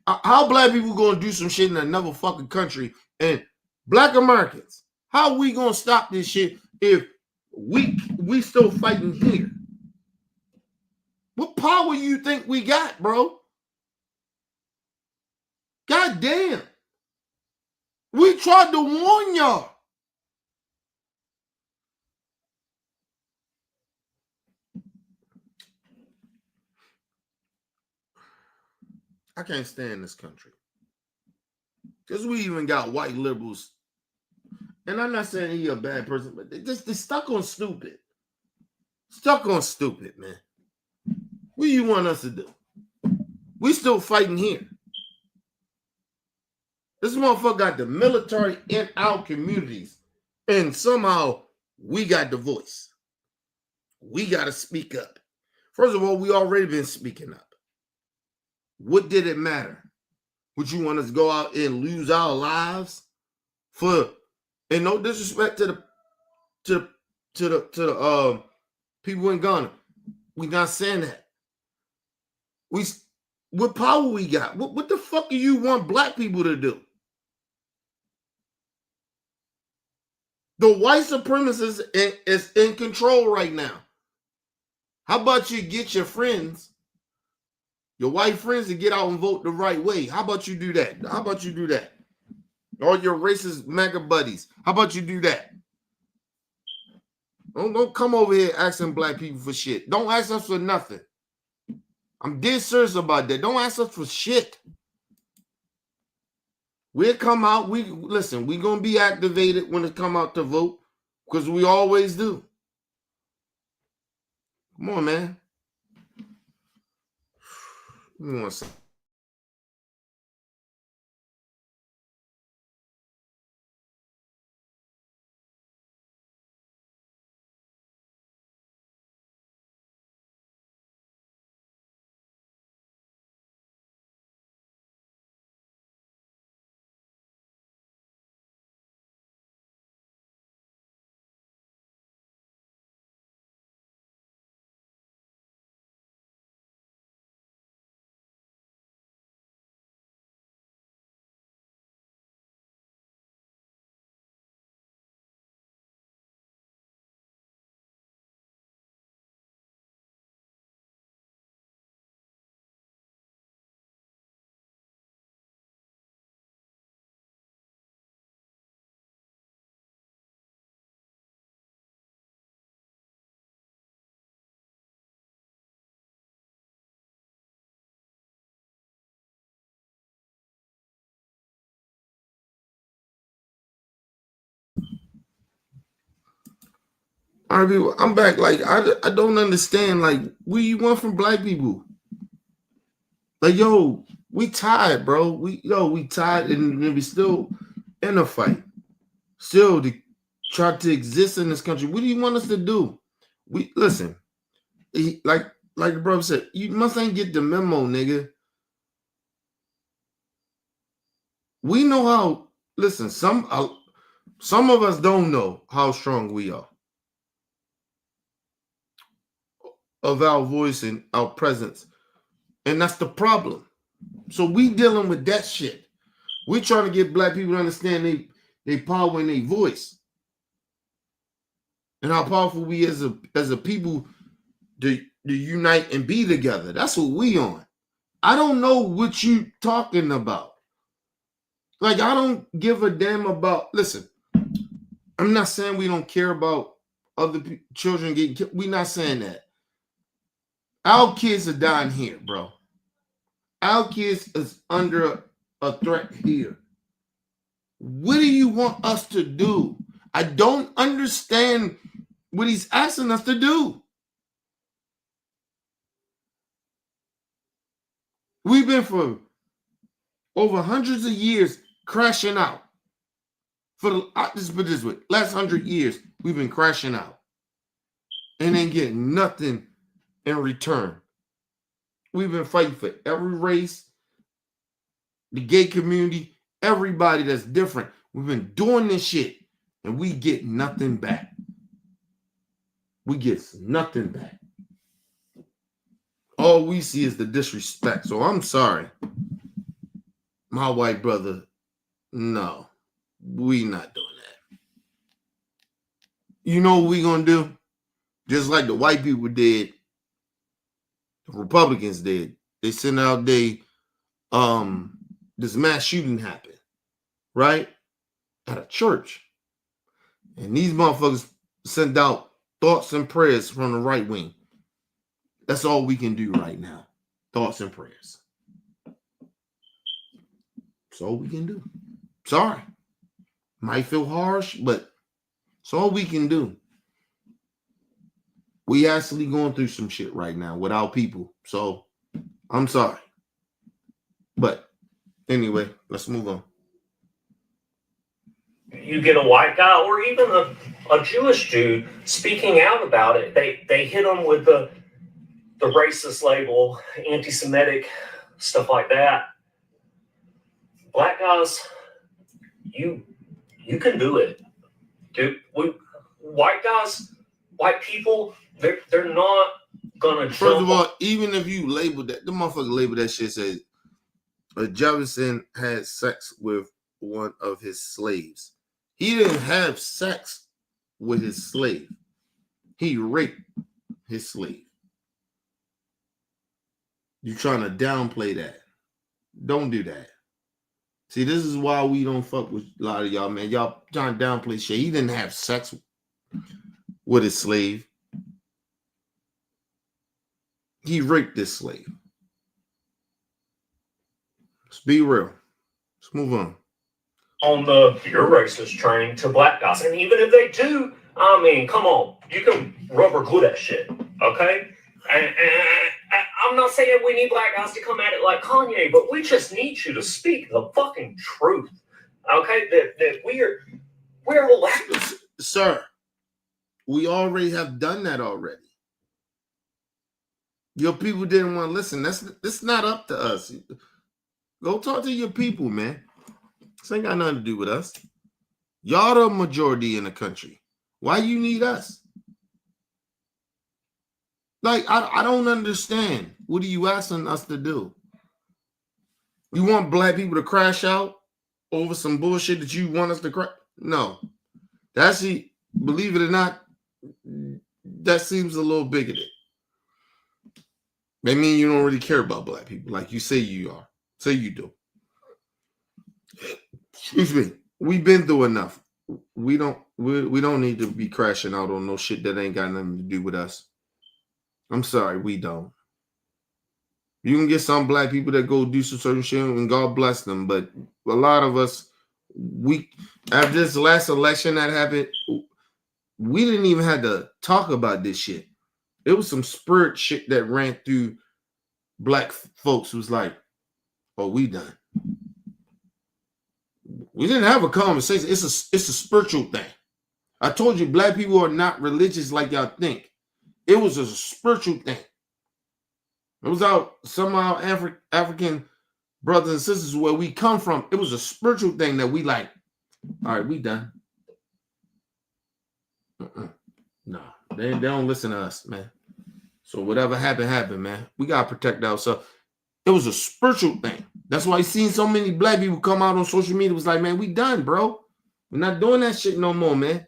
how black people gonna do some shit in another fucking country and black Americans, how we gonna stop this shit if we still fighting here? What power you think we got, bro? God damn. We tried to warn y'all. I can't stand this country. Because we even got white liberals. And I'm not saying he's a bad person, but they're stuck on stupid. Stuck on stupid, man. What do you want us to do? We still fighting here. This motherfucker got the military in our communities. And somehow we got the voice. We got to speak up. First of all, we already been speaking up. What did it matter? Would you want us to go out and lose our lives for, and no disrespect to the people in Ghana? We not saying that. What power we got? What the fuck do you want black people to do? The white supremacists is in control right now. How about you get your friends, your white friends, to get out and vote the right way? How about you do that? How about you do that? All your racist MAGA buddies. How about you do that? Don't come over here asking black people for shit. Don't ask us for nothing. I'm dead serious about that. Don't ask us for shit. We'll come out. We're going to be activated when it come out to vote. Because we always do. Come on, man. Give me one second. All right, people, I'm back. Like, I don't understand. Like, where you want from black people? Like, yo, we tired, bro. We tired, and we still in a fight. Still to try to exist in this country. What do you want us to do? We listen. Like the brother said, you must ain't get the memo, nigga. We know how. Listen, some of us don't know how strong we are of our voice and our presence, and that's the problem. So we dealing with that shit. We trying to get black people to understand they power and their voice, and how powerful we as a people to unite and be together. That's what we on. I don't know what you talking about. Like, I don't give a damn about. Listen, I'm not saying we don't care about other children getting killed. We're not saying that. Our kids are dying here, bro. Our kids is under a threat here. What do you want us to do? I don't understand what he's asking us to do. We've been for over hundreds of years crashing out. For the just put it this way, last 100 years, we've been crashing out and ain't getting nothing in return. We've been fighting for every race, the gay community, everybody that's different. We've been doing this shit and we get nothing back. We get nothing back. All we see is the disrespect. So I'm sorry, my white brother. No, we not doing that. You know what we gonna do? Just like the white people did, the Republicans did. They sent out this mass shooting happened, right? At a church. And these motherfuckers sent out thoughts and prayers from the right wing. That's all we can do right now. Thoughts and prayers. That's all we can do. Sorry. Might feel harsh, but it's all we can do. We actually going through some shit right now with our people. So I'm sorry. But anyway, let's move on. You get a white guy or even a Jewish dude speaking out about it. They hit them with the racist label, anti-Semitic, stuff like that. Black guys, you can do it, dude. White guys, white people, they're not gonna. First of all, even if you label that, the motherfucker label that shit says Jefferson had sex with one of his slaves. He didn't have sex with his slave. He raped his slave. You trying to downplay that. Don't do that. See, this is why we don't fuck with a lot of y'all, man. Y'all trying to downplay shit. He didn't have sex with his slave. He raped this slave. Let's be real. Let's move on. On your racist train to black guys. And even if they do, I mean, come on, you can rubber glue that shit, okay? And I'm not saying we need black guys to come at it like Kanye, but we just need you to speak the fucking truth, okay? That we're elected. Sir, we already have done that already. Your people didn't want to listen. That's not up to us. Go talk to your people, man. This ain't got nothing to do with us. Y'all the majority in the country. Why you need us? Like, I don't understand. What are you asking us to do? You want black people to crash out over some bullshit that you want us to crash? No. That's it. Believe it or not, that seems a little bigoted. That means you don't really care about black people like you say you are. Say you do. Excuse me. We've been through enough. We don't need to be crashing out on no shit that ain't got nothing to do with us. I'm sorry, we don't. You can get some black people that go do some certain shit, and God bless them. But a lot of us, after this last election that happened, we didn't even have to talk about this shit. It was some spirit shit that ran through black folks. It was like, oh, we done. We didn't have a conversation. It's a spiritual thing. I told you, black people are not religious like y'all think. It was a spiritual thing. It was out somehow African brothers and sisters where we come from. It was a spiritual thing that we like. All right, we done. No, they don't listen to us, man. So whatever happened, man. We gotta protect ourselves. It was a spiritual thing. That's why I seen so many black people come out on social media. It was like, man, we done, bro. We're not doing that shit no more, man.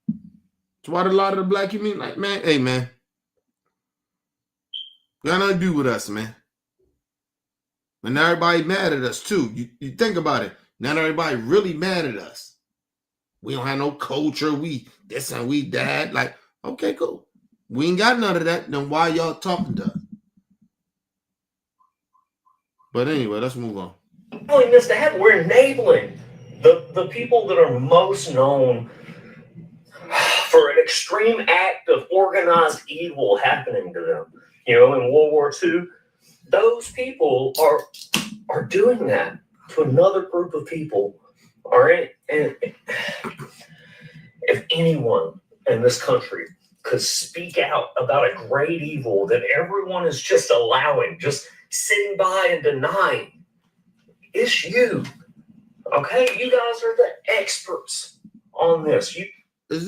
That's why a lot of the black community, like, man, hey, man. Got nothing to do with us, man. And now everybody mad at us, too. You think about it. Now everybody really mad at us. We don't have no culture. We this and we that. Like, okay, cool. We ain't got none of that. Then why y'all talking to us? But anyway, let's move on. Enabling this to happen. We're enabling the people that are most known for an extreme act of organized evil happening to them. You know, in World War II, those people are doing that to another group of people. All right, and if anyone in this country could speak out about a great evil that everyone is just allowing, just sitting by and denying, it's you. Okay, you guys are the experts on this. Is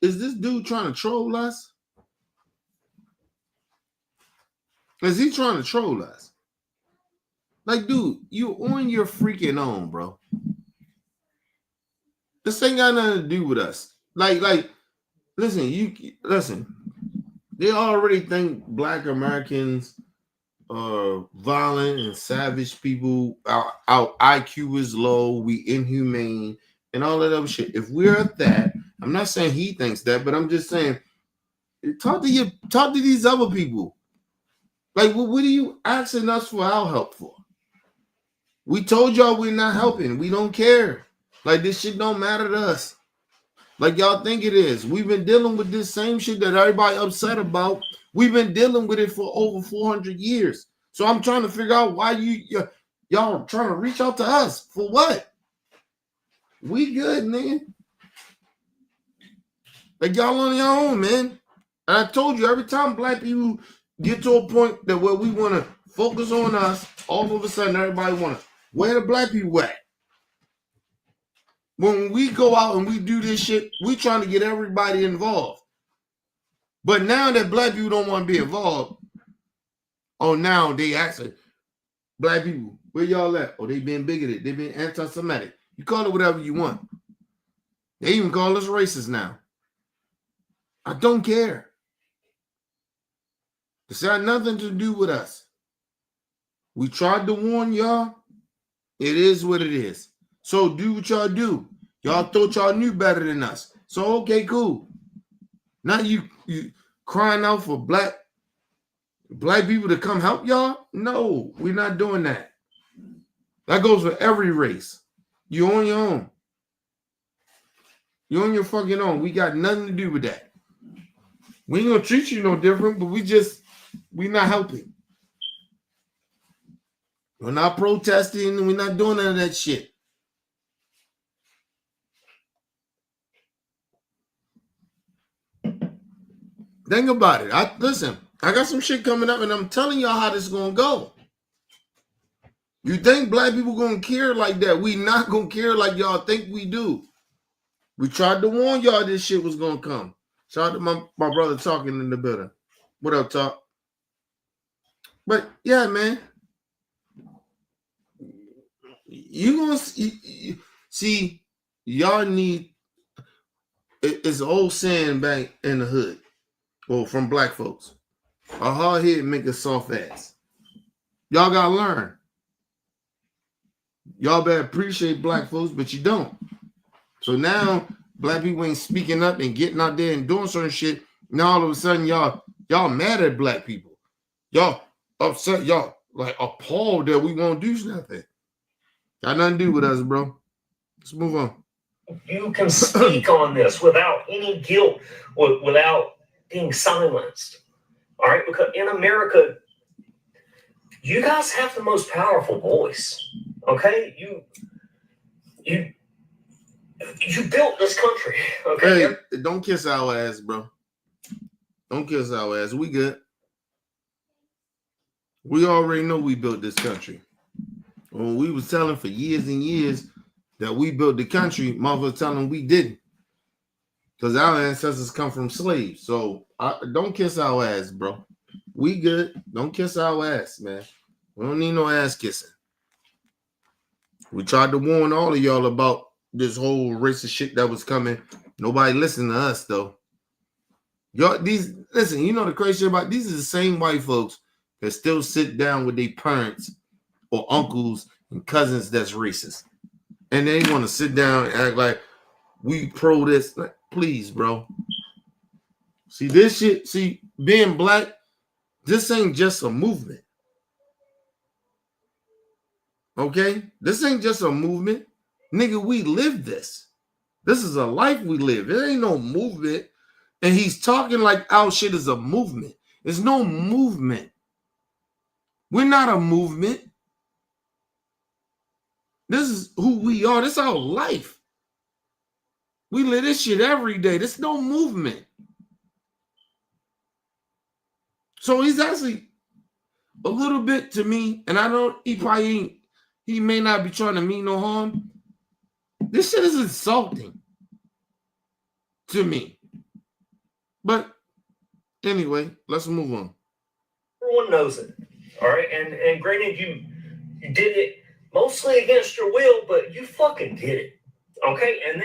this dude trying to troll us? Is he trying to troll us? Like, dude, you on your freaking own, bro. This ain't got nothing to do with us. Like, listen. They already think black Americans are violent and savage people. Our IQ is low. We inhumane and all that other shit. If we're at that, I'm not saying he thinks that, but I'm just saying, talk to these other people. Like, what are you asking us for our help for? We told y'all we're not helping. We don't care. Like, this shit don't matter to us. Like y'all think it is. We've been dealing with this same shit that everybody upset about. We've been dealing with it for over 400 years. So I'm trying to figure out why y'all trying to reach out to us. For what? We good, man. Like, y'all on your own, man. And I told you, every time black people get to a point that where we want to focus on us, all of a sudden everybody want to, where the black people at? When we go out and we do this shit, we trying to get everybody involved. But now that black people don't want to be involved, oh, now they asking black people, where y'all at? Oh, they been bigoted. They been anti-Semitic. You call it whatever you want. They even call us racist now. I don't care. This got nothing to do with us. We tried to warn y'all. It is what it is. So do what y'all do. Y'all thought y'all knew better than us. So okay, cool. Now you crying out for black people to come help y'all? No, we're not doing that. That goes for every race. You on your own. You're on your fucking own. We got nothing to do with that. We ain't gonna treat you no different, but we not helping. We're not protesting, and we're not doing none of that shit. Think about it. Listen, I got some shit coming up, and I'm telling y'all how this is gonna go. You think black people gonna care like that? We not gonna care like y'all think we do. We tried to warn y'all this shit was gonna come. Shout out to my brother talking in the building. What up, Talk? But yeah, man. You gonna see y'all need it's an old saying back in the hood. Well, from black folks. A hard head make a soft ass. Y'all gotta learn. Y'all better appreciate black folks, but you don't. So now black people ain't speaking up and getting out there and doing certain shit. Now all of a sudden y'all mad at black people. Y'all upset, y'all like appalled that we won't do nothing. Got nothing to do with us, bro. Let's move on. You can speak on this without any guilt, without being silenced. All right, because in America, you guys have the most powerful voice. Okay, you built this country. Okay, hey, don't kiss our ass, bro. Don't kiss our ass. We good. We already know we built this country. When we was telling for years and years that we built the country, motherfuckers telling we didn't. Because our ancestors come from slaves. So don't kiss our ass, bro. We good. Don't kiss our ass, man. We don't need no ass kissing. We tried to warn all of y'all about this whole racist shit that was coming. Nobody listened to us, though. Y'all, listen, you know the crazy shit about these are the same white folks that still sit down with their parents or uncles and cousins that's racist. And they want to sit down and act like we pro this. Like, please, bro. See, this shit, being black, this ain't just a movement. Okay? This ain't just a movement. Nigga, we live this. This is a life we live. It ain't no movement. And he's talking like our shit is a movement. There's no movement. We're not a movement. This is who we are. This is our life. We live this shit every day. There's no movement. So he's actually a little bit to me, and I don't, he may not be trying to mean no harm. This shit is insulting to me. But anyway, let's move on. everyone knows it. All right, and granted, you did it mostly against your will, but you fucking did it. Okay, and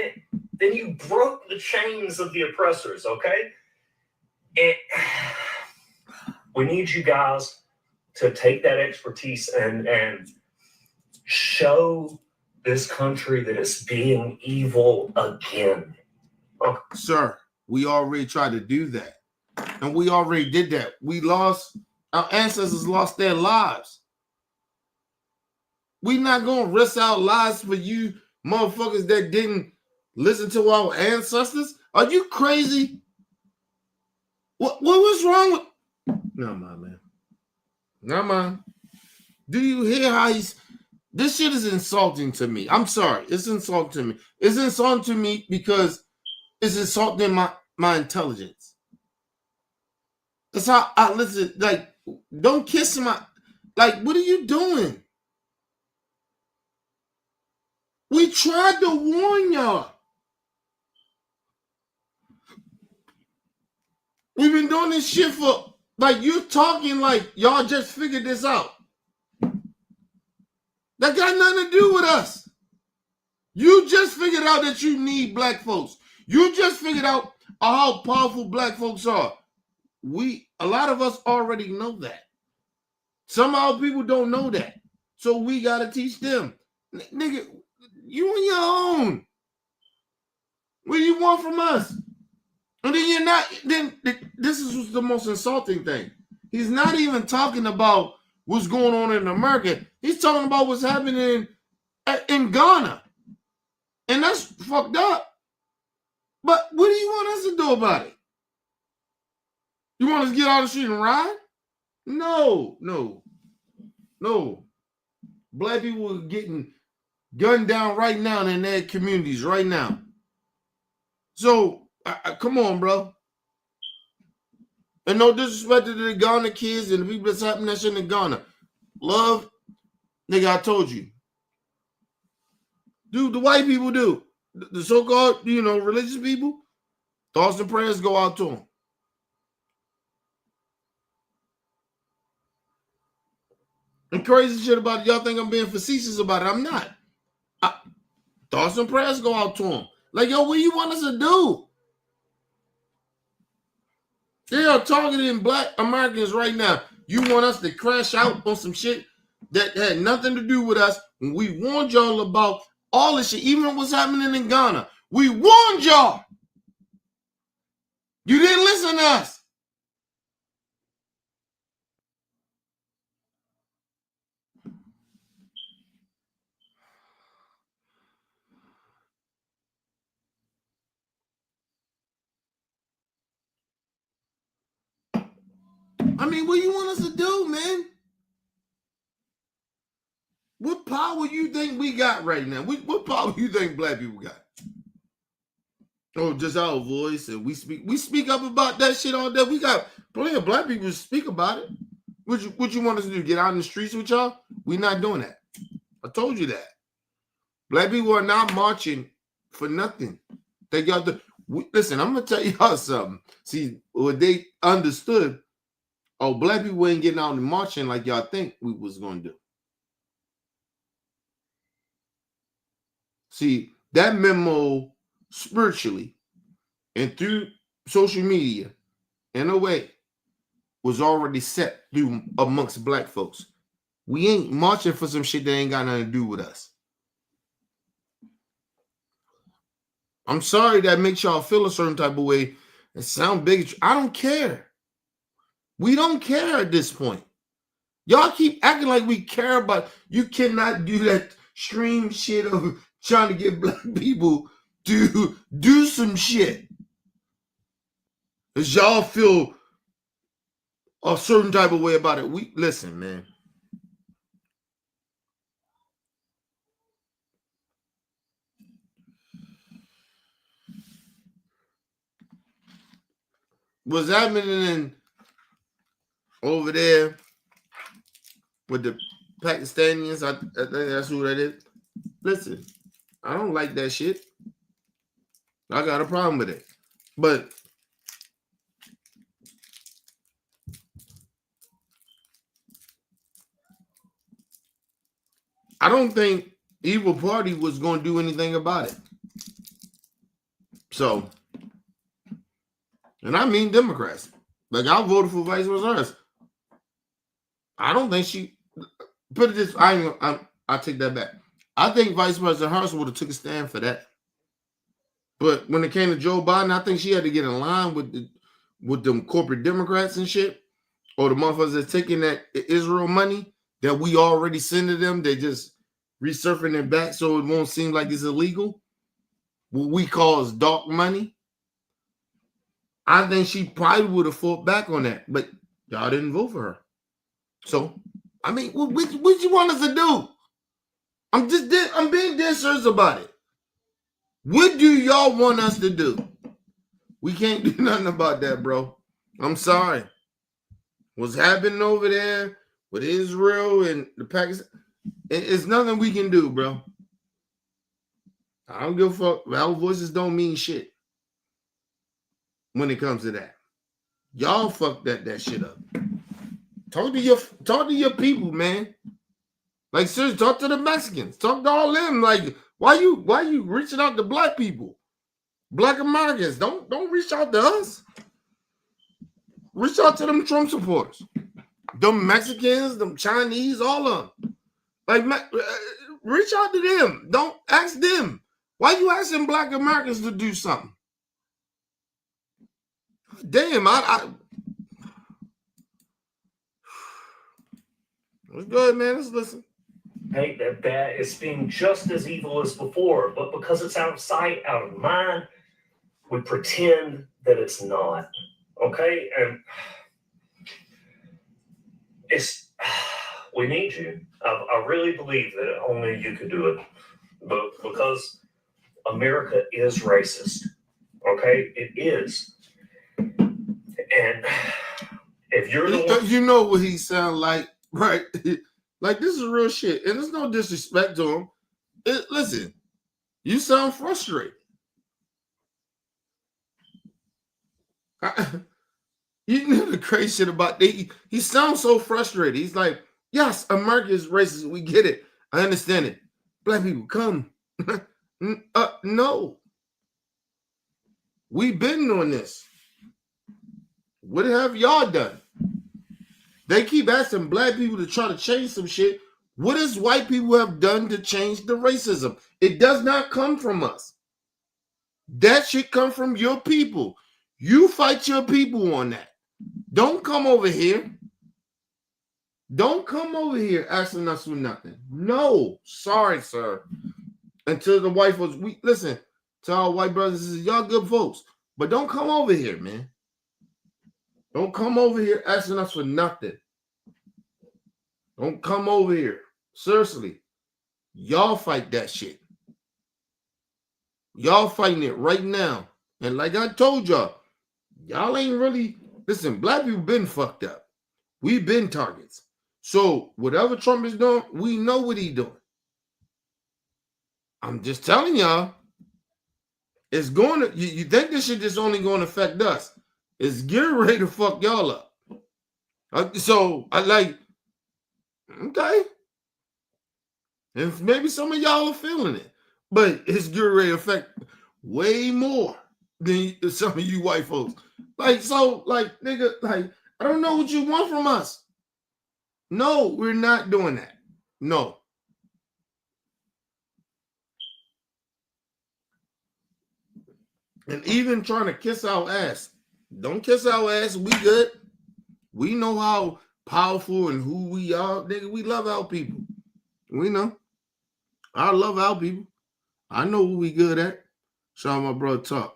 then you broke the chains of the oppressors. Okay, and we need you guys to take that expertise and show this country that it's being evil again. Okay. Sir, we already tried to do that. And we already did that. Our ancestors lost their lives. We not going to risk our lives for you motherfuckers that didn't listen to our ancestors. Are you crazy? What was wrong with... Never mind, man. Never mind. Do you hear how this shit is insulting to me. I'm sorry. It's insulting to me. It's insulting to me because it's insulting my intelligence. That's how I listen. Like, don't kiss my... Like, what are you doing? We tried to warn y'all. We've been doing this shit for... Like, you're talking like y'all just figured this out. That got nothing to do with us. You just figured out that you need black folks. You just figured out how powerful black folks are. A lot of us already know that. Some of our people don't know that. So we got to teach them. Nigga, you on your own. What do you want from us? And then you're not, this is the most insulting thing. He's not even talking about what's going on in America. He's talking about what's happening in Ghana. And that's fucked up. But what do you want us to do about it? You want us to get out of the street and ride? No. Black people are getting gunned down right now in their communities right now. So, come on, bro. And no disrespect to the Ghana kids and the people that's happening that shit in Ghana. Love, nigga, I told you. Dude, the white people do. The so-called, religious people, thoughts and prayers go out to them. And crazy shit about it, y'all think I'm being facetious about it. I'm not. Thoughts and prayers go out to them. Like, yo, what do you want us to do? They are targeting black Americans right now. You want us to crash out on some shit that had nothing to do with us when we warned y'all about all this shit, even what's happening in Ghana. We warned y'all. You didn't listen to us. I mean, what do you want us to do, man? What power you think we got right now? What power you think black people got? Oh, just our voice, and we speak up about that shit all day. We got plenty of black people to speak about it. What you want us to do? Get out in the streets with y'all? We not doing that. I told you that. Black people are not marching for nothing. They got the listen. I'm gonna tell y'all something. See, what they understood. Oh, black people ain't getting out and marching like y'all think we was gonna do. See, that memo spiritually and through social media, in a way, was already set through amongst black folks. We ain't marching for some shit that ain't got nothing to do with us. I'm sorry that makes y'all feel a certain type of way and sound big. I don't care. We don't care at this point. Y'all keep acting like we care about. You cannot do that stream shit of trying to get black people to do some shit. Because y'all feel a certain type of way about it. Listen, man. What's happening over there with the Pakistanis? I think that's who that is. Listen, I don't like that shit. I got a problem with it. But I don't think either party was going to do anything about it. So, and I mean Democrats. Like, I voted for Vice President Harris. I don't think she put it this. I take that back. I think Vice President Harris would have took a stand for that. But when it came to Joe Biden, I think she had to get in line with them corporate Democrats and shit, or the motherfuckers that's taking that Israel money that we already send to them. They just resurfing it back so it won't seem like it's illegal. What we call is dark money. I think she probably would have fought back on that, but y'all didn't vote for her. So, I mean, what you want us to do? I'm being dead serious about it. What do y'all want us to do? We can't do nothing about that, bro. I'm sorry. What's happening over there with Israel and the Pakistan, it's nothing we can do, bro. I don't give a fuck. Our voices don't mean shit when it comes to that. Y'all fuck that shit up. Talk to your people, man. Like, seriously, talk to the Mexicans. Talk to all them. Like, why you reaching out to black people? Black Americans. Don't reach out to us. Reach out to them Trump supporters. Them Mexicans, them Chinese, all of them. Like, reach out to them. Don't ask them. Why you asking black Americans to do something? Damn, What's good, man? Let's listen. Hey, that is being just as evil as before, but because it's out of sight, out of mind, we pretend that it's not. Okay? And it's, we need you. I really believe that only you could do it. But because America is racist. Okay? It is. And if you're the one. You know what he sound like, right? Like, this is real shit. And there's no disrespect to him. Listen, you sound frustrated. You know the crazy shit about he sounds so frustrated. He's like, yes, America is racist. We get it. I understand it. Black people, come. No. We've been doing this. What have y'all done? They keep asking black people to try to change some shit. What does white people have done to change the racism? It does not come from us. That shit come from your people. You fight your people on that. Don't come over here. Don't come over here asking us for nothing. No, sorry, sir. Until the white folks, listen to our white brothers and sisters, y'all good folks, but don't come over here, man. Don't come over here asking us for nothing. Don't come over here. Seriously, y'all fight that shit. Y'all fighting it right now. And like I told y'all ain't really, listen, black people been fucked up. We've been targets. So whatever Trump is doing, we know what he's doing. I'm just telling y'all, it's going to, you think this shit just only going to affect us. It's getting ready to fuck y'all up. So I like, okay. And maybe some of y'all are feeling it. But it's getting ready to affect way more than some of you white folks. Like, so, like, nigga, like, I don't know what you want from us. No, we're not doing that. No. And even trying to kiss our ass. Don't kiss our ass. We good. We know how powerful and who we are. Nigga, we love our people. We know. I love our people. I know who we good at. Shout out my brother Talk.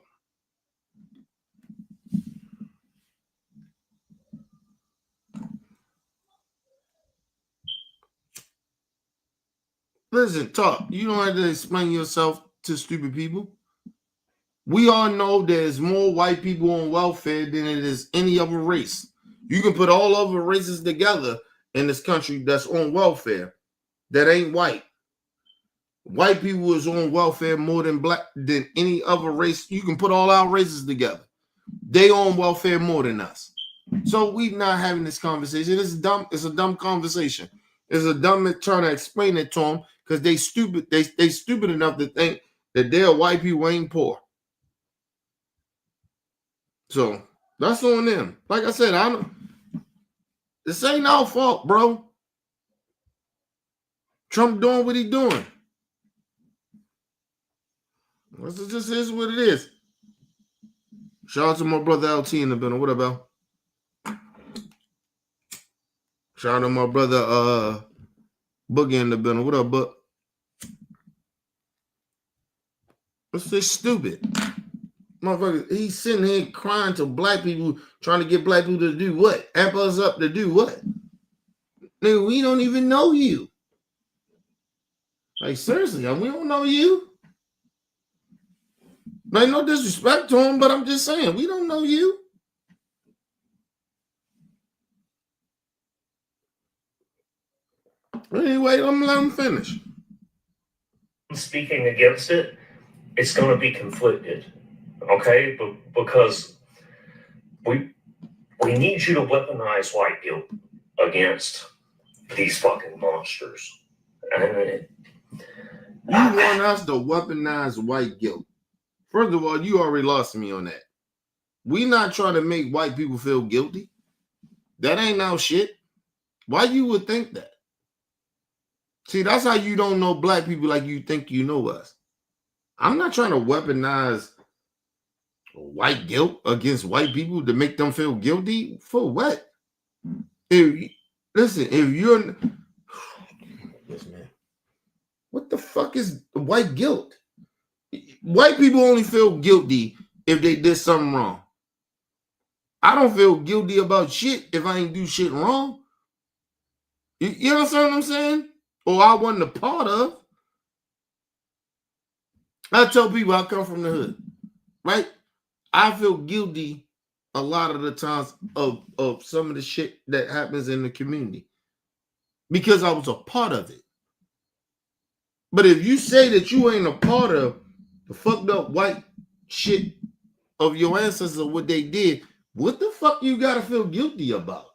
Listen, Talk. You don't have to explain yourself to stupid people. We all know there's more white people on welfare than it is any other race. You can put all other races together in this country that's on welfare that ain't white. White people is on welfare more than black than any other race. You can put all our races together. They on welfare more than us. So we not having this conversation. It's dumb. It's a dumb conversation. It's a dumb trying to explain it to them because they stupid. They stupid enough to think that their white people ain't poor. So that's on them. Like I said, this ain't our fault, bro. Trump doing what he doing. This just is what it is. Shout out to my brother LT in the building. What about? Shout out to my brother Boogie in the building. What up, Book? What's this stupid? Motherfucker, he's sitting here crying to black people, trying to get black people to do what? Amp us up to do what? Nigga, we don't even know you. Like, seriously, we don't know you. Like, no disrespect to him, but I'm just saying, we don't know you. Anyway, I'm gonna let him finish. Speaking against it, it's going to be conflicted, okay? But because we need you to weaponize white guilt against these fucking monsters. You want us to weaponize white guilt. First of all, you already lost me on that. We not trying to make white people feel guilty. That ain't our shit. Why you would think that? See, that's how you don't know black people like you think you know us. I'm not trying to weaponize white guilt against white people to make them feel guilty. For what? If you're yes, man. What the fuck is white guilt? White people only feel guilty if they did something wrong. I don't feel guilty about shit if I ain't do shit wrong. You understand what I'm saying? Or I wasn't a part of. I tell people I come from the hood, right? I feel guilty a lot of the times of some of the shit that happens in the community because I was a part of it. But if you say that you ain't a part of the fucked up white shit of your ancestors or what they did, what the fuck you gotta feel guilty about?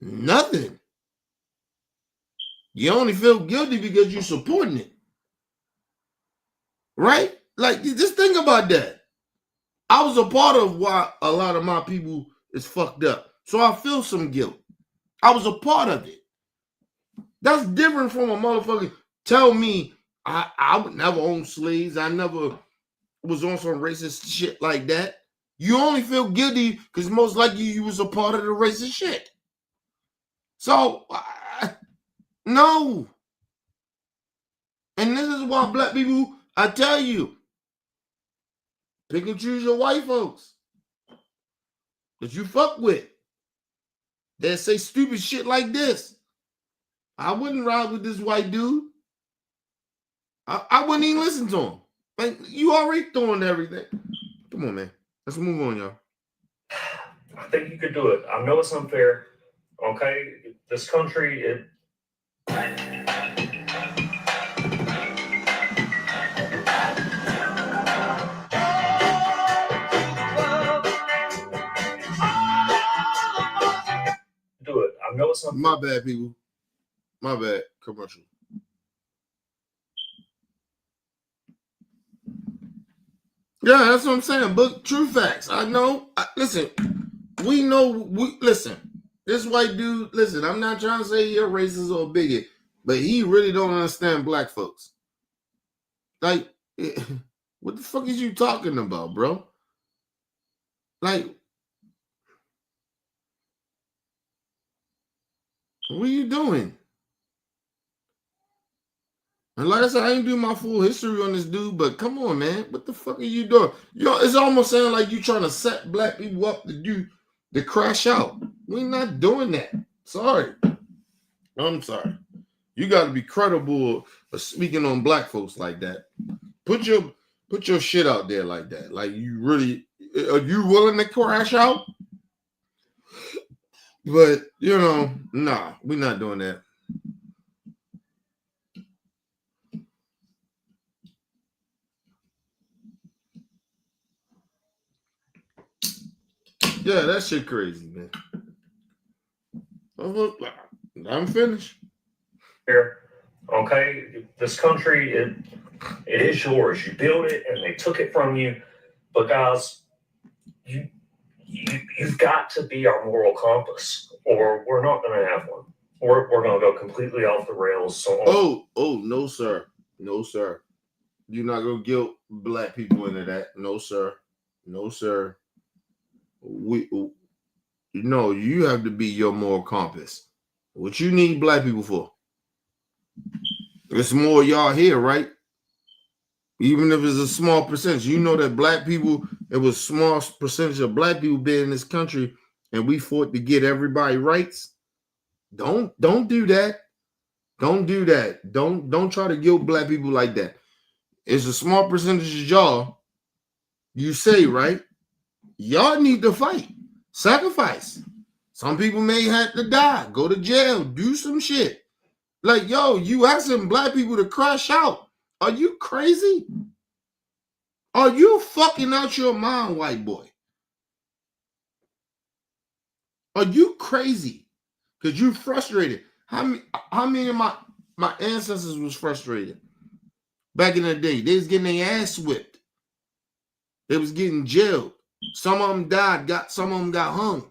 Nothing. You only feel guilty because you're supporting it. Right? Like, just think about that. I was a part of why a lot of my people is fucked up. So I feel some guilt. I was a part of it. That's different from a motherfucker tell me I would never own slaves. I never was on some racist shit like that. You only feel guilty because most likely you was a part of the racist shit. So, no. And this is why black people, I tell you, pick and choose your white folks that you fuck with. They say stupid shit like this. I wouldn't ride with this white dude. I wouldn't even listen to him. Like, you already throwing everything. Come on, man. Let's move on, y'all. I think you could do it. I know it's unfair. Okay, this country, it. Do it. I know it's unfair. My bad, people. My bad. Commercial. Yeah, that's what I'm saying. But true facts. I know. Listen, we know. Listen. This white dude. Listen, I'm not trying to say you're racist or bigot, but he really don't understand black folks. Like, what the fuck is you talking about, bro? Like, what are you doing? And like I said, I ain't do my full history on this dude, but come on, man. What the fuck are you doing? It's almost sounding like you trying to set black people up to crash out. We're not doing that. Sorry. I'm sorry. You got to be credible for speaking on black folks like that. Put your shit out there like that. Like, you really, are you willing to crash out? But, nah, we're not doing that. Yeah, that shit crazy, man. I'm finished. Here, okay, this country, it is yours. You built it, and they took it from you. But guys, you've got to be our moral compass, or we're not going to have one. We're going to go completely off the rails. So No, sir. No, sir. You're not going to guilt black people into that. No, sir. No, sir. You have to be your moral compass. What you need black people for? It's more y'all here, right? Even if it's a small percentage, you know that black people, it was a small percentage of black people being in this country, and we fought to get everybody rights. Don't do that. Don't do that. Don't try to guilt black people like that. It's a small percentage of y'all. You say, right? Y'all need to fight. Sacrifice. Some people may have to die, go to jail, do some shit. Like, yo, you asking black people to crash out. Are you crazy? Are you fucking out your mind, white boy? Are you crazy? Because you frustrated. How many of my ancestors was frustrated? Back in the day, they was getting their ass whipped. They was getting jailed. Some of them died, some of them got hung.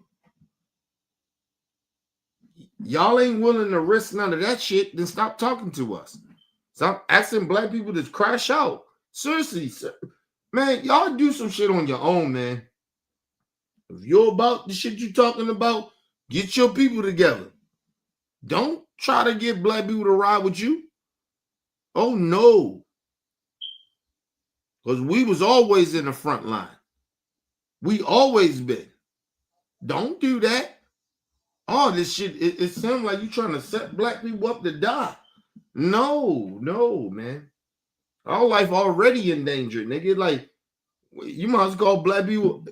Y'all ain't willing to risk none of that shit, then stop talking to us. Stop asking black people to crash out. Seriously, sir. Man, y'all do some shit on your own, man. If you're about the shit you talking about, get your people together. Don't try to get black people to ride with you. Oh, no. Because we was always in the front line. We always been. Don't do that. All this shit, it sounds like you trying to set black people up to die. No, man. Our life already in danger, nigga. Like, you might as well call black people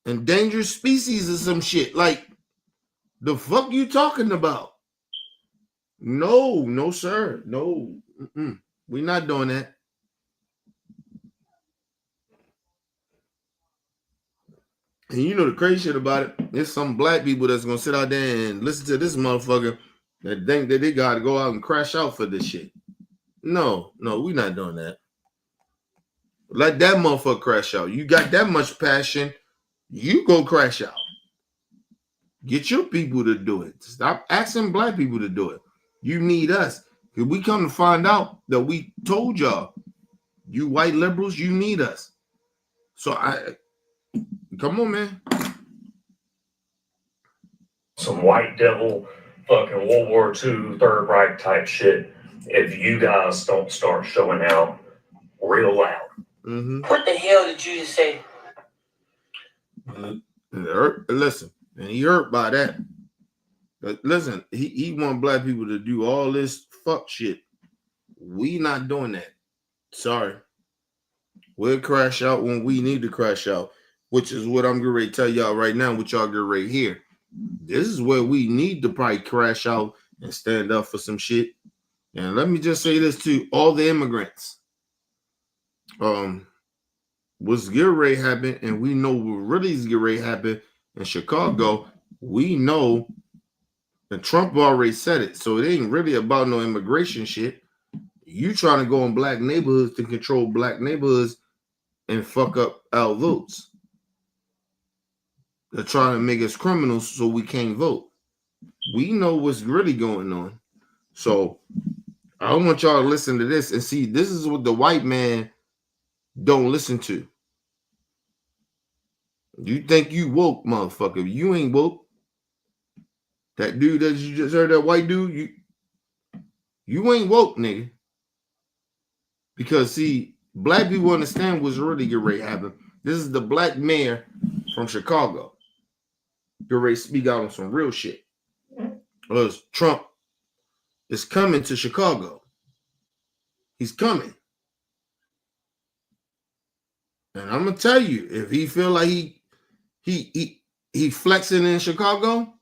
endangered species or some shit. Like, the fuck you talking about? No, sir. No. We're not doing that. And you know the crazy shit about it? There's some black people that's gonna sit out there and listen to this motherfucker that think that they gotta go out and crash out for this shit. No, we're not doing that. Let that motherfucker crash out. You got that much passion, you go crash out. Get your people to do it. Stop asking black people to do it. You need us. If we come to find out that we told y'all, you white liberals, you need us. So come on, man. Some white devil fucking World War II Third Reich type shit if you guys don't start showing out real loud. What the hell did you just say? Listen, and he hurt by that. But listen, he want black people to do all this fuck shit. We not doing that. Sorry. We'll crash out when we need to crash out, which is what I'm getting ready to tell y'all right now, what y'all get right here. This is where we need to probably crash out and stand up for some shit. And let me just say this to all the immigrants. What's getting ready to happen, and we know what really is getting ready to happen in Chicago. We know that Trump already said it, so it ain't really about no immigration shit. You trying to go in black neighborhoods to control black neighborhoods and fuck up our votes. They're trying to make us criminals so we can't vote. We know what's really going on. So I want y'all to listen to this and see, this is what the white man don't listen to. You think you woke, motherfucker. You ain't woke. That dude that you just heard, that white dude, you ain't woke, nigga. Because, see, black people understand what's really getting ready to happen. This is the black mayor from Chicago. Get ready to speak out on some real shit. Because Trump is coming to Chicago. He's coming. And I'm gonna tell you, if he feel like he flexing in Chicago,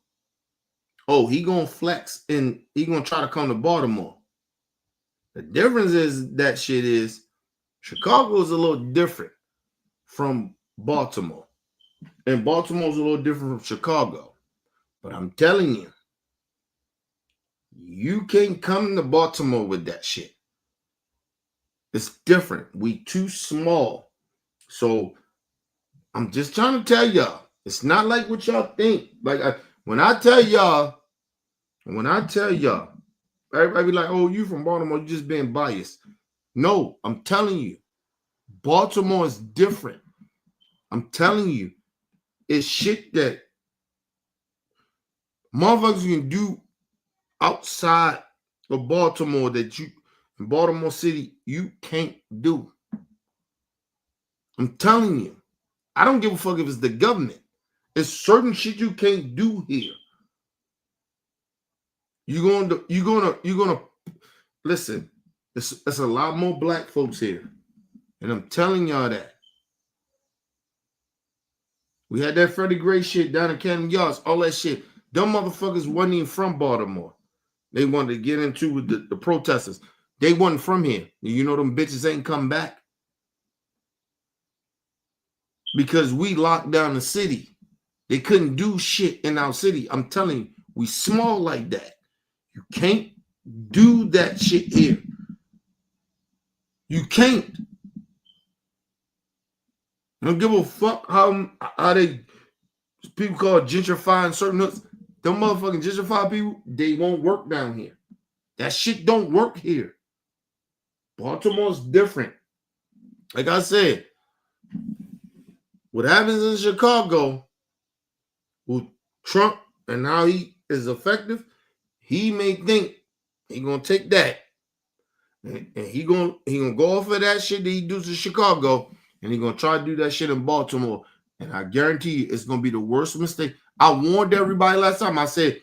oh, he gonna flex and he gonna try to come to Baltimore. The difference is that shit is Chicago is a little different from Baltimore. And Baltimore's a little different from Chicago. But I'm telling you, you can't come to Baltimore with that shit. It's different. We too small. So I'm just trying to tell y'all, it's not like what y'all think. Like when I tell y'all, everybody be like, oh, you from Baltimore, you just being biased. No, I'm telling you, Baltimore is different. I'm telling you, it's shit that motherfuckers can do outside of Baltimore that you, in Baltimore City, you can't do. I'm telling you, I don't give a fuck if it's the government. It's certain shit you can't do here. You're gonna listen. It's a lot more black folks here, and I'm telling y'all that. We had that Freddie Gray shit down in Camden Yards, all that shit. Them motherfuckers wasn't even from Baltimore. They wanted to get into with the protesters. They wasn't from here. You know them bitches ain't come back because we locked down the city. They couldn't do shit in our city. I'm telling you, we small like that. You can't do that shit here. You can't. I don't give a fuck how they people call gentrifying certain hoods. Them motherfucking gentrified people, they won't work down here. That shit don't work here. Baltimore's different. Like I said, what happens in Chicago with Trump and how he is effective, he may think he gonna take that And he gonna go off of that shit that he does in Chicago, and he gonna try to do that shit in Baltimore. And I guarantee you, it's gonna be the worst mistake. I warned everybody last time. I said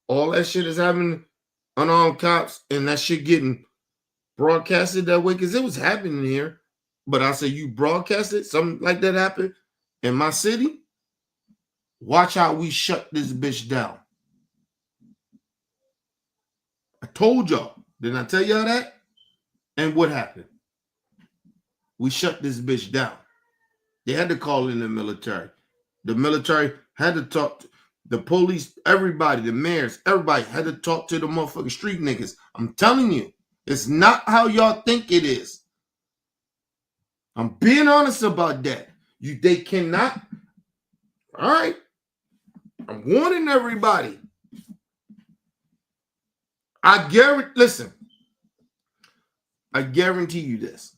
all that shit is happening, unarmed cops, and that shit getting broadcasted that way because it was happening here. But I said you broadcasted something like that happened in my city. Watch how we shut this bitch down. I told y'all. Didn't I tell y'all that? And what happened? We shut this bitch down. They had to call in the military. The military had to talk to the police, everybody, the mayors, everybody had to talk to the motherfucking street niggas. I'm telling you, it's not how y'all think it is. I'm being honest about that. They cannot. All right. I'm warning everybody. Listen, I guarantee you this.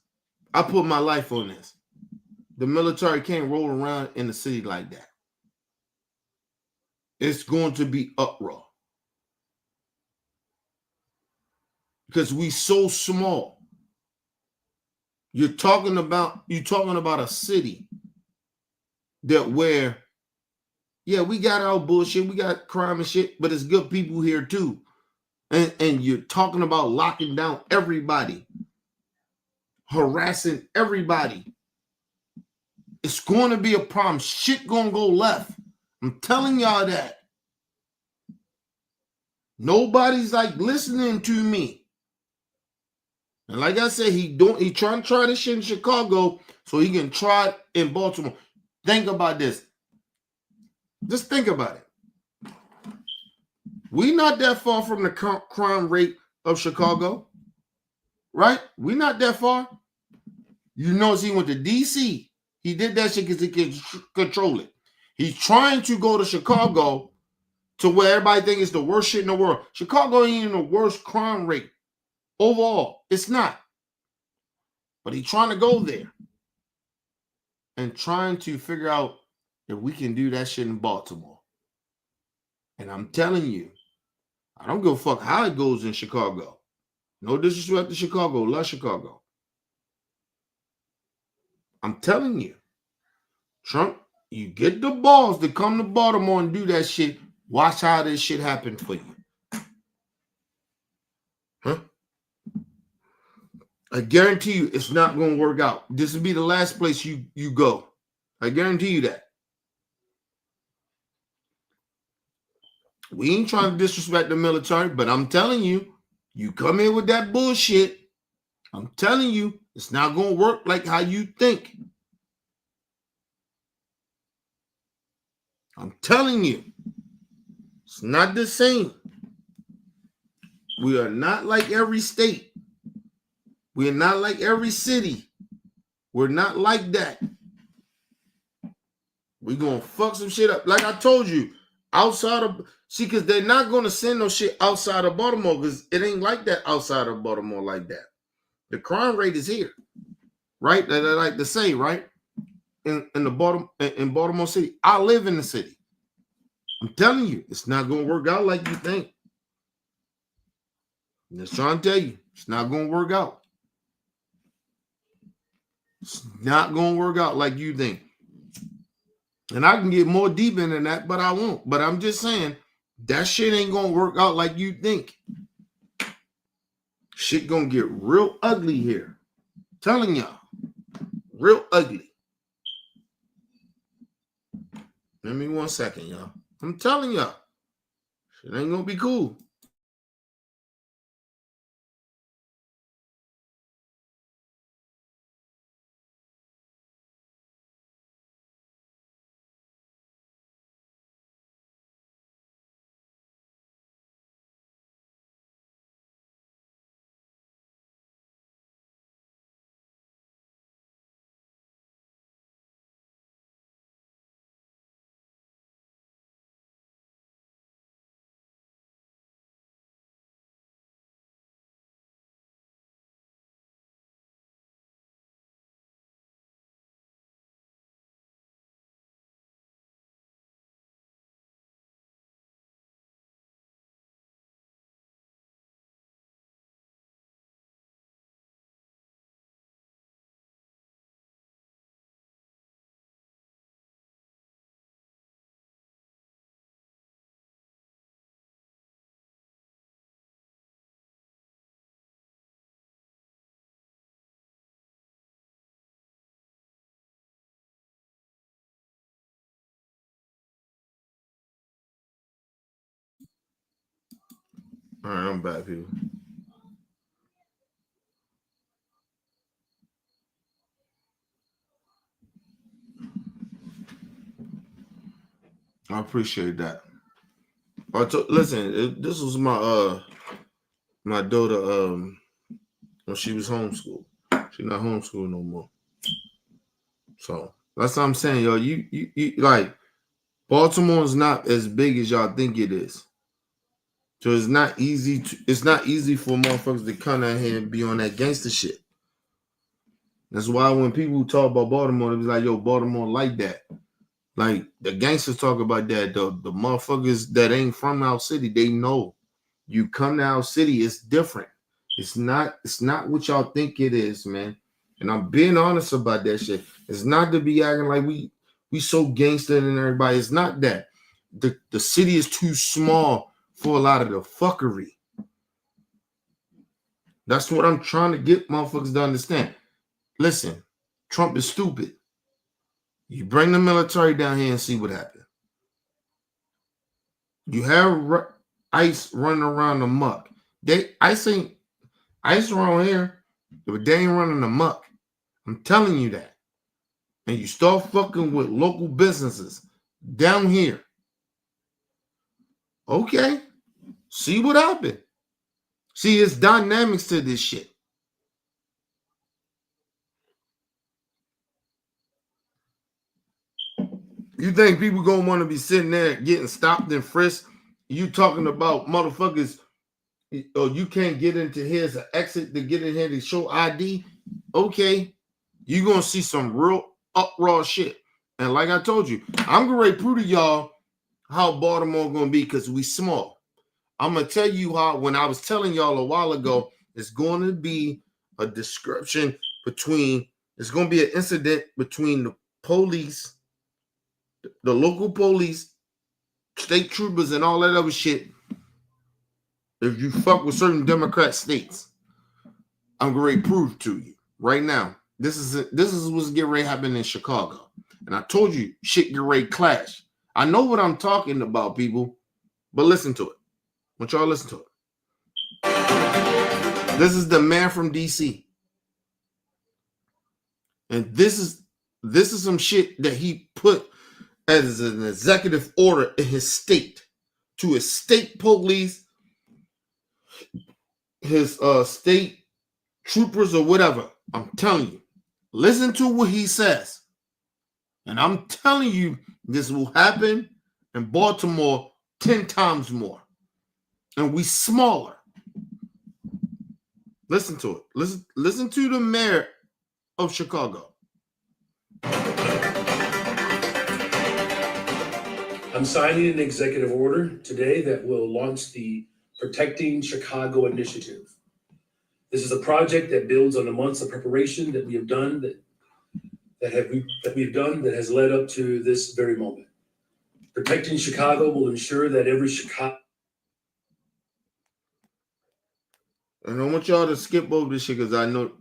I put my life on this. The military can't roll around in the city like that. It's going to be uproar. Because we so small. You're talking about a city that where, yeah, we got our bullshit, we got crime and shit, but it's good people here too. And you're talking about locking down everybody, harassing everybody. It's going to be a problem. Shit gonna go left. I'm telling y'all that. Nobody's like listening to me. And like I said, he trying to try this shit in Chicago so he can try it in Baltimore. Think about this. Just think about it. We're not that far from the crime rate of Chicago, right? We're not that far. You notice he went to D.C. He did that shit because he can control it. He's trying to go to Chicago to where everybody thinks it's the worst shit in the world. Chicago ain't even the worst crime rate overall. It's not. But he's trying to go there and trying to figure out if we can do that shit in Baltimore. And I'm telling you, I don't give a fuck how it goes in Chicago. No disrespect to Chicago. Love Chicago. I'm telling you, Trump, you get the balls to come to Baltimore and do that shit. Watch how this shit happen for you. Huh? I guarantee you it's not going to work out. This will be the last place you go. I guarantee you that. We ain't trying to disrespect the military, but I'm telling you, you come in with that bullshit, I'm telling you, it's not going to work like how you think. I'm telling you, it's not the same. We are not like every state. We are not like every city. We're not like that. We're going to fuck some shit up. Like I told you, outside of, because they're not going to send no shit outside of Baltimore because it ain't like that outside of Baltimore like that. The crime rate is here, right? That I like to say, right? In Baltimore City. I live in the city. I'm telling you, it's not going to work out like you think. I'm just trying to tell you, it's not going to work out. It's not going to work out like you think. And I can get more deep into that, but I won't. But I'm just saying, that shit ain't going to work out like you think. Shit going to get real ugly here. I'm telling y'all. Real ugly. Give me 1 second, y'all. I'm telling y'all. Shit ain't going to be cool. All right, I'm back, people. I appreciate that. Listen, this was my daughter when she was homeschooled. She's not homeschooled no more. So that's what I'm saying, yo. You like Baltimore is not as big as y'all think it is. So it's not easy for motherfuckers to come out here and be on that gangster shit. That's why when people talk about Baltimore, they be like, yo, Baltimore like that. Like the gangsters talk about that. The motherfuckers that ain't from our city, they know. You come to our city, it's different. It's not what y'all think it is, man. And I'm being honest about that shit. It's not to be acting like we so gangster and everybody. It's not that. The city is too small for a lot of the fuckery. That's what I'm trying to get motherfuckers to understand. Listen, Trump is stupid. You bring the military down here and see what happens. You have ICE running around amok. ICE around here, but they ain't running amok. I'm telling you that. And you start fucking with local businesses down here. Okay. See what happened. See, it's dynamics to this shit. You think people gonna want to be sitting there getting stopped and frisked? You talking about motherfuckers, oh, you can't get into here's an exit to get in here to show ID? Okay. You're gonna see some real uproar shit. And like I told you, I'm gonna prove to y'all how Baltimore gonna be because we small. I'm gonna tell you how when I was telling y'all a while ago, it's going to be a description it's gonna be an incident between the police, the local police, state troopers, and all that other shit. If you fuck with certain Democrat states, I'm gonna prove to you right now. This is what's getting ready to happen in Chicago. And I told you, shit get ready to clash. I know what I'm talking about, people, but listen to it. I want y'all to listen to it. This is the man from DC. And this is some shit that he put as an executive order in his state to his state police, his state troopers or whatever. I'm telling you, listen to what he says. And I'm telling you, this will happen in Baltimore 10 times more. And we smaller. Listen to it. Listen to the mayor of Chicago. I'm signing an executive order today that will launch the Protecting Chicago initiative. This is a project that builds on the months of preparation that we have done that has led up to this very moment. Protecting Chicago will ensure that every Chicago. And I want y'all to skip over this shit because I know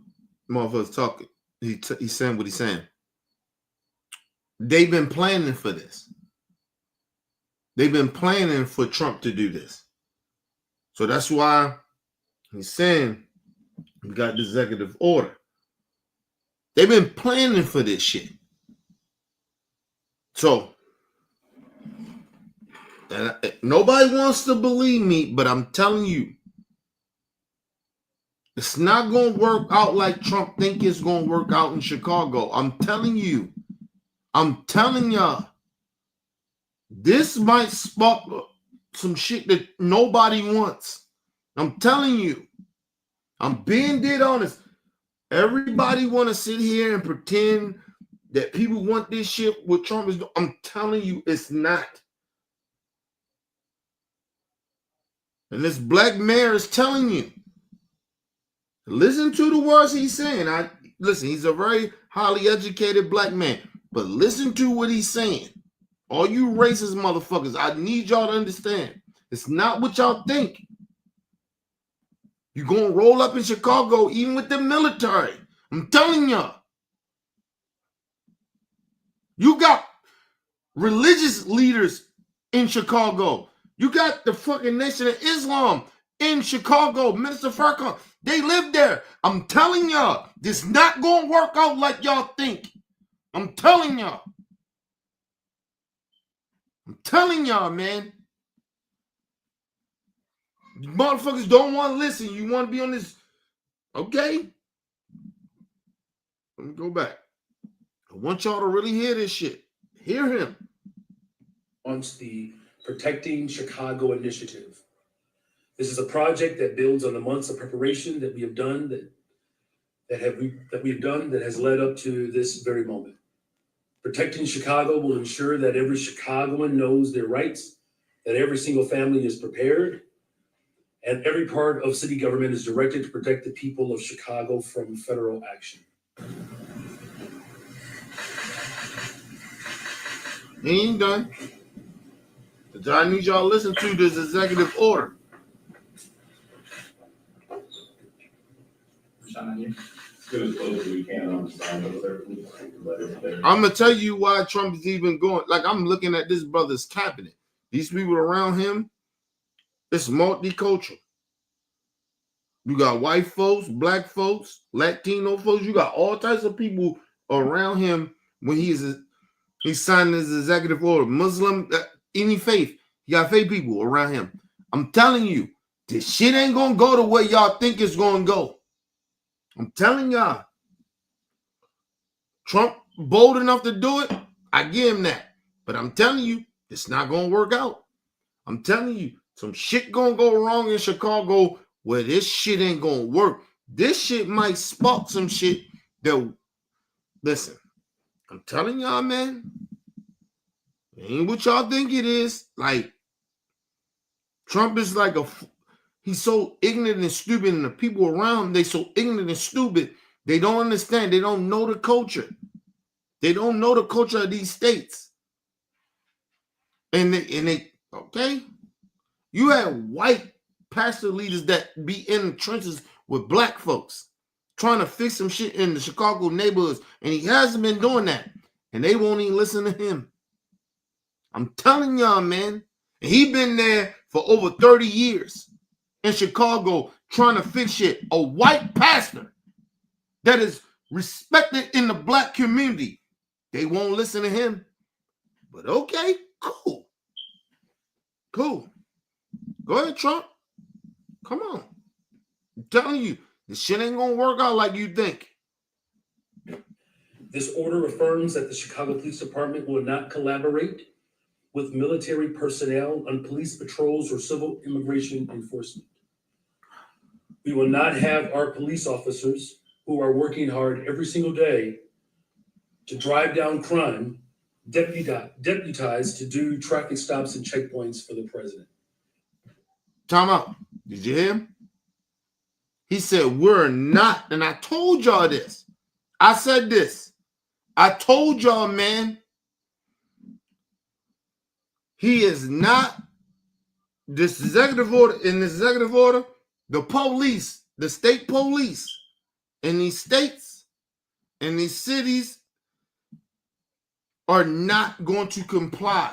motherfuckers talking. He's saying what he's saying. They've been planning for this. They've been planning for Trump to do this. So that's why he's saying we got the executive order. They've been planning for this shit. So, and nobody wants to believe me, but I'm telling you, it's not going to work out like Trump think it's going to work out in Chicago. I'm telling you. I'm telling y'all. This might spark some shit that nobody wants. I'm telling you. I'm being dead honest. Everybody want to sit here and pretend that people want this shit what Trump is doing. I'm telling you, it's not. And this black mayor is telling you. Listen to the words he's saying. Listen, he's a very highly educated black man. But listen to what he's saying. All you racist motherfuckers, I need y'all to understand. It's not what y'all think. You're going to roll up in Chicago even with the military. I'm telling y'all. You got religious leaders in Chicago. You got the fucking Nation of Islam in Chicago, Minister Farrakhan. They live there. I'm telling y'all, this not going to work out like y'all think. I'm telling y'all. I'm telling y'all, man. You motherfuckers don't want to listen. You want to be on this. Okay. Let me go back. I want y'all to really hear this shit. Hear him. Launched the Protecting Chicago initiative. This is a project that builds on the months of preparation that we have done that has led up to this very moment. Protecting Chicago will ensure that every Chicagoan knows their rights, that every single family is prepared, and every part of city government is directed to protect the people of Chicago from federal action. He ain't done. I need y'all to listen to this executive order. I'm gonna tell you why Trump is even going. Like, I'm looking at this brother's cabinet. These people around him, it's multicultural. You got white folks, black folks, Latino folks. You got all types of people around him when he's signing his executive order. Muslim, any faith. You got faith people around him. I'm telling you, this shit ain't gonna go the way y'all think it's gonna go. I'm telling y'all. Trump bold enough to do it, I give him that. But I'm telling you, it's not gonna work out. I'm telling you, some shit gonna go wrong in Chicago where this shit ain't gonna work. This shit might spark some shit that, listen, I'm telling y'all, man, it ain't what y'all think it is. Like, Trump is like he's so ignorant and stupid, and the people around him, they so ignorant and stupid, they don't understand, they don't know the culture. They don't know the culture of these states. And they okay? You have white pastor leaders that be in the trenches with black folks trying to fix some shit in the Chicago neighborhoods, and he hasn't been doing that. And they won't even listen to him. I'm telling y'all, man. And he been there for over 30 years in Chicago trying to fix shit. A white pastor that is respected in the black community. They won't listen to him. But okay, cool. Cool. Go ahead, Trump. Come on. I'm telling you, this shit ain't gonna work out like you think. This order affirms that the Chicago Police Department will not collaborate with military personnel on police patrols or civil immigration enforcement. We will not have our police officers who are working hard every single day to drive down crime deputized to do traffic stops and checkpoints for the president. Time out. Did you hear him? He said, we're not, and I told y'all this. I said this. I told y'all, man, he is not, this executive order, in this executive order, the police, the state police in these states, in these cities, are not going to comply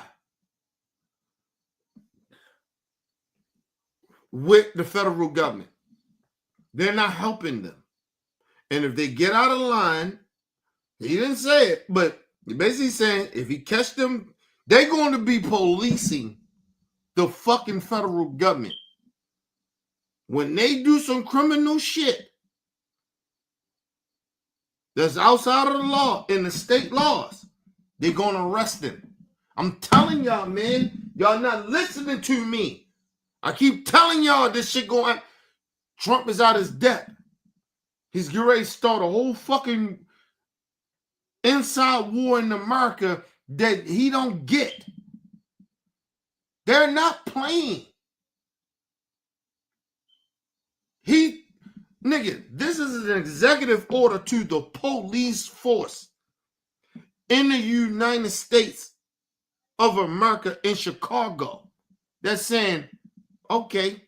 with the federal government. They're not helping them. And if they get out of line, he didn't say it, but he basically saying if he catch them, they're going to be policing the fucking federal government. When they do some criminal shit that's outside of the law in the state laws, they're going to arrest them. I'm telling y'all, man, y'all not listening to me. I keep telling y'all this shit going. Trump is out his depth. He's getting ready to start a whole fucking inside war in America that he don't get. They're not playing. Nigga, this is an executive order to the police force in the United States of America in Chicago. That's saying, okay,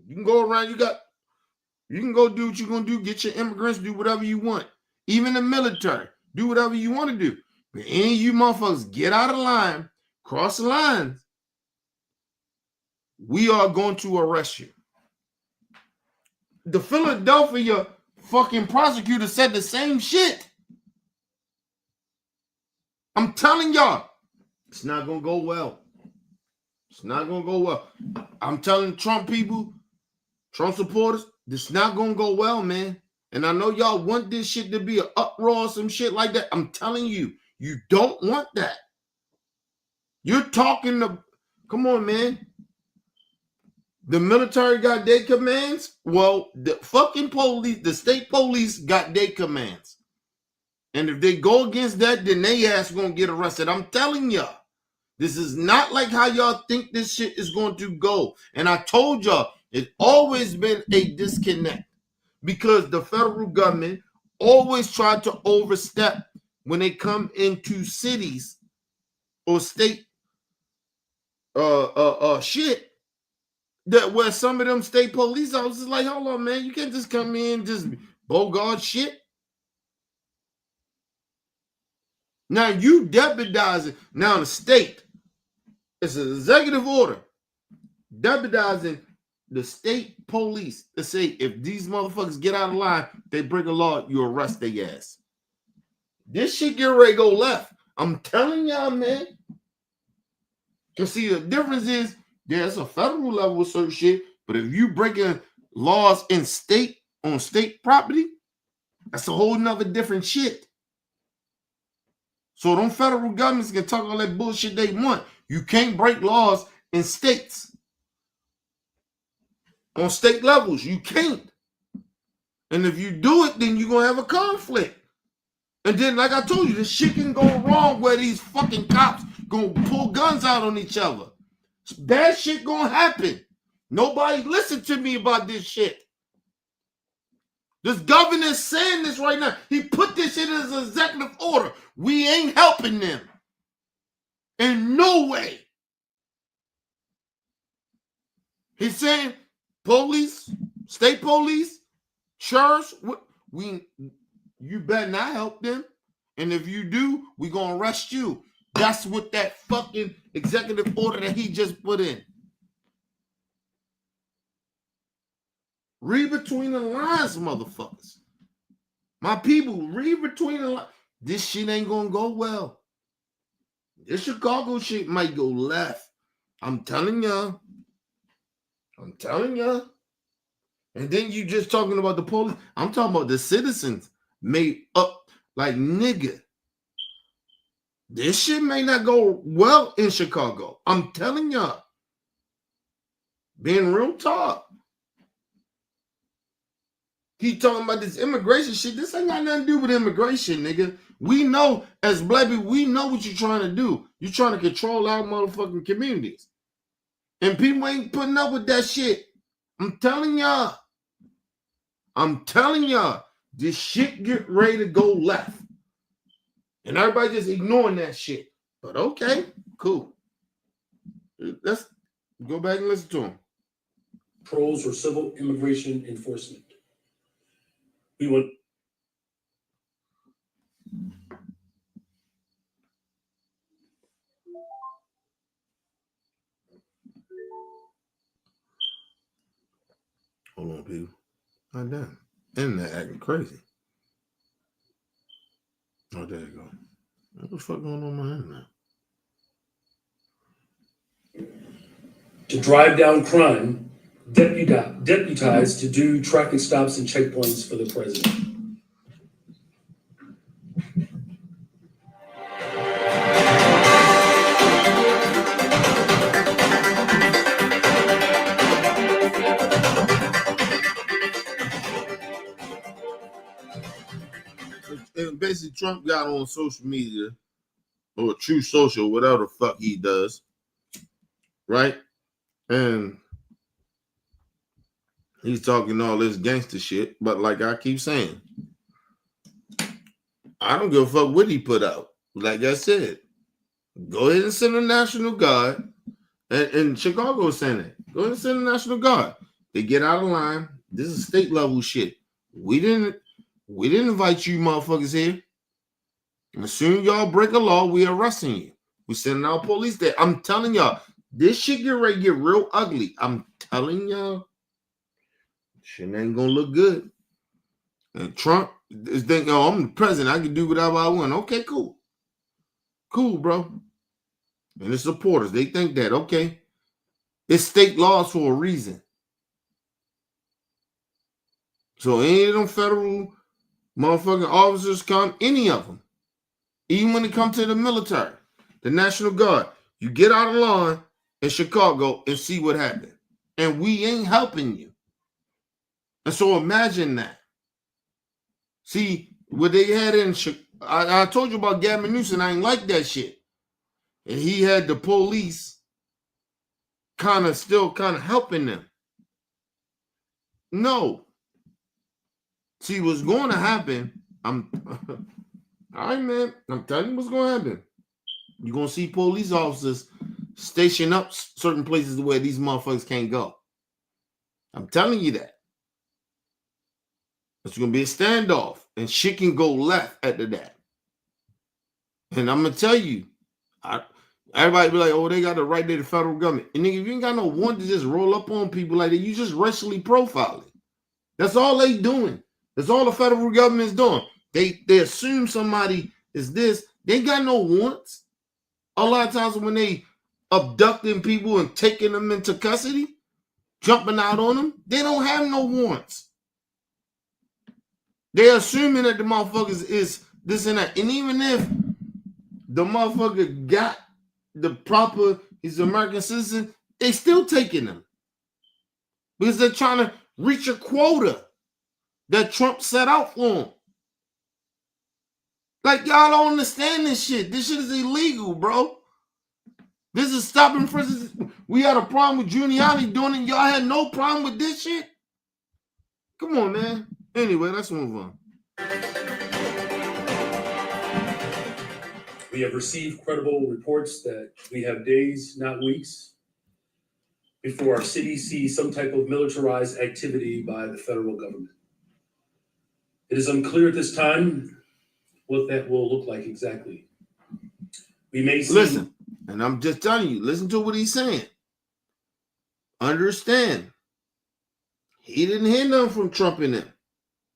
you can go around, you can go do what you're going to do, get your immigrants, do whatever you want. Even the military, do whatever you want to do. But any of you motherfuckers get out of line, cross the lines, we are going to arrest you. the Philadelphia fucking prosecutor said the same shit. I'm telling y'all, it's not gonna go well. It's not gonna go well. I'm telling Trump people, Trump supporters, this not gonna go well, man. And I know y'all want this shit to be an uproar or some shit like that. I'm telling you, you don't want that. You're talking to, come on, man. The military got their commands. Well, the fucking police, the state police got their commands. And if they go against that, then they ass gonna get arrested. I'm telling y'all. This is not like how y'all think this shit is going to go. And I told y'all, it's always been a disconnect because the federal government always tried to overstep when they come into cities or state shit that where some of them state police officers like, hold on, man, you can't just come in and just bogart shit. Now you deputizing. Now the state, it's an executive order deputizing the state police to say if these motherfuckers get out of line, they break a law, you arrest their ass. This shit get ready to go left. I'm telling y'all, man. Cause see, the difference is there's a federal level with certain shit, but if you breaking laws in state on state property, that's a whole nother different shit. So them federal governments can talk all that bullshit they want. You can't break laws in states. On state levels, you can't. And if you do it, then you're going to have a conflict. And then, like I told you, this shit can go wrong where these fucking cops going to pull guns out on each other. Bad shit going to happen. Nobody listen to me about this shit. This governor's saying this right now. He put this shit as an executive order. We ain't helping them. In no way. He's saying police, state police, sheriffs, you better not help them. And if you do, we're going to arrest you. That's what that fucking executive order that he just put in. Read between the lines, motherfuckers. My people, read between the lines. This shit ain't going to go well. This Chicago shit might go left. I'm telling y'all. I'm telling y'all. And then you just talking about the police. I'm talking about the citizens made up like nigga. This shit may not go well in Chicago. I'm telling y'all. Being real talk. Keep talking about this immigration shit. This ain't got nothing to do with immigration, nigga. We know, as black people, we know what you're trying to do. You're trying to control our motherfucking communities. And people ain't putting up with that shit. I'm telling y'all. I'm telling y'all. This shit get ready to go left. And everybody just ignoring that shit. But okay, cool. Let's go back and listen to him. Patrols or civil immigration enforcement. We want. Hold on, people. Not done. Internet acting crazy. Oh, there you go. What the fuck going on my internet? To drive down crime, deputized to do traffic stops and checkpoints for the president. And basically, Trump got on social media or True Social, whatever the fuck he does, right? And he's talking all this gangster shit. But like I keep saying, I don't give a fuck what he put out. Like I said, go ahead and send the National Guard. And Chicago is saying it. Go ahead and send the National Guard. They get out of line. This is state level shit. We didn't invite you motherfuckers here. And as soon as y'all break a law, we arresting you. We sending our police there. I'm telling y'all, this shit get ready to get real ugly. I'm telling y'all. shit ain't gonna look good. And Trump is thinking, oh, I'm the president. I can do whatever I want. Okay, cool. Cool, bro. And the supporters, they think that, okay, it's state laws for a reason. So any of them federal motherfucking officers come, any of them, even when it comes to the military, the National Guard, you get out of line in Chicago and see what happened. And we ain't helping you. And so imagine that. See, what they had in I told you about Gavin Newsom, I ain't like that shit. And he had the police still helping them. No. See, what's going to happen, all right, man, I'm telling you what's going to happen. You're going to see police officers station up certain places where these motherfuckers can't go. I'm telling you that. It's going to be a standoff, and shit can go left after that. And I'm going to tell you, everybody be like, oh, they got the right to the federal government. And nigga, if you ain't got no warrant to just roll up on people like that, you just racially profiling. That's all they doing. That's all the federal government's doing. They assume somebody is this. They ain't got no warrants. A lot of times when they abducting people and taking them into custody, jumping out on them, they don't have no warrants. They're assuming that the motherfuckers is this and that. And even if the motherfucker got the proper, he's an American citizen, they still taking them. Because they're trying to reach a quota that Trump set out for them. Like, y'all don't understand this shit. This shit is illegal, bro. This is stopping prisons. We had a problem with Giuliani doing it. Y'all had no problem with this shit? Come on, man. Anyway, let's move on. We have received credible reports that we have days, not weeks, before our city sees some type of militarized activity by the federal government. It is unclear at this time what that will look like exactly. We may see. Listen, and I'm just telling you, listen to what he's saying. Understand, he didn't hear nothing from Trump and them.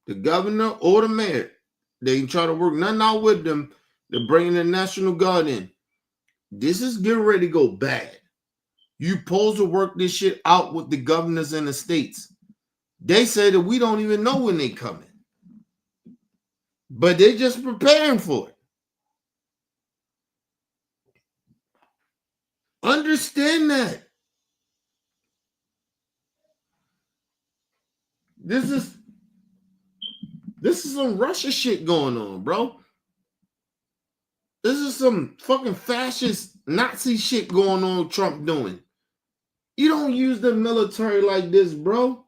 The governor or the mayor, they ain't try to work nothing out with them. They're bringing the National Guard in. This is getting ready to go bad. You supposed to work this shit out with the governors in the states. They say that we don't even know when they coming. But they're just preparing for it. Understand that. This is some Russia shit going on, bro. This is some fucking fascist Nazi shit going on Trump doing. You don't use the military like this, bro.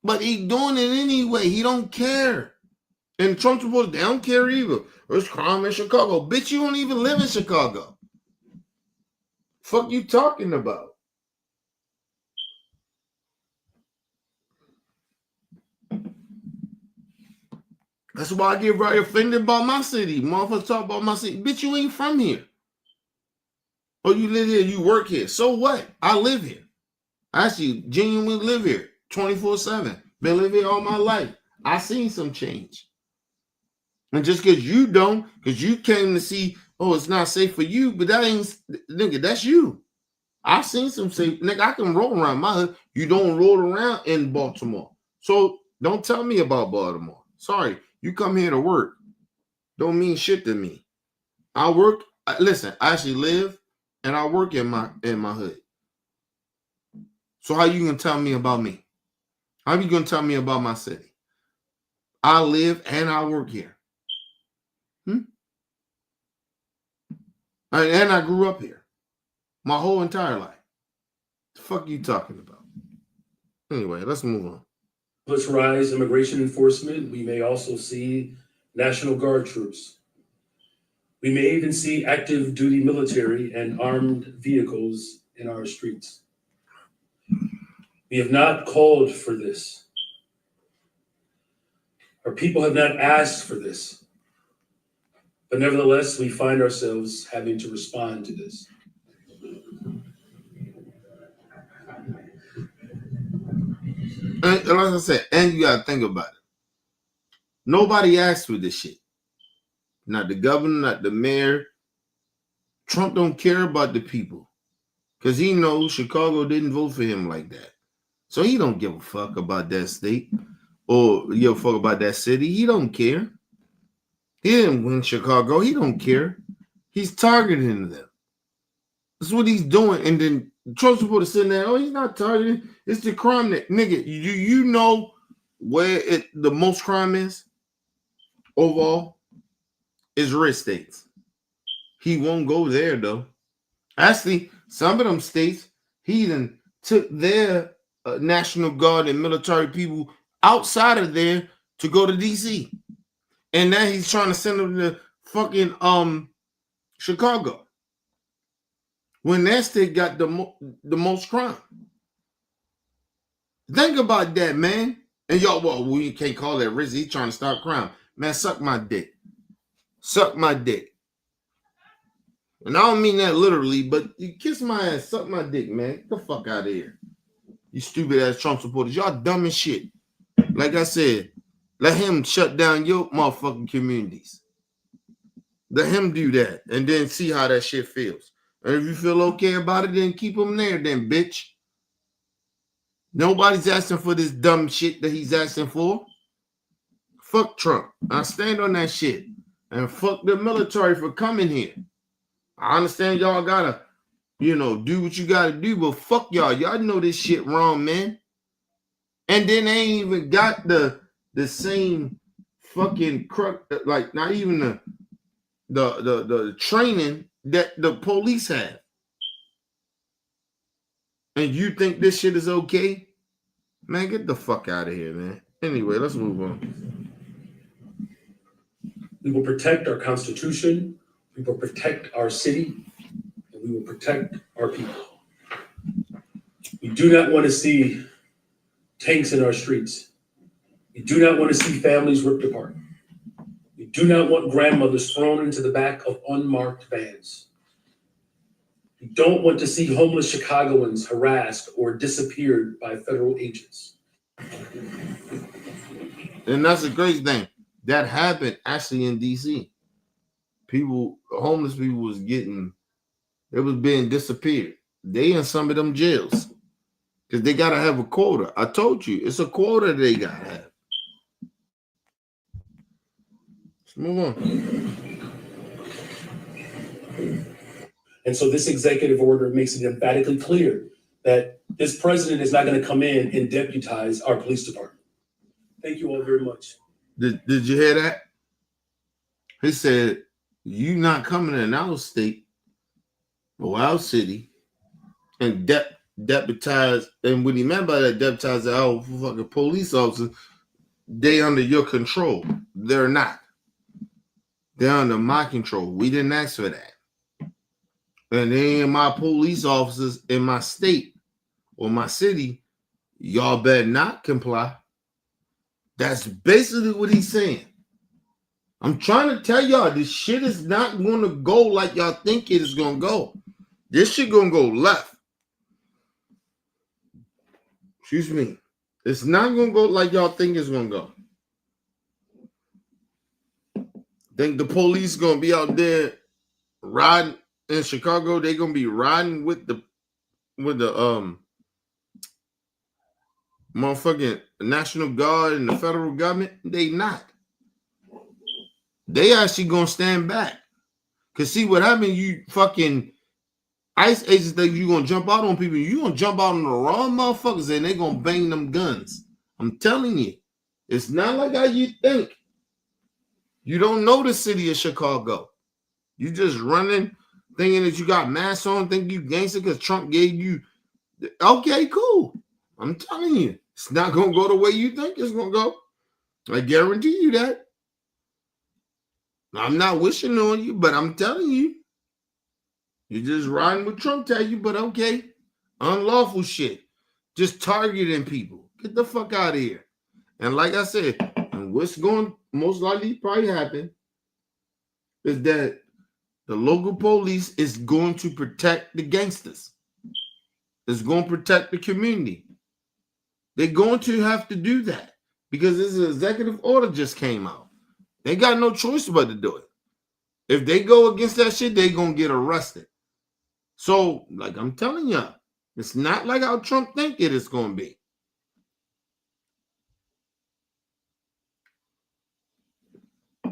But he doing it anyway. He don't care. And Trump supposed they don't care either. There's crime in Chicago. Bitch, you don't even live in Chicago. Fuck you talking about? That's why I get very offended by my city. Motherfuckers talk about my city. Bitch, you ain't from here. Oh, you live here, you work here. So what? I live here. I actually genuinely live here 24/7. Been living here all my life. I seen some change. And just because you don't, because you came to see, oh, it's not safe for you, but that ain't, nigga, that's you. I seen some safe, nigga, I can roll around my hood. You don't roll around in Baltimore. So don't tell me about Baltimore. Sorry, you come here to work. Don't mean shit to me. I work, listen, I actually live and I work in my hood. So how you gonna tell me about me? How you gonna tell me about my city? I live and I work here. And I grew up here my whole entire life. The fuck you talking about? Anyway, let's move on. Militarized immigration enforcement. We may also see National Guard troops. We may even see active duty military and armed vehicles in our streets. We have not called for this. Our people have not asked for this. But nevertheless, we find ourselves having to respond to this. And like I said, and you gotta think about it. Nobody asked for this shit. Not the governor, not the mayor. Trump don't care about the people. Because he knows Chicago didn't vote for him like that. So he don't give a fuck about that state or give a fuck about that city. He don't care. He didn't win Chicago. He don't care. He's targeting them. That's what he's doing. And then Trump's supposed to sit there, oh, he's not targeting. It's the crime that, nigga, you know where the most crime is overall? Is red states. He won't go there, though. Actually, some of them states, he even took their National Guard and military people outside of there to go to D.C. And now he's trying to send them to fucking Chicago. When that state got the most crime. Think about that, man. And y'all, well, we can't call that rich. He's trying to stop crime. Man, suck my dick. Suck my dick. And I don't mean that literally, but you kiss my ass, suck my dick, man. Get the fuck out of here. You stupid ass Trump supporters. Y'all dumb as shit. Like I said, let him shut down your motherfucking communities. Let him do that and then see how that shit feels. And if you feel okay about it, then keep him there, then, bitch. Nobody's asking for this dumb shit that he's asking for. Fuck Trump. I stand on that shit. And fuck the military for coming here. I understand y'all gotta, do what you gotta do, but fuck y'all. Y'all know this shit wrong, man. And then they ain't even got the same fucking like not even the training that the police have. And you think this shit is okay? Man, get the fuck out of here, man. Anyway, let's move on. We will protect our Constitution. We will protect our city. And we will protect our people. We do not want to see tanks in our streets. We do not want to see families ripped apart. We do not want grandmothers thrown into the back of unmarked vans. We don't want to see homeless Chicagoans harassed or disappeared by federal agents. And that's a great thing. That happened actually in D.C. Homeless people was being disappeared. They in some of them jails. Because they got to have a quota. I told you, it's a quota they got to have. Let's move on. And so this executive order makes it emphatically clear that this president is not going to come in and deputize our police department. Thank you all very much. Did you hear that? He said, you not coming in our state or our city and deputize, and what he meant by that, deputize our fucking police officers, they under your control. They're not. They're under my control. We didn't ask for that. And they ain't my police officers in my state or my city. Y'all better not comply. That's basically what he's saying. I'm trying to tell y'all, this shit is not going to go like y'all think it is going to go. This shit going to go left. Excuse me. It's not going to go like y'all think it's going to go. Think the police going to be out there riding in Chicago? They going to be riding with the motherfucking National Guard and the federal government? They not. They actually gonna stand back. Cause see what happened, you fucking ICE agents think you gonna jump out on people. You gonna jump out on the wrong motherfuckers and they gonna bang them guns. I'm telling you. It's not like how you think. You don't know the city of Chicago. You just running, thinking that you got masks on, thinking you gangster because Trump gave you. Okay, cool. I'm telling you. It's not gonna go the way you think it's gonna go. I guarantee you that. I'm not wishing on you, but I'm telling you. You're just riding with Trump tell you, but okay. Unlawful shit. Just targeting people. Get the fuck out of here. And like I said, and what's going most likely probably happen is that the local police is going to protect the gangsters. It's going to protect the community. They're going to have to do that because this executive order just came out. They got no choice but to do it. If they go against that shit, they're going to get arrested. So, like I'm telling y'all, it's not like how Trump think it is going to be.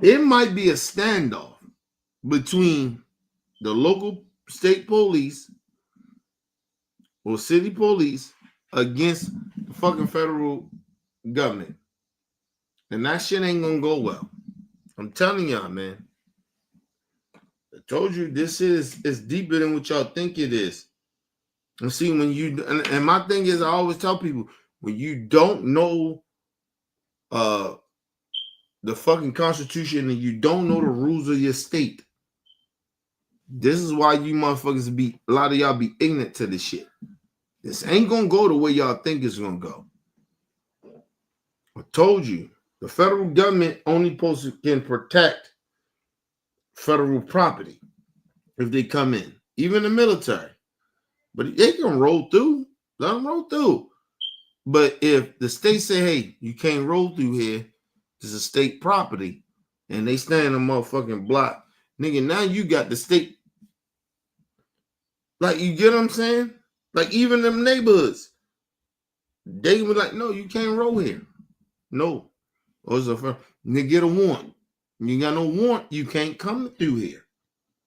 It might be a standoff between the local state police or city police against the fucking federal government. And that shit ain't going to go well. I'm telling y'all, man. I told you this is deeper than what y'all think it is. And see, when you and my thing is, I always tell people, when you don't know the fucking Constitution and you don't know the rules of your state, this is why you motherfuckers a lot of y'all be ignorant to this shit. This ain't gonna go the way y'all think it's gonna go. I told you, the federal government only can protect federal property if they come in, even the military. But they can roll through. Let them roll through. But if the state say, hey, you can't roll through here, this is state property, and they stand a motherfucking block, nigga, now you got the state. Like, you get what I'm saying? Like, even them neighborhoods, they be like, no, you can't roll here. No. Or it's they get a warrant. You got no warrant, you can't come through here.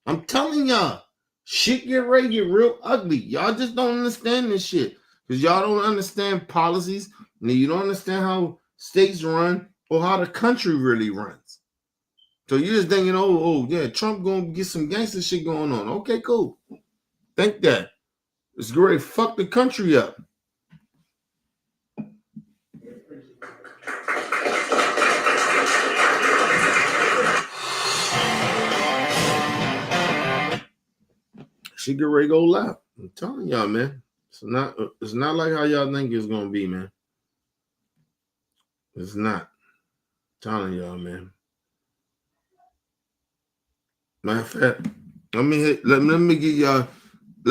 I'm telling y'all, shit get ready to get real ugly. Y'all just don't understand this shit. Because y'all don't understand policies, and you don't understand how states run or how the country really runs. So you're just thinking, oh yeah, Trump gonna get some gangster shit going on. Okay, cool. Think that. It's great. Fuck the country up. She get ready to go left. I'm telling y'all, man. It's not like how y'all think it's gonna be, man. It's not. I'm telling y'all, man. Matter of fact, let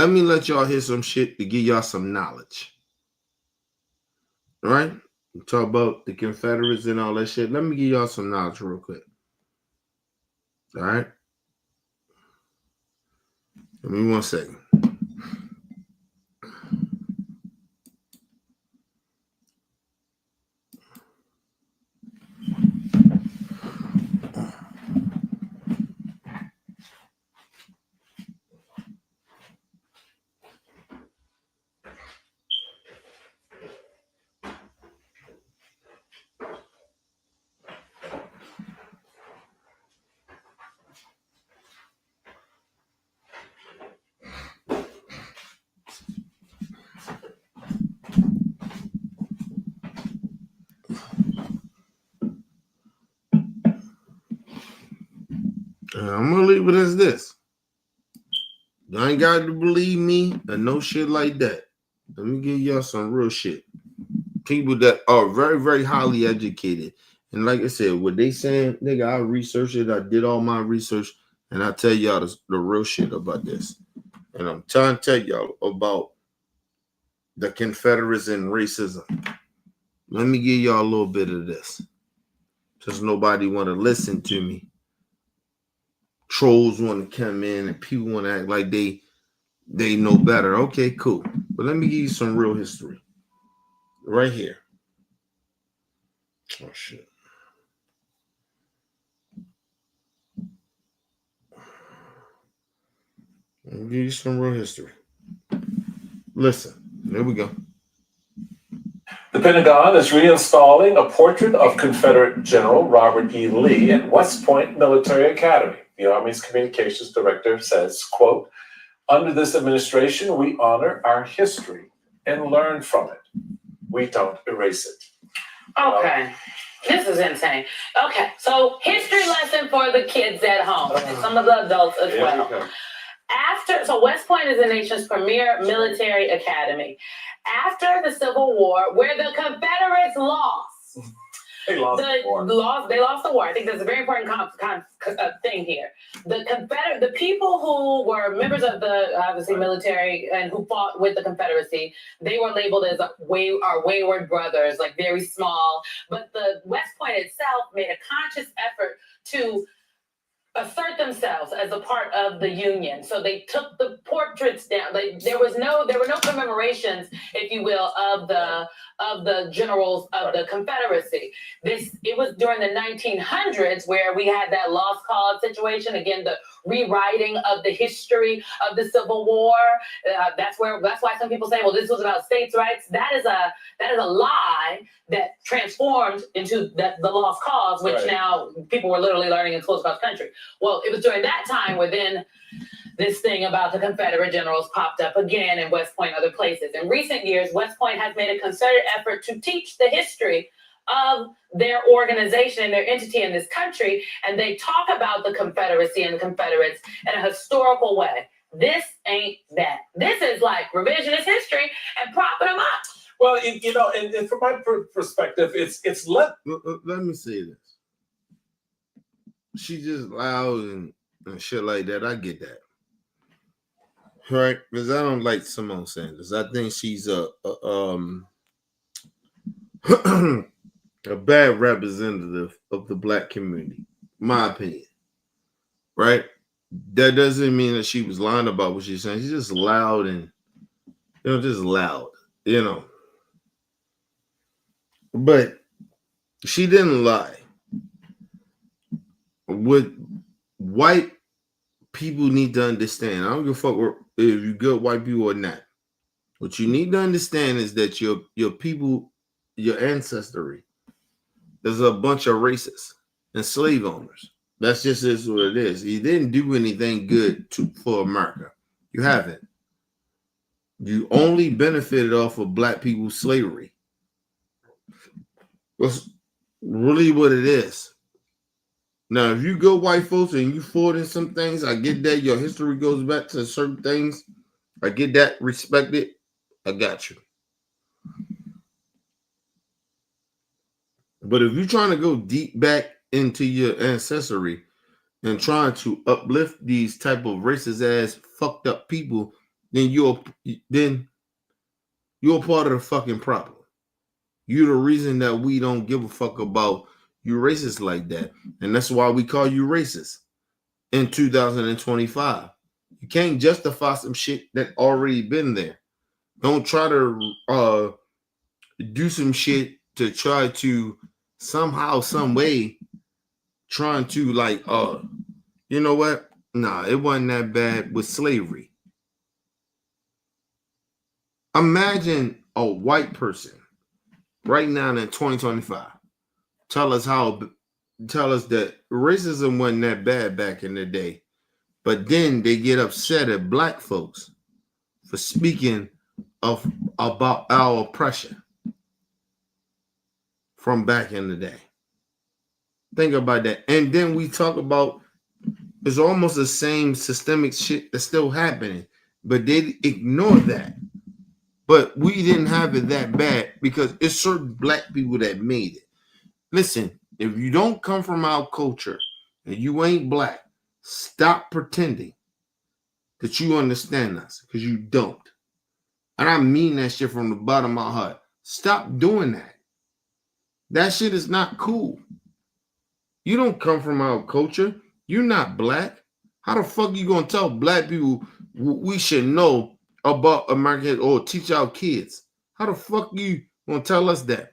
me let y'all hear some shit to give y'all some knowledge. All right? We talk about the Confederates and all that shit. Let me give y'all some knowledge real quick. All right? Give me 1 second. I'm gonna leave it as this. You ain't got to believe me or no shit like that. Let me give y'all some real shit. People that are very, very highly educated. And like I said, what they saying, nigga, I researched it. I did all my research. And I tell y'all the real shit about this. And I'm trying to tell y'all about the Confederates and racism. Let me give y'all a little bit of this. Because nobody want to listen to me. Trolls want to come in and people want to act like they know better. Okay, cool. But let me give you some real history. Right here. Oh, shit. Let me give you some real history. Listen, there we go. The Pentagon is reinstalling a portrait of Confederate General Robert E. Lee at West Point Military Academy. The Army's communications director says, quote, "Under this administration, we honor our history and learn from it. We don't erase it." Okay. This is insane. Okay, so history lesson for the kids at home and some of the adults as well. So West Point is the nation's premier military academy. After the Civil War, where the Confederates lost, They lost the war. They lost the war. I think that's a very important thing here. The people who were members of the obviously military and who fought with the Confederacy, they were labeled as our wayward brothers, like very small. But the West Point itself made a conscious effort to assert themselves as a part of the Union. So they took the portraits down. There were no commemorations, if you will, of the generals of the Confederacy. It was during the 1900s where we had that lost cause situation. Again, the rewriting of the history of the Civil War. That's why some people say, well, this was about states' rights. That is a lie that transformed into the lost cause, which now people were literally learning in schools across the country. Well, it was during that time where then this thing about the Confederate generals popped up again in West Point and other places. In recent years, West Point has made a concerted effort to teach the history of their organization and their entity in this country, and they talk about the Confederacy and the Confederates in a historical way. This ain't that. This is like revisionist history and propping them up. Well, and from my perspective, it's let me say this. She just loud and shit like that. I get that, right? Because I don't like Simone Sanders. I think she's a bad representative of the black community, my opinion. Right? That doesn't mean that she was lying about what she's saying. She's just loud and just loud, But she didn't lie. What white people need to understand, I don't give a fuck if you good white people or not. What you need to understand is that your people, your ancestry, there's a bunch of racists and slave owners. That's just what it is. You didn't do anything good for America. You haven't. You only benefited off of black people's slavery. That's really what it is. Now, if you go white folks and you fought in some things, I get that. Your history goes back to certain things. I get that. Respect it. I got you. But if you're trying to go deep back into your ancestry and trying to uplift these type of racist ass fucked up people, then you're part of the fucking problem. You're the reason that we don't give a fuck about you racist like that. And that's why we call you racist in 2025. You can't justify some shit that already been there. Don't try to do some shit to try to somehow, some way, trying to you know what? Nah, it wasn't that bad with slavery. Imagine a white person right now in 2025 tell us that racism wasn't that bad back in the day, but then they get upset at black folks for speaking about our oppression from back in the day. Think about that. And then we talk about it's almost the same systemic shit that's still happening, but they ignore that. But we didn't have it that bad because it's certain black people that made it. Listen, if you don't come from our culture and you ain't black, stop pretending that you understand us, because you don't. And I mean that shit from the bottom of my heart. Stop doing that. That shit is not cool. You don't come from our culture. You're not black. How the fuck you gonna tell black people we should know about America or teach our kids? How the fuck you gonna tell us that?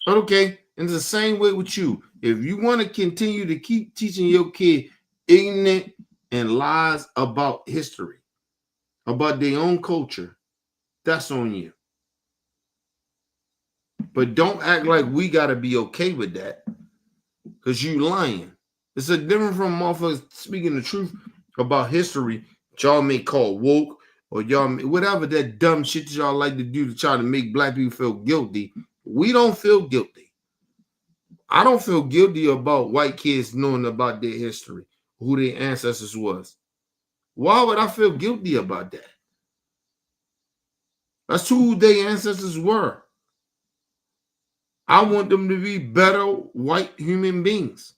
Okay, and it's the same way with you. If you want to continue to keep teaching your kid ignorant and lies about history, about their own culture, that's on you. But don't act like we gotta be okay with that, because you lying. It's a different from motherfuckers speaking the truth about history. Y'all may call woke or y'all whatever that dumb shit that y'all like to do to try to make black people feel guilty. We don't feel guilty. I don't feel guilty about white kids knowing about their history, who their ancestors was. Why would I feel guilty about that? That's who their ancestors were. I want them to be better white human beings.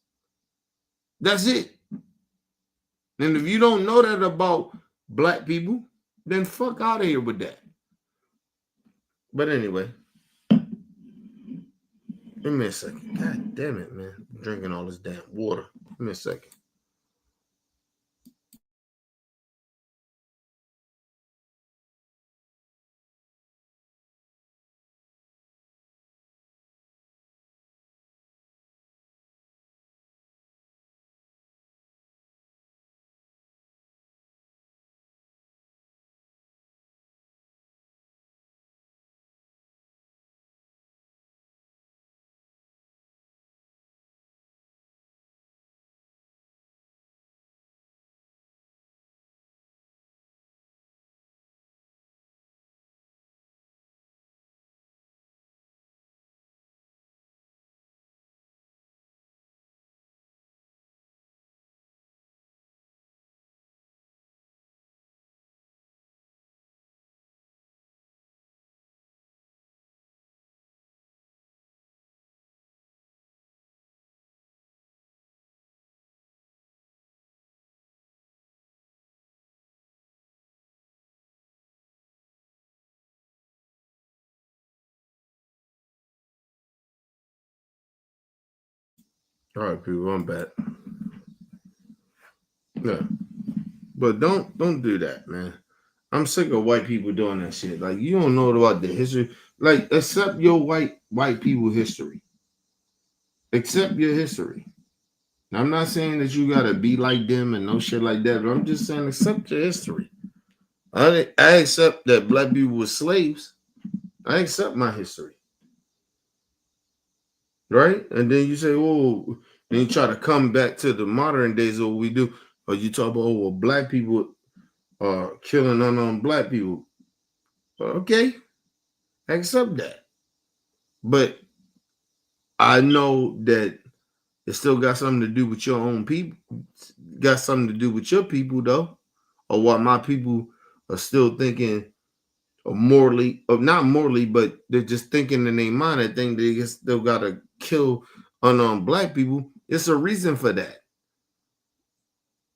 That's it. And if you don't know that about black people, then fuck out of here with that. But anyway, give me a second. God damn it, man. I'm drinking all this damn water. Give me a second. All right, people, I'm back. Yeah. But don't do that, man. I'm sick of white people doing that shit. Like, you don't know about the history. Like, accept your white people history. Accept your history. Now, I'm not saying that you gotta be like them and no shit like that, but I'm just saying accept your history. I accept that black people were slaves. I accept my history. Right? And then you say, oh, then you try to come back to the modern days of what we do. Or you talk about, oh, well, black people are killing unarmed black people. Okay, I accept that. But I know that it still got something to do with your own people. Got something to do with your people, though. Or what my people are still thinking morally, or not morally, but they're just thinking in their mind. I think they still got to kill unarmed black people. It's a reason for that.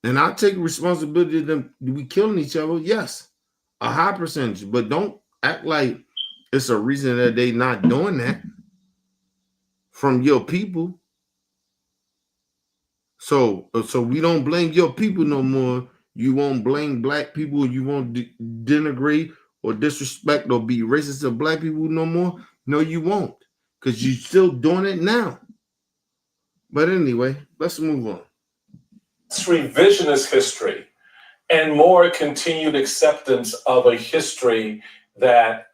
And I take responsibility to them to be killing each other. Yes, a high percentage, but don't act like it's a reason that they not doing that from your people. So we don't blame your people no more. You won't blame black people. You won't denigrate or disrespect or be racist to black people no more. No, you won't, because you're still doing it now. But anyway, let's move on. It's revisionist history and more continued acceptance of a history that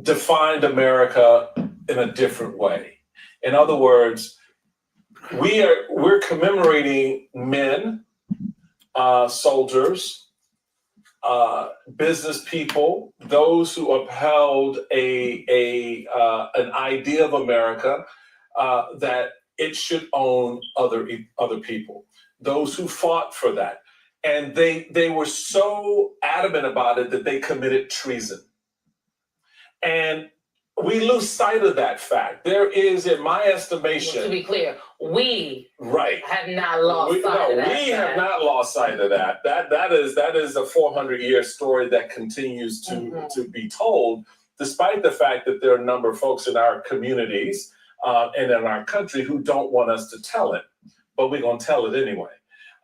defined America in a different way. In other words, we're commemorating men, soldiers, business people, those who upheld an idea of America that it should own other people. Those who fought for that, and they were so adamant about it that they committed treason. And we lose sight of that fact. There is, in my estimation, Well, to be clear, we right have not lost sight of that. We have not lost sight of that. That is a 400-year story that continues to be told, despite the fact that there are a number of folks in our communities and in our country who don't want us to tell it, but we're gonna tell it anyway.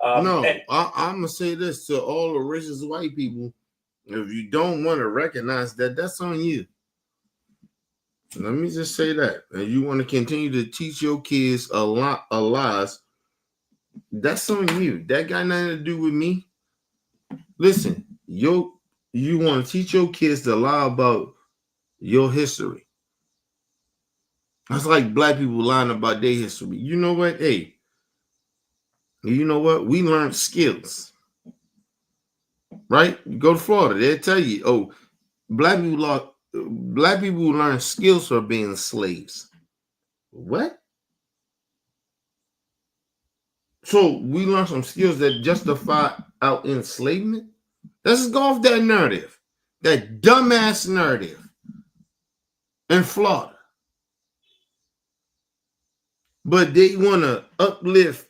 I'm gonna say this to all the racist white people: if you don't want to recognize that, that's on you. Let me just say that. And you want to continue to teach your kids a lot of lies, that's on you. That got nothing to do with me. Listen, you want to teach your kids to lie about your history. That's like black people lying about their history. You know what? Hey, you know what? We learned skills. Right? You go to Florida, they'll tell you, oh, black people learn skills for being slaves. What? So we learn some skills that justify our enslavement? Let's go off that narrative, that dumbass narrative in Florida. but they want to uplift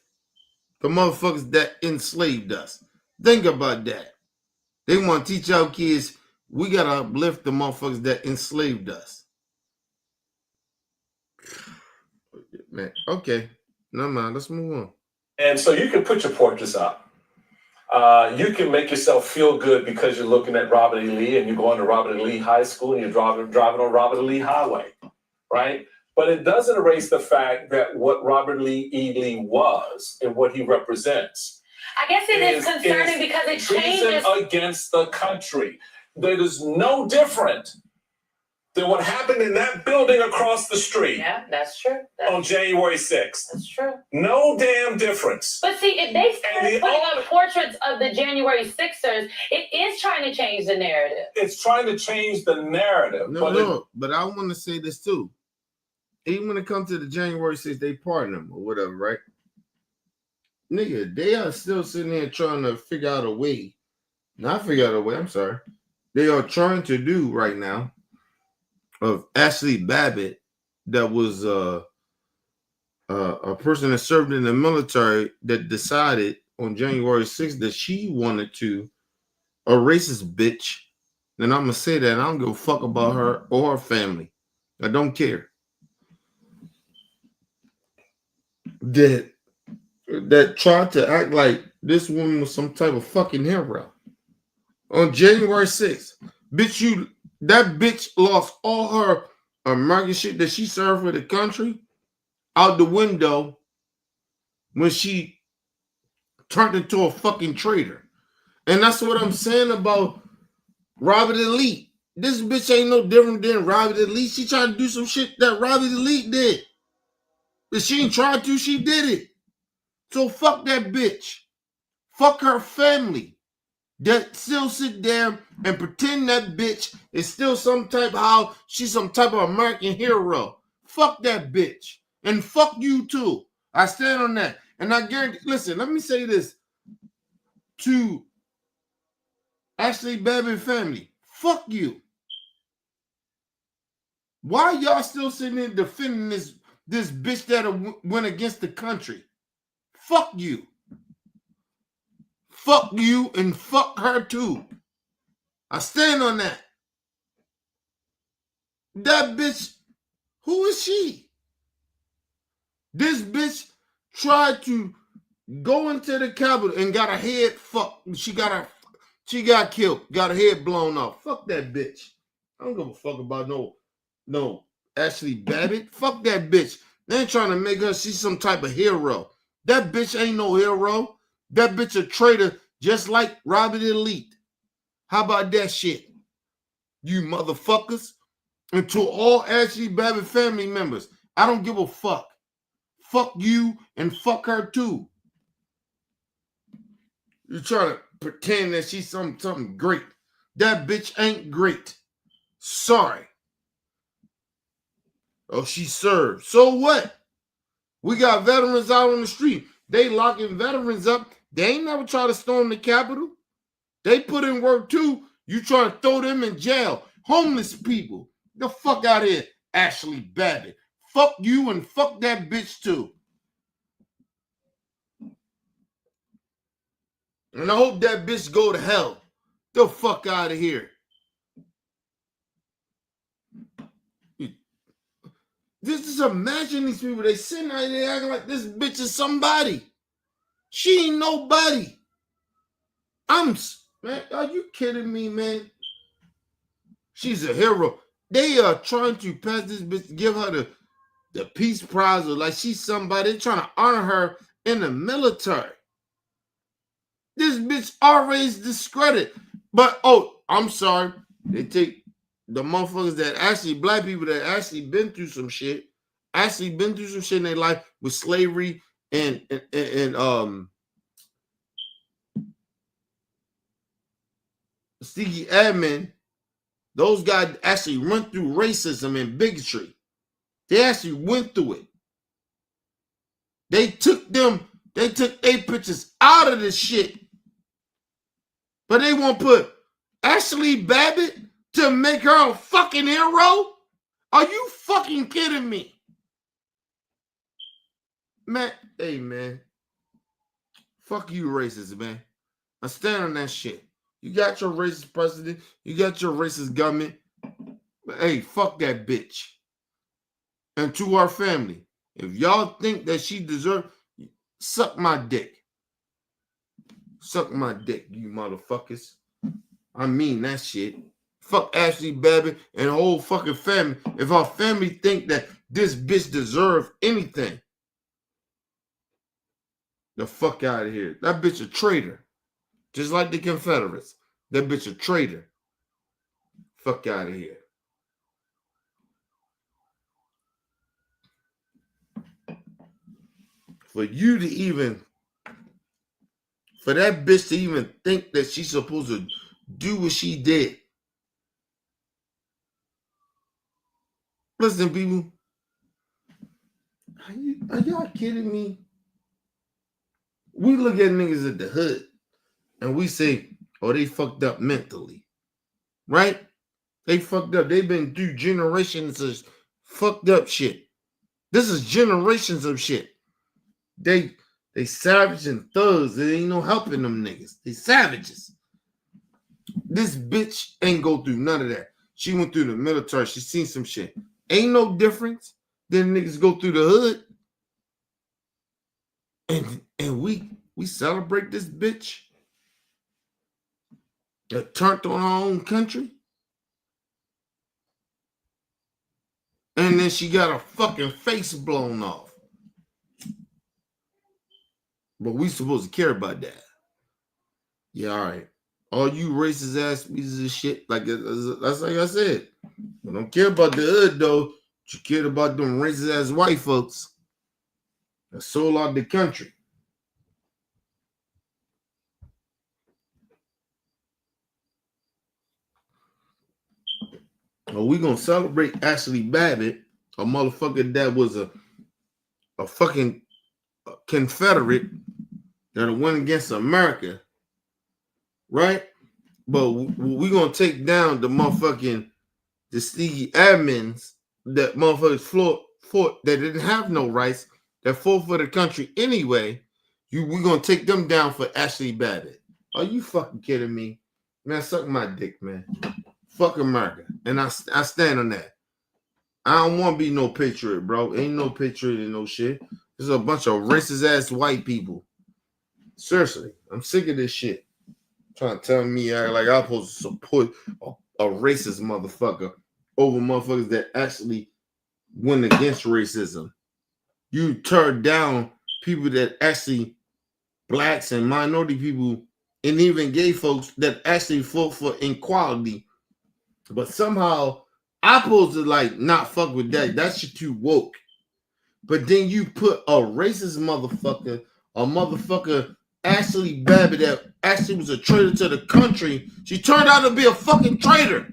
the motherfuckers that enslaved us. Think about that. They want to teach our kids we got to uplift the motherfuckers that enslaved us. Man, okay. No, man, let's move on. And so you can put your portraits up. You can make yourself feel good because you're looking at Robert E. Lee and you're going to Robert E. Lee High School and you're driving on Robert E. Lee Highway, right? But it doesn't erase the fact that what Robert E. Lee was and what he represents. I guess it is concerning because it changes. Treason against the country. That is no different than what happened in that building across the street. Yeah, that's true. On January 6th. That's true. No damn difference. But see, if they start putting up portraits of the January 6ers, it is trying to change the narrative. It's trying to change the narrative. But I want to say this too. Even when it comes to the January 6th, they pardon them or whatever, right? Nigga, they are still sitting here trying to figure out a way. Not figure out a way, I'm sorry. They are trying to do right now of Ashley Babbitt, that was a person that served in the military that decided on January 6th that she wanted to, a racist bitch, and I'm going to say that, I don't give a fuck about her or her family. I don't care. That tried to act like this woman was some type of fucking hero. On January 6th, bitch, that bitch lost all her American shit that she served for the country out the window when she turned into a fucking traitor. And that's what I'm saying about Robert E. Lee. This bitch ain't no different than Robert E. Lee. She tried to do some shit that Robert E. Lee did. If she ain't tried to, she did it. So fuck that bitch. Fuck her family. That still sit there and pretend that bitch is still some type of how she's some type of American hero. Fuck that bitch. And fuck you too. I stand on that. And I guarantee, listen, let me say this to Ashley Babbitt family. Fuck you. Why y'all still sitting there defending this bitch that went against the country? Fuck you. Fuck you and fuck her too. I stand on that. That bitch, who is she? This bitch tried to go into the Capitol and got her head fucked. She got killed, got her head blown off. Fuck that bitch. I don't give a fuck about no Ashley Babbitt. Fuck that bitch. They ain't trying to make her see some type of hero. That bitch ain't no hero. That bitch a traitor just like Robert E. Lee. How about that shit? You motherfuckers. And to all Ashley Babbitt family members, I don't give a fuck. Fuck you and fuck her too. You're trying to pretend that she's something great. That bitch ain't great. Sorry. Oh, she served. So what? We got veterans out on the street. They locking veterans up. They ain't never try to storm the Capitol. They put in work too. You trying to throw them in jail. Homeless people. The fuck out of here, Ashley Babbitt. Fuck you and fuck that bitch too. And I hope that bitch go to hell. The fuck out of here. Just imagine these people. They sitting out there acting like this bitch is somebody. She ain't nobody. Man, are you kidding me, man? She's a hero. They are trying to pass this bitch, give her the Peace Prize, or like she's somebody. They're trying to honor her in the military. This bitch already discredited. But, I'm sorry. They take the motherfuckers that actually, black people that actually been through some shit, in their life with slavery and Stevie Admin. Those guys actually went through racism and bigotry. They actually went through it. They took their pictures out of this shit. But they won't put Ashley Babbitt to make her a fucking hero? Are you fucking kidding me? Man, hey, man. Fuck you, racist, man. I stand on that shit. You got your racist president. You got your racist government. But hey, fuck that bitch. And to our family, if y'all think that she deserves, suck my dick. Suck my dick, you motherfuckers. I mean that shit. Fuck Ashley Babbitt and the whole fucking family. If our family think that this bitch deserves anything, the fuck out of here. That bitch a traitor. Just like the Confederates. That bitch a traitor. Fuck out of here. For you to even, for that bitch to even think that she's supposed to do what she did. Listen, people. Are y'all kidding me? We look at niggas at the hood and we say, oh, they fucked up mentally. Right? They fucked up. They've been through generations of fucked up shit. This is generations of shit. They savage and thugs. There ain't no helping them niggas. They savages. This bitch ain't go through none of that. She went through the military. She seen some shit. Ain't no difference than niggas go through the hood. And we celebrate this bitch that turned on our own country. And then she got her fucking face blown off. But we supposed to care about that. Yeah, all right. All you racist ass pieces of shit, that's like I said. I don't care about the hood though. You care about them racist ass white folks that sold out the country. Well, we gonna celebrate Ashley Babbitt, a motherfucker that was a fucking Confederate that went against America, right? But we gonna take down the motherfucking Tuskegee admins that motherfuckers fought that didn't have no rights, that fought for the country anyway. We gonna take them down for Ashley Babbitt. Are you fucking kidding me? Man, suck my dick, man. Fuck America. And I stand on that. I don't want to be no patriot, bro. Ain't no patriot in no shit. There's a bunch of racist ass white people. Seriously, I'm sick of this shit. Trying to tell me like I'm supposed to support a racist motherfucker over motherfuckers that actually went against racism. You turn down people that actually, blacks and minority people and even gay folks that actually fought for equality. But somehow I'm supposed to like not fuck with that. That shit too woke. But then you put a racist motherfucker, a motherfucker Ashley Babbitt that actually was a traitor to the country. She turned out to be a fucking traitor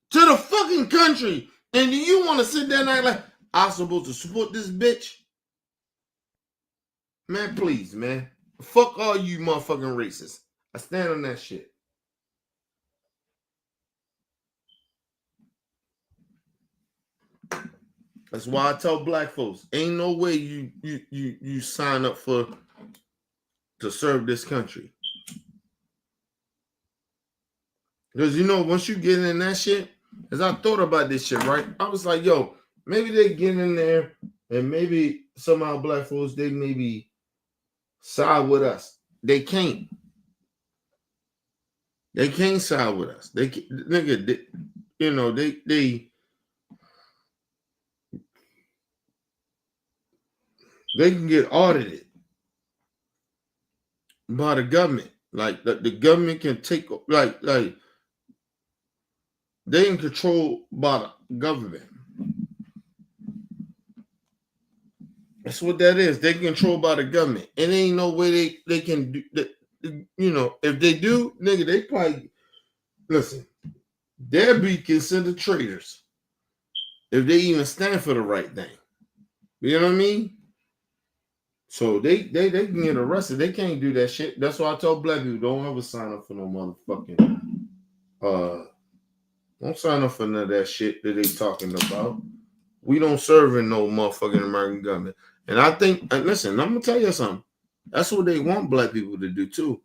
to the fucking country. And do you want to sit there and act like I'm supposed to support this bitch? Man, please, man. Fuck all you motherfucking racists. I stand on that shit. That's why I tell black folks, ain't no way you sign up to serve this country. Because once you get in that shit, as I thought about this shit, right? I was like, yo, maybe they get in there and maybe somehow black folks, they maybe side with us. They can't. They can't side with us. They can get audited by the government. Like the government can take like they in control by the government. That's what that is. They controlled by the government. And ain't no way they can do that. If they do, nigga, they probably listen. They'll be considered traitors if they even stand for the right thing. You know what I mean? So they can get arrested. They can't do that shit. That's why I tell black people, don't ever sign up for no motherfucking don't sign up for none of that shit that they talking about. We don't serve in no motherfucking American government. And I think, and listen, I'm gonna tell you something. That's what they want black people to do too.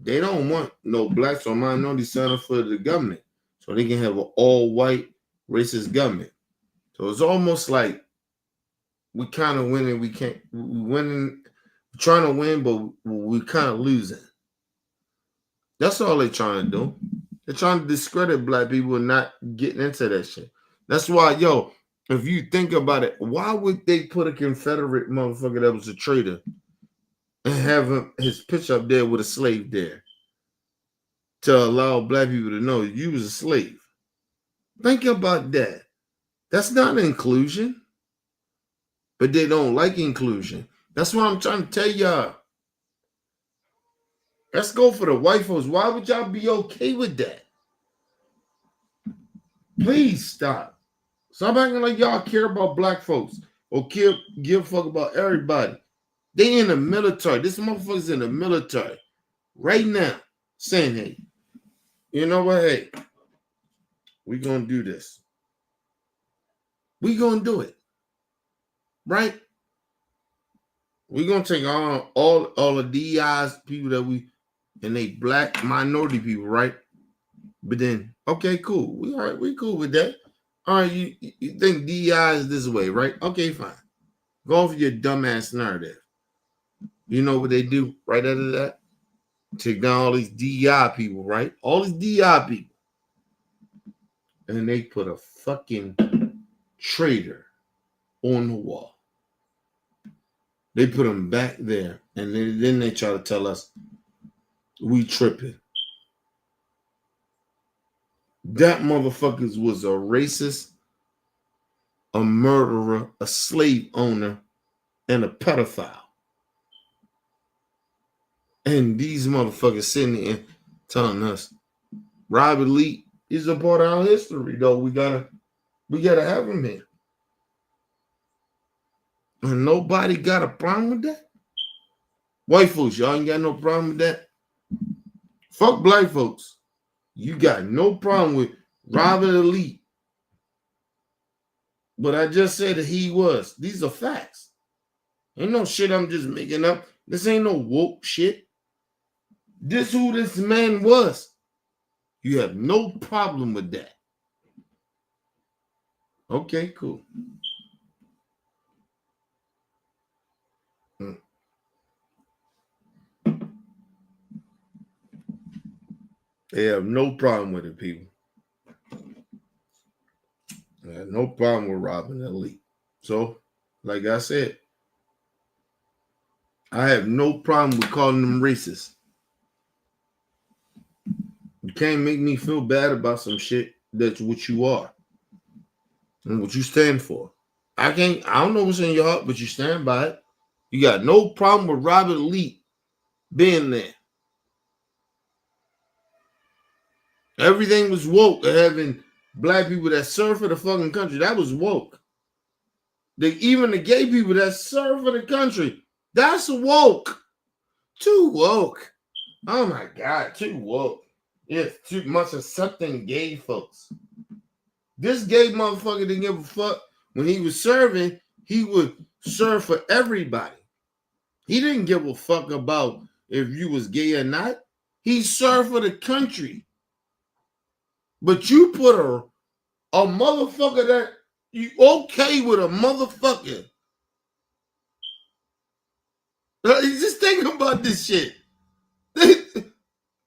They don't want no blacks or minorities signing up for the government, so they can have an all-white racist government. So it's almost like we kind of winning. We can't. We winning, trying to win, but we kind of losing. That's all they're trying to do. They're trying to discredit black people and not getting into that shit. That's why, yo, if you think about it, why would they put a Confederate motherfucker that was a traitor and have his picture up there with a slave there to allow black people to know you was a slave? Think about that. That's not inclusion, but they don't like inclusion. That's what I'm trying to tell y'all. Let's go for the white folks. Why would y'all be okay with that? Please stop. Stop acting like y'all care about black folks or give a fuck about everybody. They in the military. This motherfucker's in the military right now saying, hey, you know what? Hey, we gonna do this. We gonna do it. Right? We gonna take on all the DEIs people that we and they black minority people, right? But then, okay, cool. We all right, we cool with that. All right, you think DEI is this way, right? Okay, fine. Go off your dumbass narrative. You know what they do right after that? Take down all these DEI people, right? All these DEI people. And they put a fucking traitor on the wall. They put him back there. And then they try to tell us we tripping. That motherfucker was a racist, a murderer, a slave owner, and a pedophile. And these motherfuckers sitting here telling us Robert Lee is a part of our history, though. We gotta have him here. And nobody got a problem with that. White folks, y'all ain't got no problem with that. Fuck black folks. You got no problem with Robert Lee. But I just said that he was. These are facts. Ain't no shit I'm just making up. This ain't no woke shit. This who this man was. You have no problem with that. Okay, cool. They have no problem with it, people. I have no problem with Robin and Lee. So, like I said, I have no problem with calling them racist. You can't make me feel bad about some shit that's what you are and what you stand for. I don't know what's in your heart, but you stand by it. You got no problem with Robert Lee being there. Everything was woke. Having black people that serve for the fucking country, that was woke. Even the gay people that serve for the country, that's woke. Too woke. Oh my God, too woke. It's too much accepting gay folks. This gay motherfucker didn't give a fuck. When he was serving, he would serve for everybody. He didn't give a fuck about if you was gay or not. He served for the country. But you put a motherfucker that you okay with a motherfucker. Just think about this shit.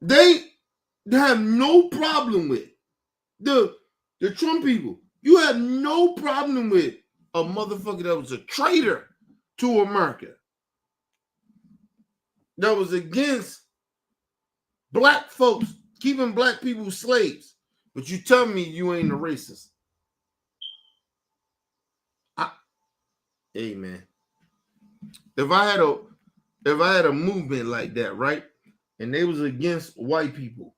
They have no problem with the Trump people. You have no problem with a motherfucker that was a traitor to America. That was against black folks, keeping black people slaves. But you tell me you ain't a racist. Hey man, if I had a movement like that, right, and they was against white people,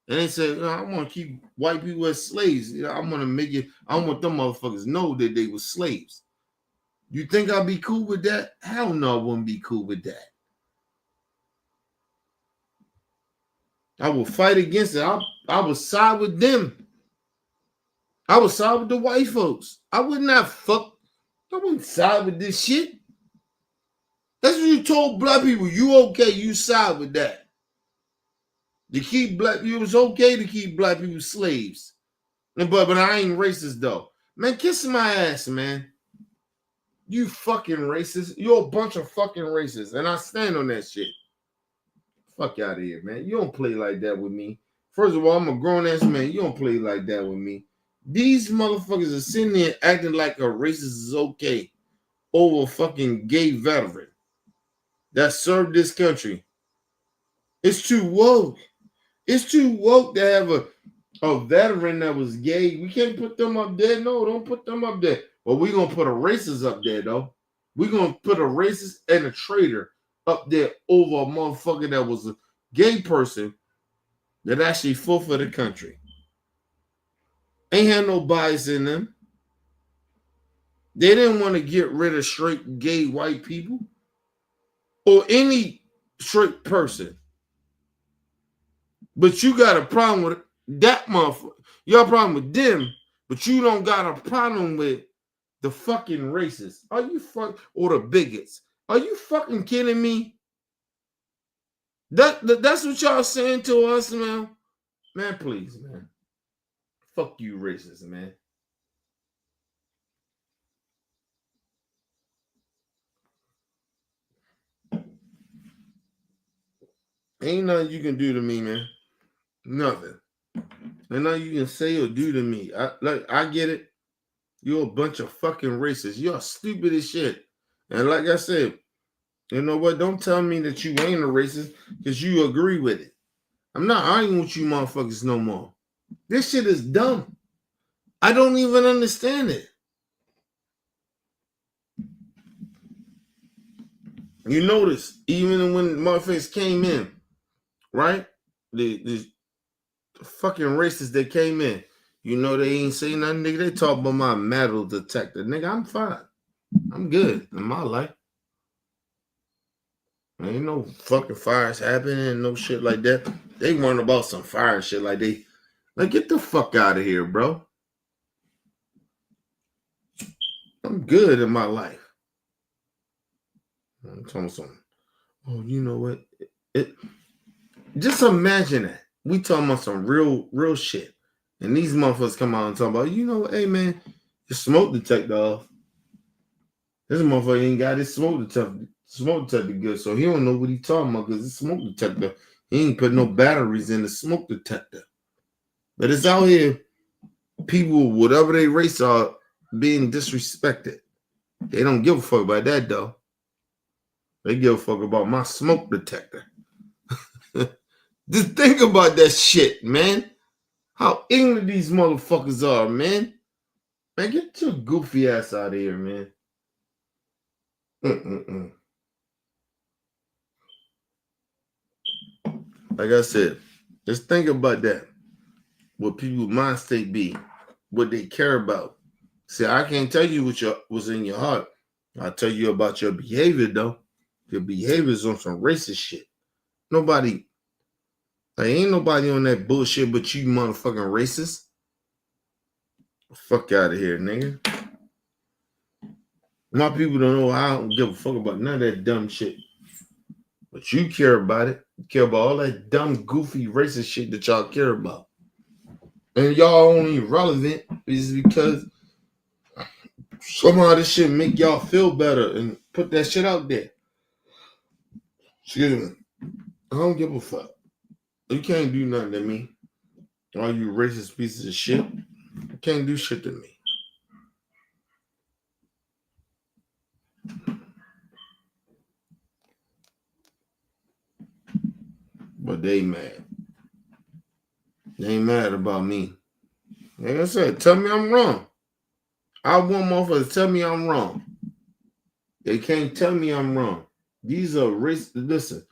and they said, I want to keep white people as slaves. I want to make it. I want them motherfuckers know that they were slaves. You think I'd be cool with that? Hell no, I wouldn't be cool with that. I will fight against it. I will side with them. I would side with the white folks. I would not fuck. I wouldn't side with this shit. That's what you told black people. You okay, you side with that. To keep black people, it's okay to keep black people slaves. But I ain't racist though. Man, kiss my ass, man. You fucking racist. You're a bunch of fucking racists. And I stand on that shit. Fuck out of here, man. You don't play like that with me. First of all, I'm a grown ass man. You don't play like that with me. These motherfuckers are sitting there acting like a racist is okay over a fucking gay veteran that served this country. It's too woke. It's too woke to have a veteran that was gay. We can't put them up there. No, don't put them up there. But we're going to put a racist up there, though. We're going to put a racist and a traitor up there over a motherfucker that was a gay person that actually fought for the country. Ain't had no bias in them. They didn't want to get rid of straight gay white people or any straight person. But you got a problem with that motherfucker. You got a problem with them, but you don't got a problem with the fucking racists. Are you or the bigots? Are you fucking kidding me? That's what y'all saying to us, man. Man, please, man. Fuck you, racists, man. Ain't nothing you can do to me, man. Nothing. Ain't nothing you can say or do to me. I get it. You're a bunch of fucking racists. You're stupid as shit. And like I said, you know what? Don't tell me that you ain't a racist because you agree with it. I'm not arguing with you motherfuckers no more. This shit is dumb. I don't even understand it. You notice, even when motherfuckers came in, right? The fucking racists that came in, you know they ain't say nothing, nigga. They talk about my metal detector. Nigga, I'm fine. I'm good in my life. Ain't no fucking fires happening, no shit like that. They weren't about some fire and shit like get the fuck out of here, bro. I'm good in my life. I'm talking something. Oh, you know what? Just imagine that. We talking about some real shit. And these motherfuckers come out and talk about, you know what, hey man, your smoke detector off. This motherfucker ain't got his smoke detector good, so he don't know what he talking about because his smoke detector, he ain't put no batteries in the smoke detector. But it's out here, people, whatever they race are, being disrespected. They don't give a fuck about that though. They give a fuck about my smoke detector. Just think about that shit, man. How ignorant these motherfuckers are, man. Man, get your goofy ass out of here, man. Like I said, just think about that. What people's mind state be, what they care about. See, I can't tell you what's in your heart. I'll tell you about your behavior, though. Your behavior is on some racist shit. Ain't nobody on that bullshit but you motherfucking racist. Fuck out of here, nigga. My people don't know. I don't give a fuck about none of that dumb shit. But you care about it. You care about all that dumb, goofy, racist shit that y'all care about. And y'all only relevant is because somehow this shit make y'all feel better and put that shit out there. Excuse me. I don't give a fuck. You can't do nothing to me. All you racist pieces of shit. You can't do shit to me. But they mad. They ain't mad about me. Like I said, tell me I'm wrong. I want motherfuckers to tell me I'm wrong. They can't tell me I'm wrong. These are racist. Listen,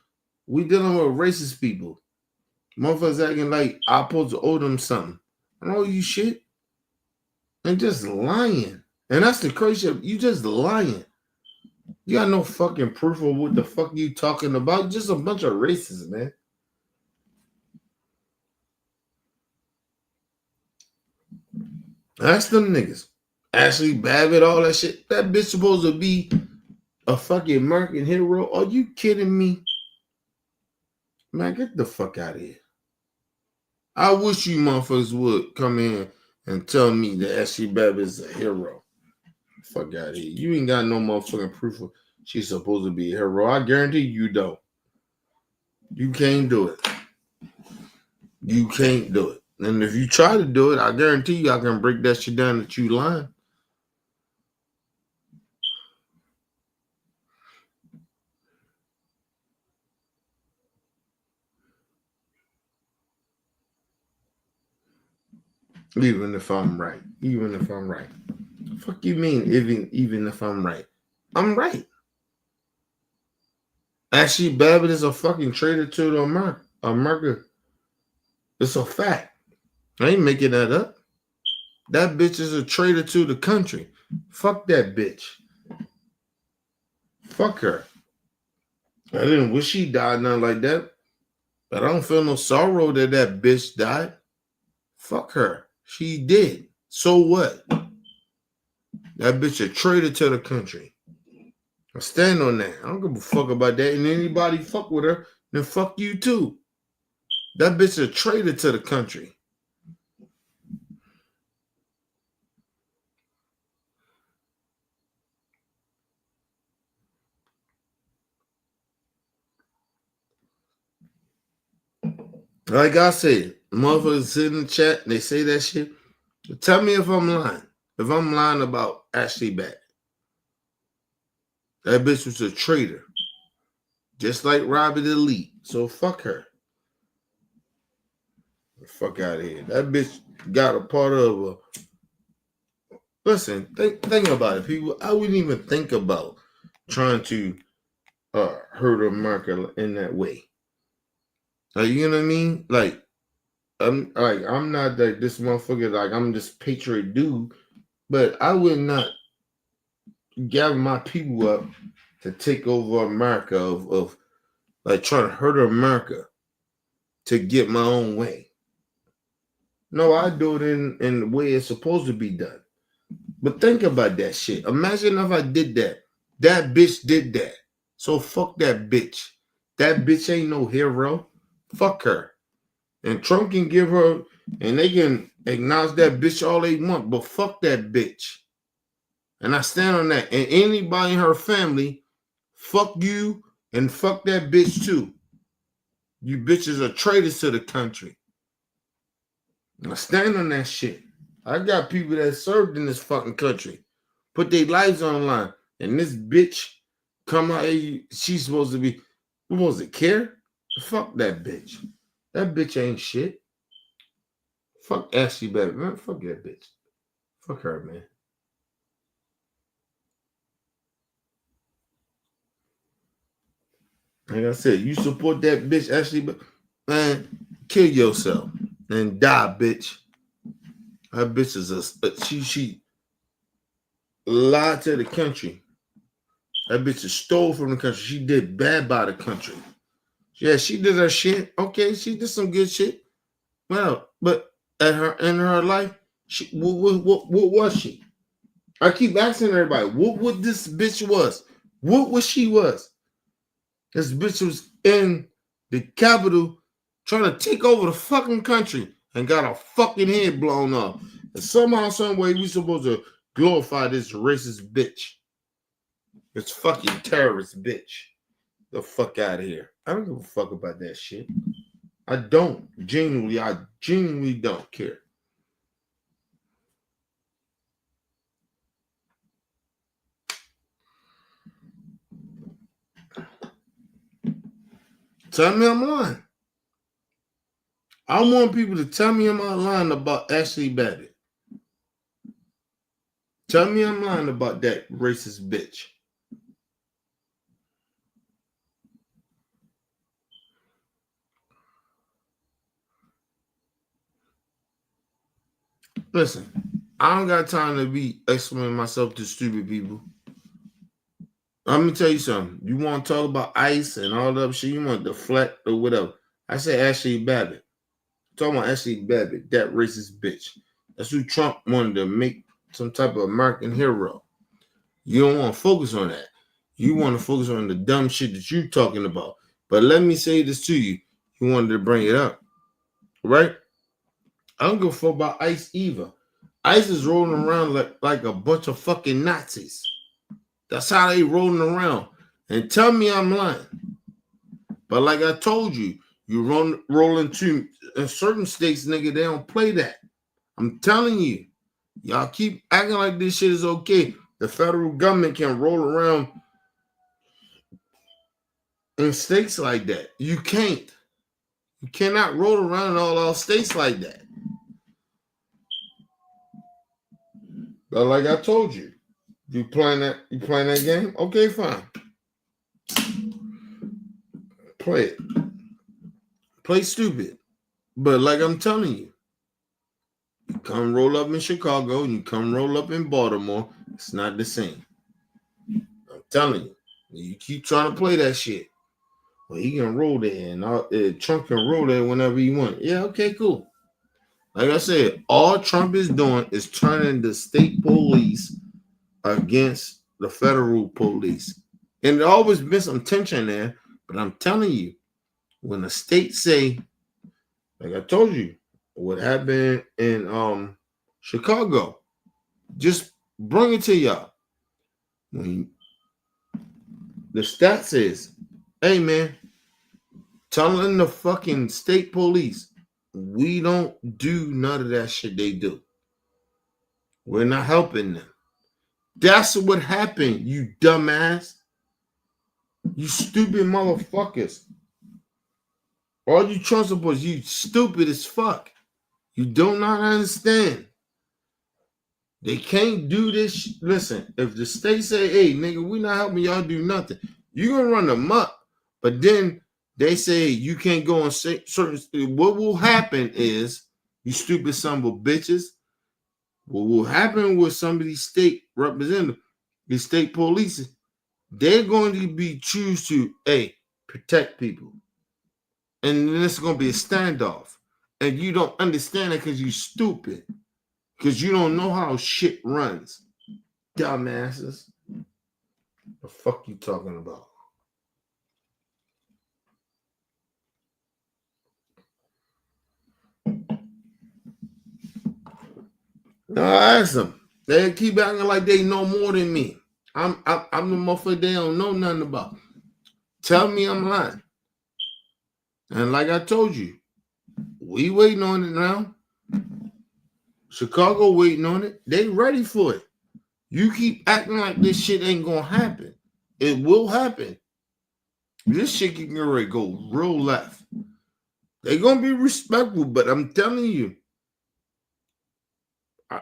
we dealing with racist people. Motherfuckers acting like I'm supposed to owe them something. I don't owe you shit. And just lying. And that's the crazy shit. You just lying. You got no fucking proof of what the fuck you talking about. Just a bunch of racists, man. That's them niggas. Ashley Babbitt, all that shit. That bitch supposed to be a fucking American hero. Are you kidding me? Man, get the fuck out of here. I wish you motherfuckers would come in and tell me that Ashley Babbitt is a hero. Fuck out of here. You ain't got no motherfucking proof of she's supposed to be a hero. I guarantee you don't. You can't do it. You can't do it. And if you try to do it, I guarantee you I can break that shit down that you lying. Even if I'm right. Even if I'm right. Fuck you mean even if I'm right? I'm right. Ashley Babbitt is a fucking traitor to the America. It's a fact. I ain't making that up. That bitch is a traitor to the country. Fuck that bitch. Fuck her. I didn't wish she died, nothing like that. But I don't feel no sorrow that that bitch died. Fuck her. She did. So what? That bitch a traitor to the country. I stand on that. I don't give a fuck about that. And anybody fuck with her, then fuck you too. That bitch a traitor to the country. Like I said, motherfuckers sit in the chat and they say that shit. Tell me if I'm lying. If I'm lying about Ashley Babbitt. That bitch was a traitor. Just like Robert E. Lee. So fuck her. Fuck out of here. That bitch got a part of a... Listen, think about it, people. I wouldn't even think about trying to hurt America in that way. Like, you know what I mean? Like, I'm not like this motherfucker, like I'm this patriot dude, but I would not gather my people up to take over America of like trying to hurt America to get my own way. No, I do it in the way it's supposed to be done. But think about that shit. Imagine if I did that. That bitch did that. So fuck that bitch. That bitch ain't no hero. Fuck her. And Trump can give her, and they can acknowledge that bitch all they want, but fuck that bitch. And I stand on that. And anybody in her family, fuck you and fuck that bitch too. You bitches are traitors to the country. I stand on that shit. I got people that served in this fucking country, put their lives on the line, and this bitch come out here, she's supposed to be, supposed to care? Fuck that bitch. That bitch ain't shit. Fuck Ashley Babbitt, man. Fuck that bitch. Fuck her, man. Like I said, you support that bitch, Ashley Babbitt, man, kill yourself and die, bitch. That bitch is she lied to the country. That bitch is stole from the country. She did bad by the country. Yeah, she did her shit. Okay, she did some good shit. Well, but in her life, what was she? I keep asking everybody, what this bitch was? What she was? This bitch was in the Capitol trying to take over the fucking country and got her fucking head blown off. And somehow, some way, we supposed to glorify this racist bitch. This fucking terrorist bitch. The fuck out of here. I don't give a fuck about that shit. I genuinely don't care. Tell me I'm lying. I want people to tell me I'm lying about Ashley Babbitt. Tell me I'm lying about that racist bitch. Listen, I don't got time to be explaining myself to stupid people. I'm gonna tell you something. You want to talk about ICE and all that shit, you want to deflect or whatever. I say Ashley Babbitt. I'm talking about Ashley Babbitt, that racist bitch. That's who Trump wanted to make some type of American hero. You don't want to focus on that. You want to focus on the dumb shit that you're talking about. But let me say this to you. You wanted to bring it up, right? I don't give a fuck about ICE either. ICE is rolling around like a bunch of fucking Nazis. That's how they rolling around. And tell me I'm lying. But like I told you, you roll into in certain states, nigga, they don't play that. I'm telling you. Y'all keep acting like this shit is okay. The federal government can roll around in states like that. You can't. You cannot roll around in all our states like that. But like I told you, you playing that game? Okay, fine. Play it. Play stupid. But like I'm telling you, you come roll up in Chicago and you come roll up in Baltimore, it's not the same. I'm telling you. You keep trying to play that shit. Well, he can roll there and Trump can roll there whenever he wants. Yeah, okay, cool. Like I said, all Trump is doing is turning the state police against the federal police. And there always been some tension there, but I'm telling you, when the states say, like I told you, what happened in Chicago, just bring it to y'all. When the stat says, hey man, telling the fucking state police, we don't do none of that shit they do. We're not helping them. That's what happened, you dumbass. You stupid motherfuckers. All you Trump supporters, you stupid as fuck. You do not understand. They can't do this. Listen, if the state say, hey, nigga, we not helping y'all do nothing, you're going to run them up. But then they say you can't go on certain. What will happen is, you stupid son of a bitches, what will happen with some of these state representatives, these state police, they're going to be choose to, hey, protect people. And then it's going to be a standoff. And you don't understand it because you stupid. Because you don't know how shit runs. Dumbasses. The fuck you talking about? No, I asked them. They keep acting like they know more than me. I'm the motherfucker they don't know nothing about. Tell me I'm lying. And like I told you, we waiting on it now. Chicago waiting on it. They ready for it. You keep acting like this shit ain't gonna happen. It will happen. This shit can already go real left. They gonna be respectful, but I'm telling you, I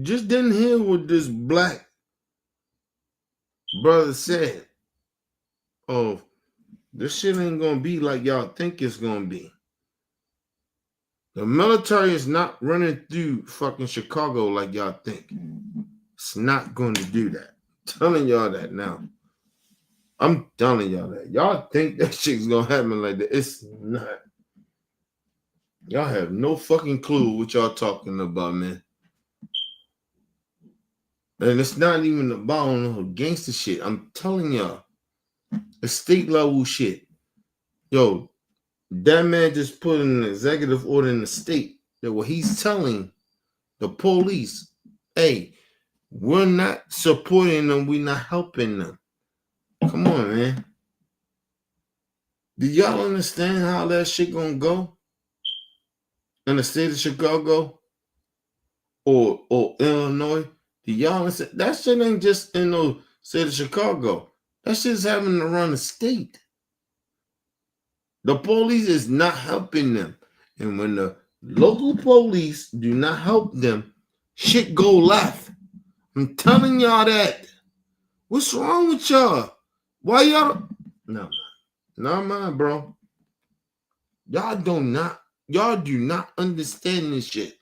just didn't hear what this black brother said. Oh, this shit ain't gonna be like y'all think it's gonna be. The military is not running through fucking Chicago like y'all think. It's not going to do that. I'm telling y'all that now. I'm telling y'all that. Y'all think that shit's gonna happen like that. It's not. Y'all have no fucking clue what y'all talking about, man. And it's not even about no gangster shit. I'm telling y'all. It's state level shit. Yo, that man just put an executive order in the state that what he's telling the police, hey, we're not supporting them, we're not helping them. Come on, man. Do y'all understand how that shit gonna go? In the state of Chicago or Illinois? Do y'all understand? That shit ain't just in the state of Chicago. That shit's having to run the state. The police is not helping them. And when the local police do not help them, shit go left. I'm telling y'all that. What's wrong with y'all? Why y'all? No, man, bro. Y'all do not understand this shit.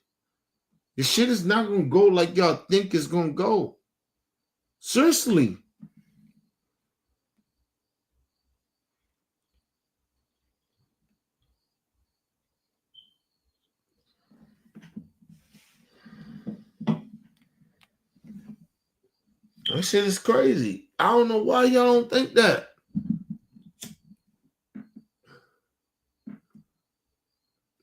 This shit is not gonna go like y'all think it's gonna go. Seriously. That shit is crazy. I don't know why y'all don't think that.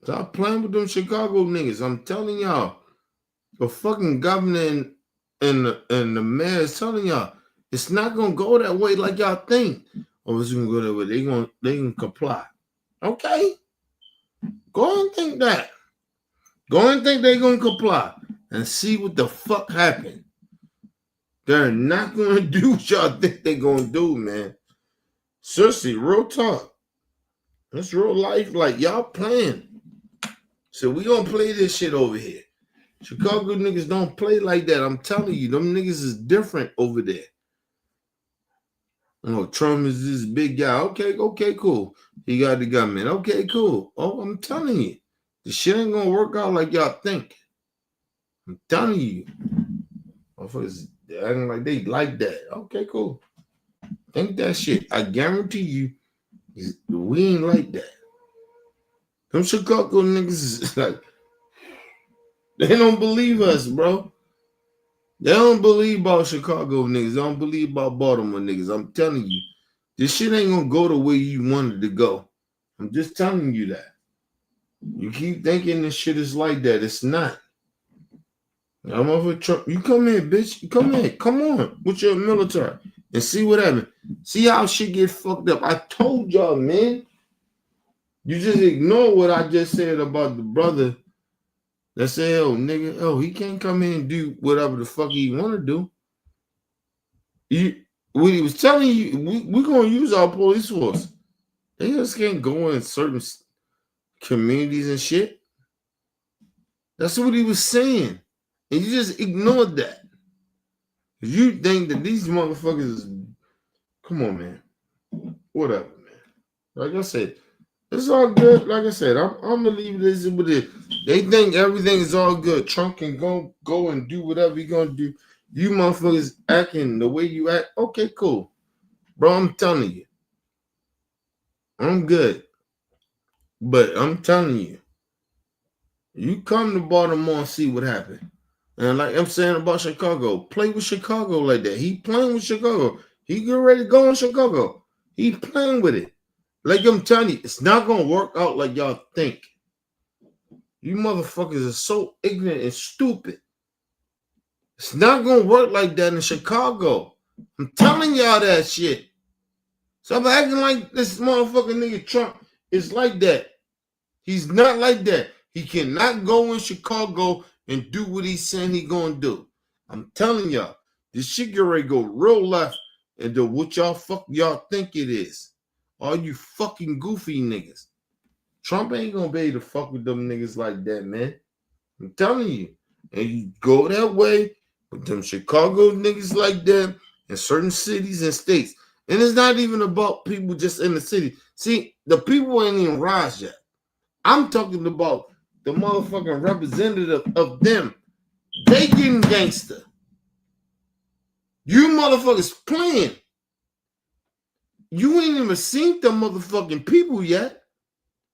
Stop playing with them Chicago niggas. I'm telling y'all. The fucking governor and the mayor is telling y'all it's not gonna go that way like y'all think. Oh, it's gonna go that way. They gonna comply. Okay. Go and think that. Go and think they gonna comply and see what the fuck happened. They're not gonna do what y'all think they gonna do, man. Seriously, real talk. It's real life. Like y'all playing. So we gonna play this shit over here. Chicago niggas don't play like that. I'm telling you, them niggas is different over there. Oh, Trump is this big guy. Okay, cool. He got the gunman. Okay, cool. Oh, I'm telling you, the shit ain't gonna work out like y'all think. I'm telling you. Motherfuckers acting like they like that. Okay, cool. Think that shit. I guarantee you, we ain't like that. Them Chicago niggas is like, they don't believe us, bro. They don't believe about Chicago niggas. They don't believe about Baltimore niggas. I'm telling you, this shit ain't gonna go the way you wanted to go. I'm just telling you that. You keep thinking this shit is like that. It's not. I'm over Trump. You come here, bitch. You come here. Come on with your military and see what happens. See how shit get fucked up. I told y'all, man. You just ignore what I just said about the brother that said, oh, nigga, oh, he can't come in and do whatever the fuck he want to do. We was telling you, we're going to use our police force. They just can't go in certain communities and shit. That's what he was saying. And you just ignored that. You think that these motherfuckers, come on, man. Whatever, man. Like I said, it's all good. Like I said, I'm gonna leave this with it. They think everything is all good. Trump can go and do whatever he's gonna do. You motherfuckers acting the way you act. Okay, cool. Bro, I'm telling you. I'm good. But I'm telling you, you come to Baltimore and see what happened. And like I'm saying about Chicago, play with Chicago like that. He playing with Chicago. He get ready to go in Chicago. He playing with it. Like I'm telling you, it's not gonna work out like y'all think. You motherfuckers are so ignorant and stupid. It's not gonna work like that in Chicago. I'm telling y'all that shit. So I'm acting like this motherfucking nigga Trump is like that. He's not like that. He cannot go in Chicago and do what he's saying he gonna do. I'm telling y'all, this shit get ready to go real left into what y'all think it is. All you fucking goofy niggas. Trump ain't gonna be able to fuck with them niggas like that, man. I'm telling you. And you go that way with them Chicago niggas like that in certain cities and states. And it's not even about people just in the city. See, the people ain't even rise yet. I'm talking about the motherfucking representative of them. They getting gangster. You motherfuckers playing. You ain't even seen the motherfucking people yet.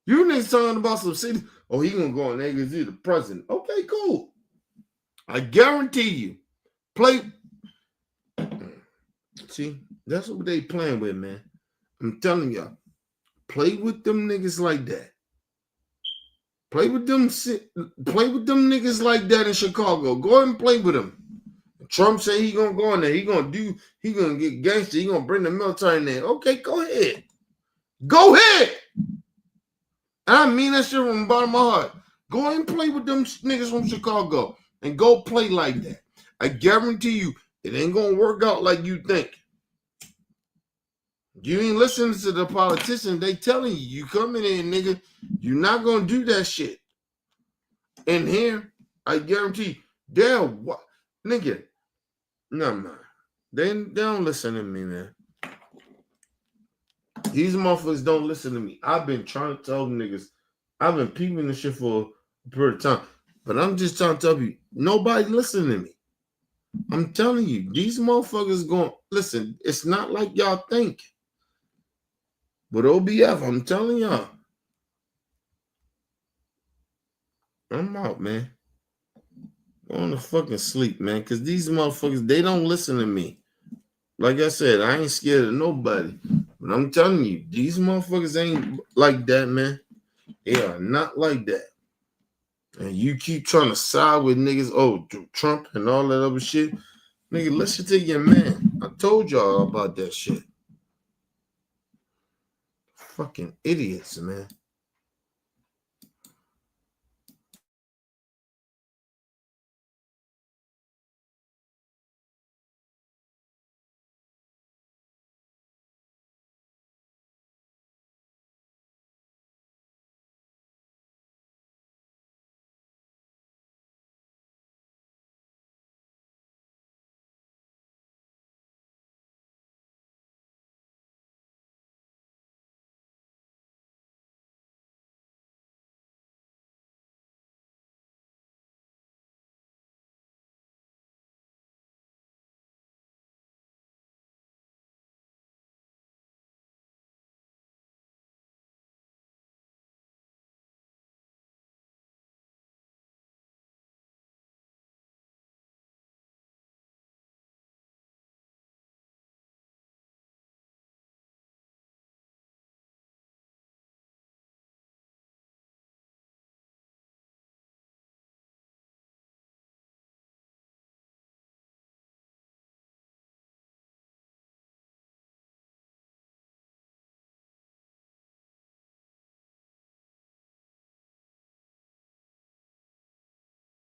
You niggas talking about some city. Oh, he gonna go in there because he's the president. Okay, cool. I guarantee you. Play. See, that's what they playing with, man. I'm telling y'all. Play with them niggas like that. Play with them niggas like that in Chicago. Go ahead and play with them. Trump say he gonna go in there. He gonna get gangster. He gonna bring the military in there. Okay, go ahead. Go ahead. And I mean that shit from the bottom of my heart. Go ahead and play with them niggas from Chicago and go play like that. I guarantee you, it ain't gonna work out like you think. You ain't listening to the politicians. They telling you, you coming in, nigga, you're not gonna do that shit. And here, I guarantee, they're what, nigga. No, man. They don't listen to me, man. These motherfuckers don't listen to me. I've been trying to tell them niggas. I've been peeping this shit for a period of time. But I'm just trying to tell you, nobody listening to me. I'm telling you, these motherfuckers going, listen, it's not like y'all think. But OBF, I'm telling y'all. I'm out, man. Going to fucking sleep, man. Because these motherfuckers, they don't listen to me. Like I said, I ain't scared of nobody. But I'm telling you, these motherfuckers ain't like that, man. They are not like that. And you keep trying to side with niggas, oh, Trump and all that other shit. Nigga, listen to your man. I told y'all about that shit. Fucking idiots, man.